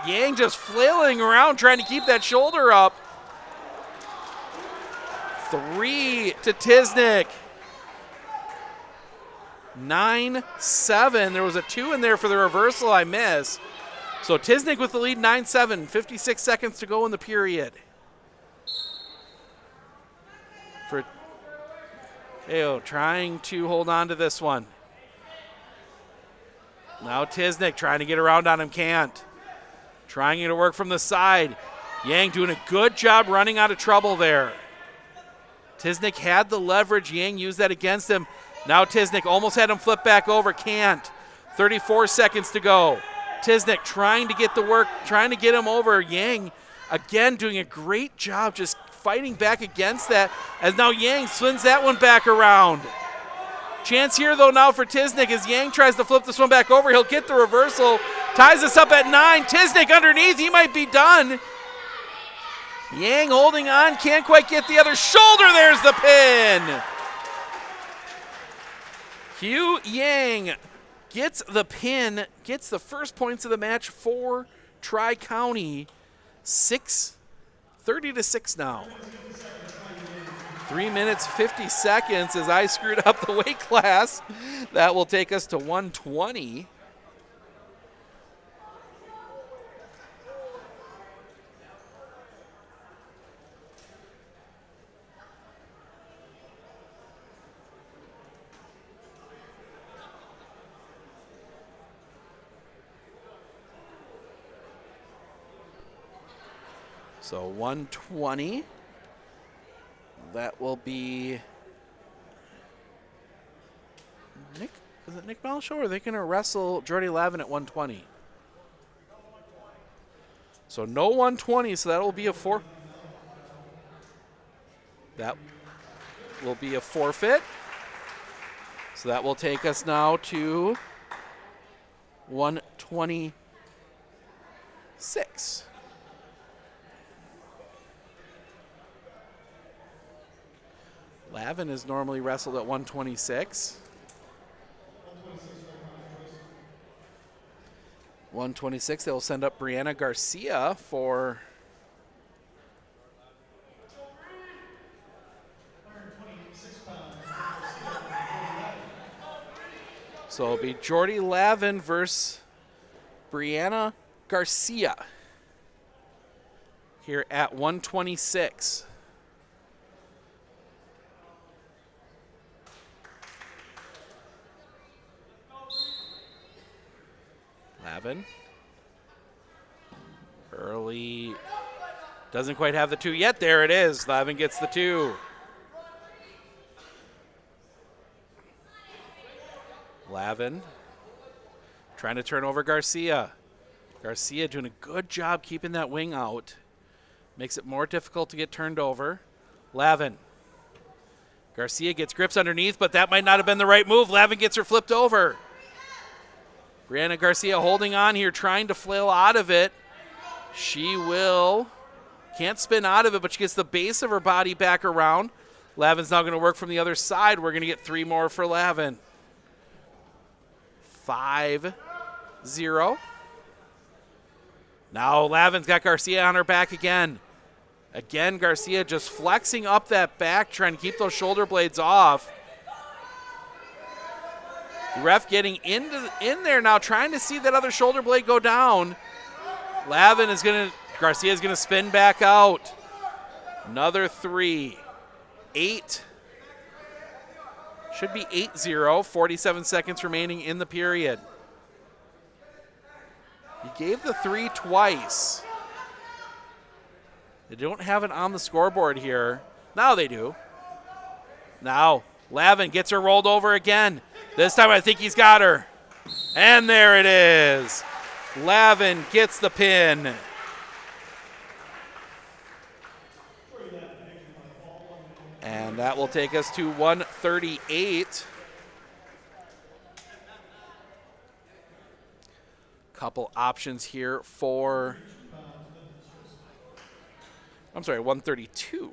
Yang just flailing around trying to keep that shoulder up. 3 to Tisnick. 9-7. There was a 2 in there for the reversal I missed. So Tisnick with the lead, 9-7. 56 seconds to go in the period. For Teo trying to hold on to this one. Now Tisnick trying to get around on him, can't. Trying to work from the side. Yang doing a good job running out of trouble there. Tisnick had the leverage. Yang used that against him. Now Tisnick almost had him flip back over. Can't. 34 seconds to go. Tisnick trying to get the work, trying to get him over. Yang, again, doing a great job just fighting back against that as now Yang spins that one back around. Chance here, though, now for Tisnick as Yang tries to flip this one back over. He'll get the reversal. Ties us up at 9. Tisnick underneath. He might be done. Yang holding on. Can't quite get the other shoulder. There's the pin. Caillou Yang gets the pin, gets the first points of the match for Tri-County. 30-6 now. 3 minutes, 50 seconds as I screwed up the weight class. That will take us to 120. So 120. That will be Nick. Is it Nick Malshow, or are they going to wrestle Jordy Lavin at 120? So no 120, so that will be a That will be a forfeit. So that will take us now to 126. Lavin is normally wrestled at 126. 126, they'll send up Brianna Garcia for so it'll be Jordy Lavin versus Brianna Garcia here at 126. Lavin. Early. Doesn't quite have the 2 yet. There it is. Lavin gets the 2. Lavin trying to turn over Garcia. Garcia doing a good job keeping that wing out. Makes it more difficult to get turned over. Lavin. Garcia gets grips underneath, but that might not have been the right move. Lavin gets her flipped over. Brianna Garcia holding on here, trying to flail out of it. She can't spin out of it, but she gets the base of her body back around. Lavin's now going to work from the other side. We're going to get 3 more for Lavin. 5-0. Now Lavin's got Garcia on her back again. Again, Garcia just flexing up that back, trying to keep those shoulder blades off. The ref getting in there now, trying to see that other shoulder blade go down. Garcia's gonna spin back out. Another 3. 8. Should be 8-0, 47 seconds remaining in the period. He gave the 3 twice. They don't have it on the scoreboard here. Now they do. Now Lavin gets her rolled over again. This time I think he's got her. And there it is. Lavin gets the pin. And that will take us to 138. Couple options here for, 132.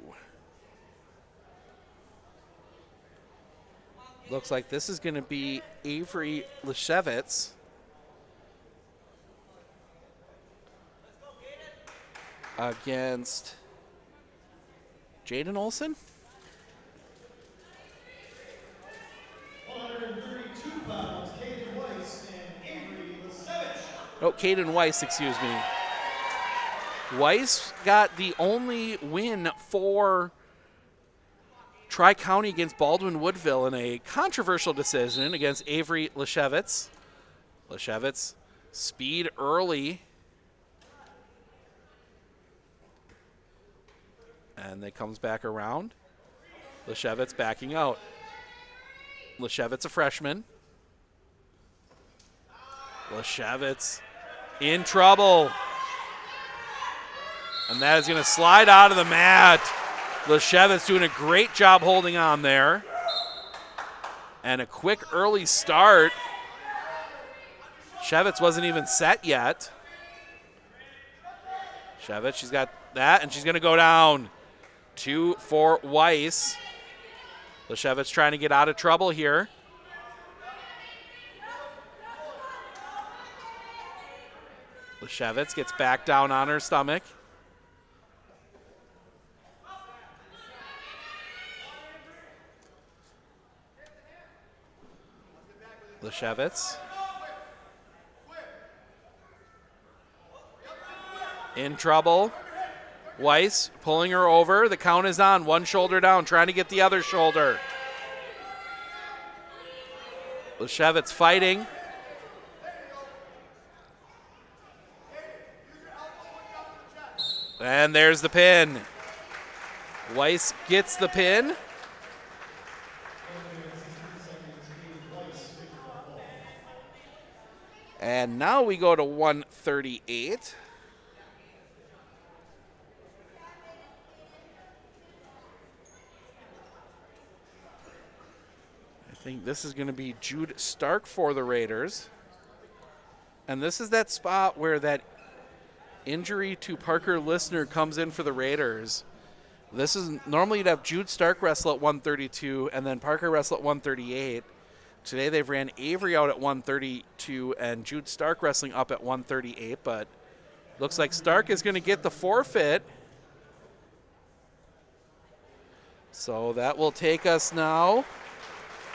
Looks like this is going to be Avery Leshevitz against Jaden Olson. 132 pounds, Caden Weiss and Avery Leshevitz. Oh, Caden Weiss, excuse me. Weiss got the only win for Tri-County against Baldwin Woodville in a controversial decision against Avery Leshevitz. Leshevitz, speed early. And they comes back around. Leshevitz backing out. Leshevitz a freshman. Leshevitz in trouble. And that is going to slide out of the mat. Leshevitz doing a great job holding on there. And a quick early start. Leshevitz wasn't even set yet. Leshevitz, she's got that, and she's going to go down. 2 for Weiss. Leshevitz trying to get out of trouble here. Leshevitz gets back down on her stomach. Leshevitz in trouble. Weiss pulling her over. The count is on. One shoulder down, trying to get the other shoulder. Leshevitz fighting. And there's the pin. Weiss gets the pin. And now we go to 138. I think this is going to be Jude Stark for the Raiders. And this is that spot where that injury to Parker Listener comes in for the Raiders. This is normally you'd have Jude Stark wrestle at 132 and then Parker wrestle at 138. Today they've ran Avery out at 132 and Jude Stark wrestling up at 138, but looks like Stark is going to get the forfeit. So that will take us now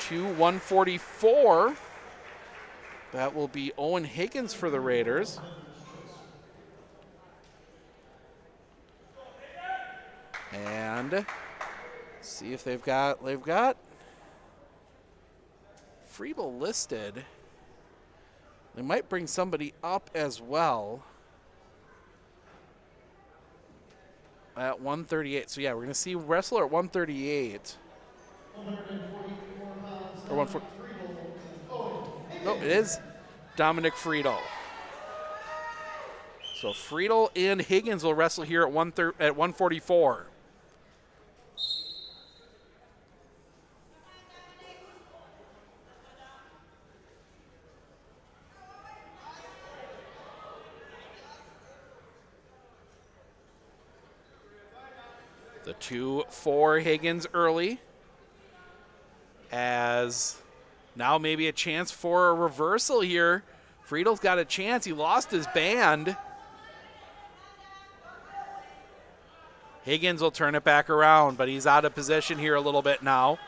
to 144. That will be Owen Higgins for the Raiders. And see if they've got Friebel listed. They might bring somebody up as well at 138. So yeah, we're gonna see wrestler at 138. Or 140. No, it is Dominic Friedel. So Friedel and Higgins will wrestle here at 144. The 2-4 Higgins early, as now maybe a chance for a reversal here. Friedel's got a chance. He lost his band. Higgins will turn it back around, but he's out of position here a little bit now.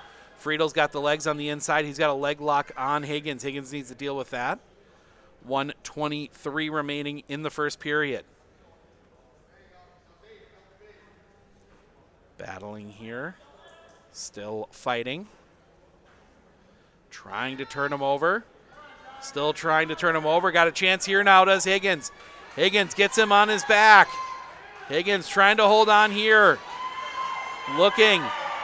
Friedel's got the legs on the inside. He's got a leg lock on Higgins. Higgins needs to deal with that. 1:23 remaining in the first period. Battling here, still fighting. Trying to turn him over. Still trying to turn him over. Got a chance here now, does Higgins. Higgins gets him on his back. Higgins trying to hold on here. Looking.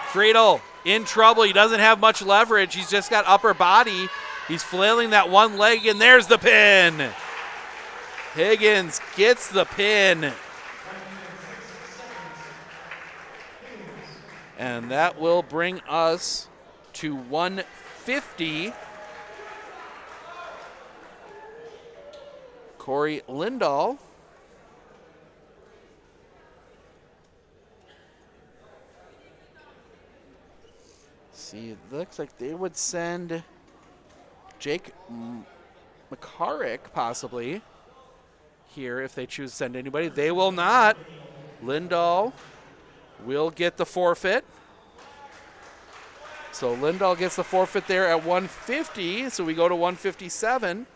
Friedel in trouble. He doesn't have much leverage. He's just got upper body. He's flailing that one leg, and there's the pin. Higgins gets the pin. And that will bring us to 150. Corey Lindahl. See, it looks like they would send Jake McCarrick possibly here if they choose to send anybody. They will not. Lindahl will get the forfeit. So Lindahl gets the forfeit there at 150. So we go to 157.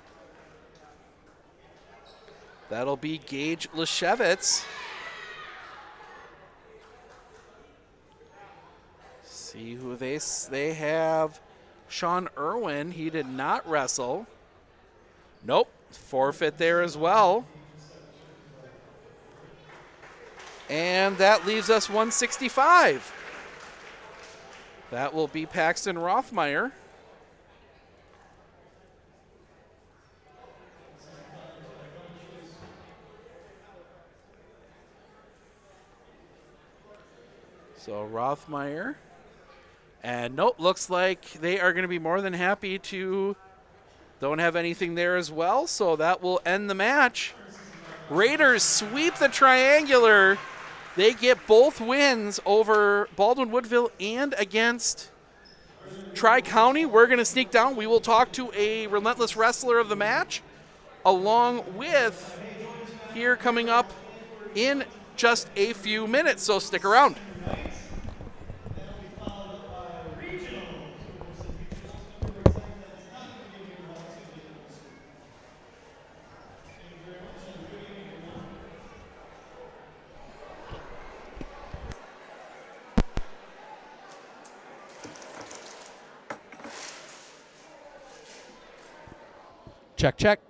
That'll be Gage Leshevitz. See who they have. Sean Irwin. He did not wrestle. Nope. Forfeit there as well. And that leaves us 165. That will be Paxton Rothmeyer. So Rothmeyer. And nope, looks like they are going to be more than happy to don't have anything there as well. So that will end the match. Raiders sweep the triangular. They get both wins over Baldwin Woodville and against Tri-County. We're going to sneak down. We will talk to a Relentless Wrestler of the match, along with here coming up in just a few minutes. So stick around. Check, check.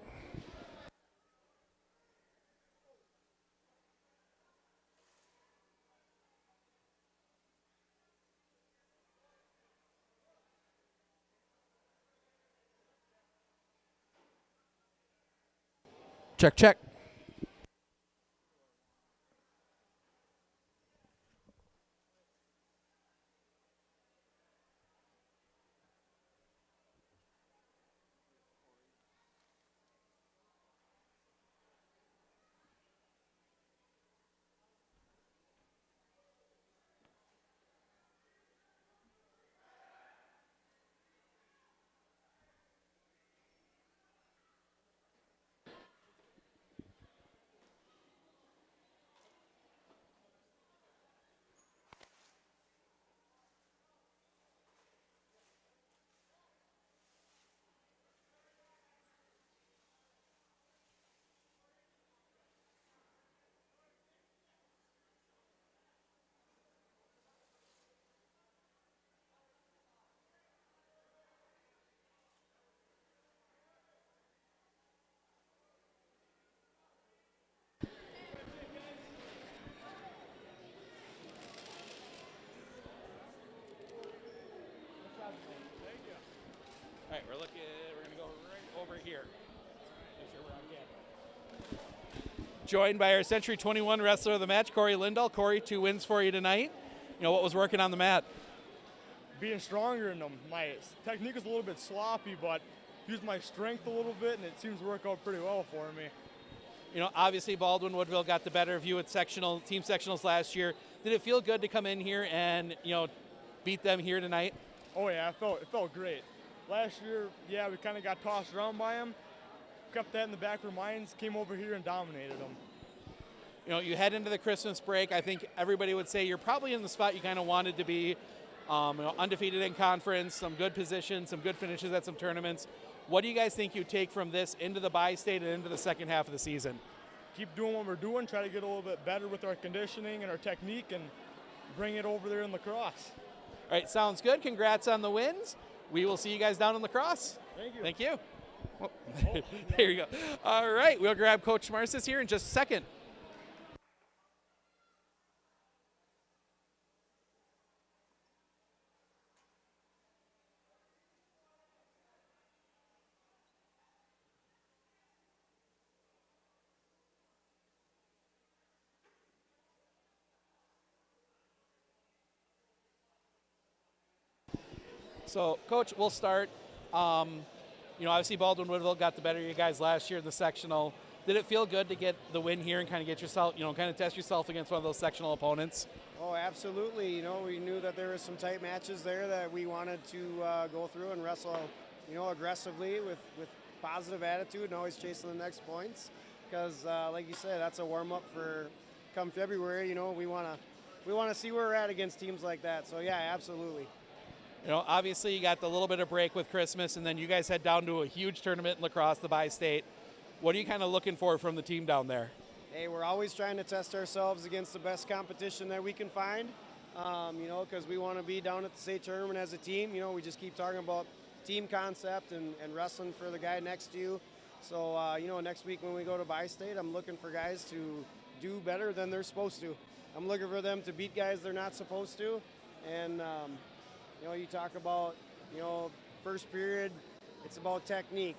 Check, check. All right, we're going to go right over here. Make sure we're on camera. Joined by our Century 21 wrestler of the match, Corey Lindahl. Corey, 2 wins for you tonight. What was working on the mat? Being stronger in them. My technique is a little bit sloppy, but use my strength a little bit, and it seems to work out pretty well for me. Obviously Baldwin Woodville got the better of you at team sectionals last year. Did it feel good to come in here and beat them here tonight? Oh yeah, it felt great. Last year, yeah, we kind of got tossed around by them. Kept that in the back of our minds, came over here and dominated them. You head into the Christmas break. I think everybody would say you're probably in the spot you kind of wanted to be. Undefeated in conference, some good positions, some good finishes at some tournaments. What do you guys think you take from this into the bi-state and into the second half of the season? Keep doing what we're doing, try to get a little bit better with our conditioning and our technique, and bring it over there in lacrosse. All right, sounds good. Congrats on the wins. We will see you guys down in lacrosse. Thank you. Thank you. Oh, there you go. All right, we'll grab Coach Marcis here in just a second. So, Coach, we'll start. Obviously Baldwin Woodville got the better of you guys last year in the sectional. Did it feel good to get the win here and kind of get yourself, kind of test yourself against one of those sectional opponents? Oh, absolutely. We knew that there were some tight matches there that we wanted to go through and wrestle, aggressively with positive attitude and always chasing the next points. Because, like you said, that's a warm-up for come February. We want to see where we're at against teams like that. So, yeah, absolutely. Obviously you got the little bit of break with Christmas, and then you guys head down to a huge tournament in lacrosse, the bi-state. What are you kind of looking for from the team down there? Hey, we're always trying to test ourselves against the best competition that we can find, because we want to be down at the state tournament as a team. We just keep talking about team concept and wrestling for the guy next to you. So, next week when we go to bi-state, I'm looking for guys to do better than they're supposed to. I'm looking for them to beat guys they're not supposed to. And, you talk about, first period, it's about technique.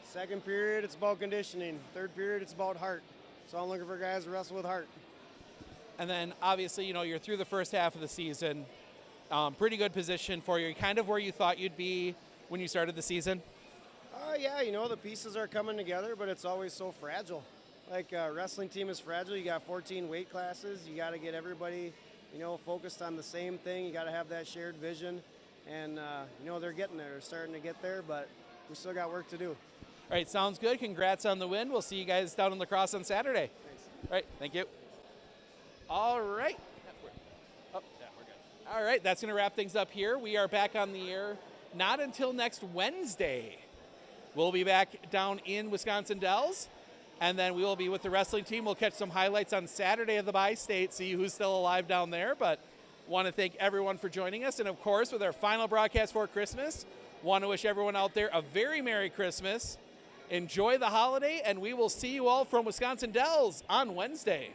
Second period, it's about conditioning. Third period, it's about heart. So I'm looking for guys to wrestle with heart. And then, obviously, you're through the first half of the season. Pretty good position for you. Kind of where you thought you'd be when you started the season? Yeah, the pieces are coming together, but it's always so fragile. Like a wrestling team is fragile. You got 14 weight classes. You got to get everybody focused on the same thing. You got to have that shared vision. And, they're getting there. They're starting to get there, but we still got work to do. All right, sounds good. Congrats on the win. We'll see you guys down in lacrosse on Saturday. Thanks. All right, thank you. All right. Oh, yeah, we're good. All right, that's going to wrap things up here. We are back on the air not until next Wednesday. We'll be back down in Wisconsin Dells. And then we will be with the wrestling team. We'll catch some highlights on Saturday of the bi-state, see who's still alive down there. But want to thank everyone for joining us. And, of course, with our final broadcast for Christmas, want to wish everyone out there a very Merry Christmas. Enjoy the holiday, and we will see you all from Wisconsin Dells on Wednesday.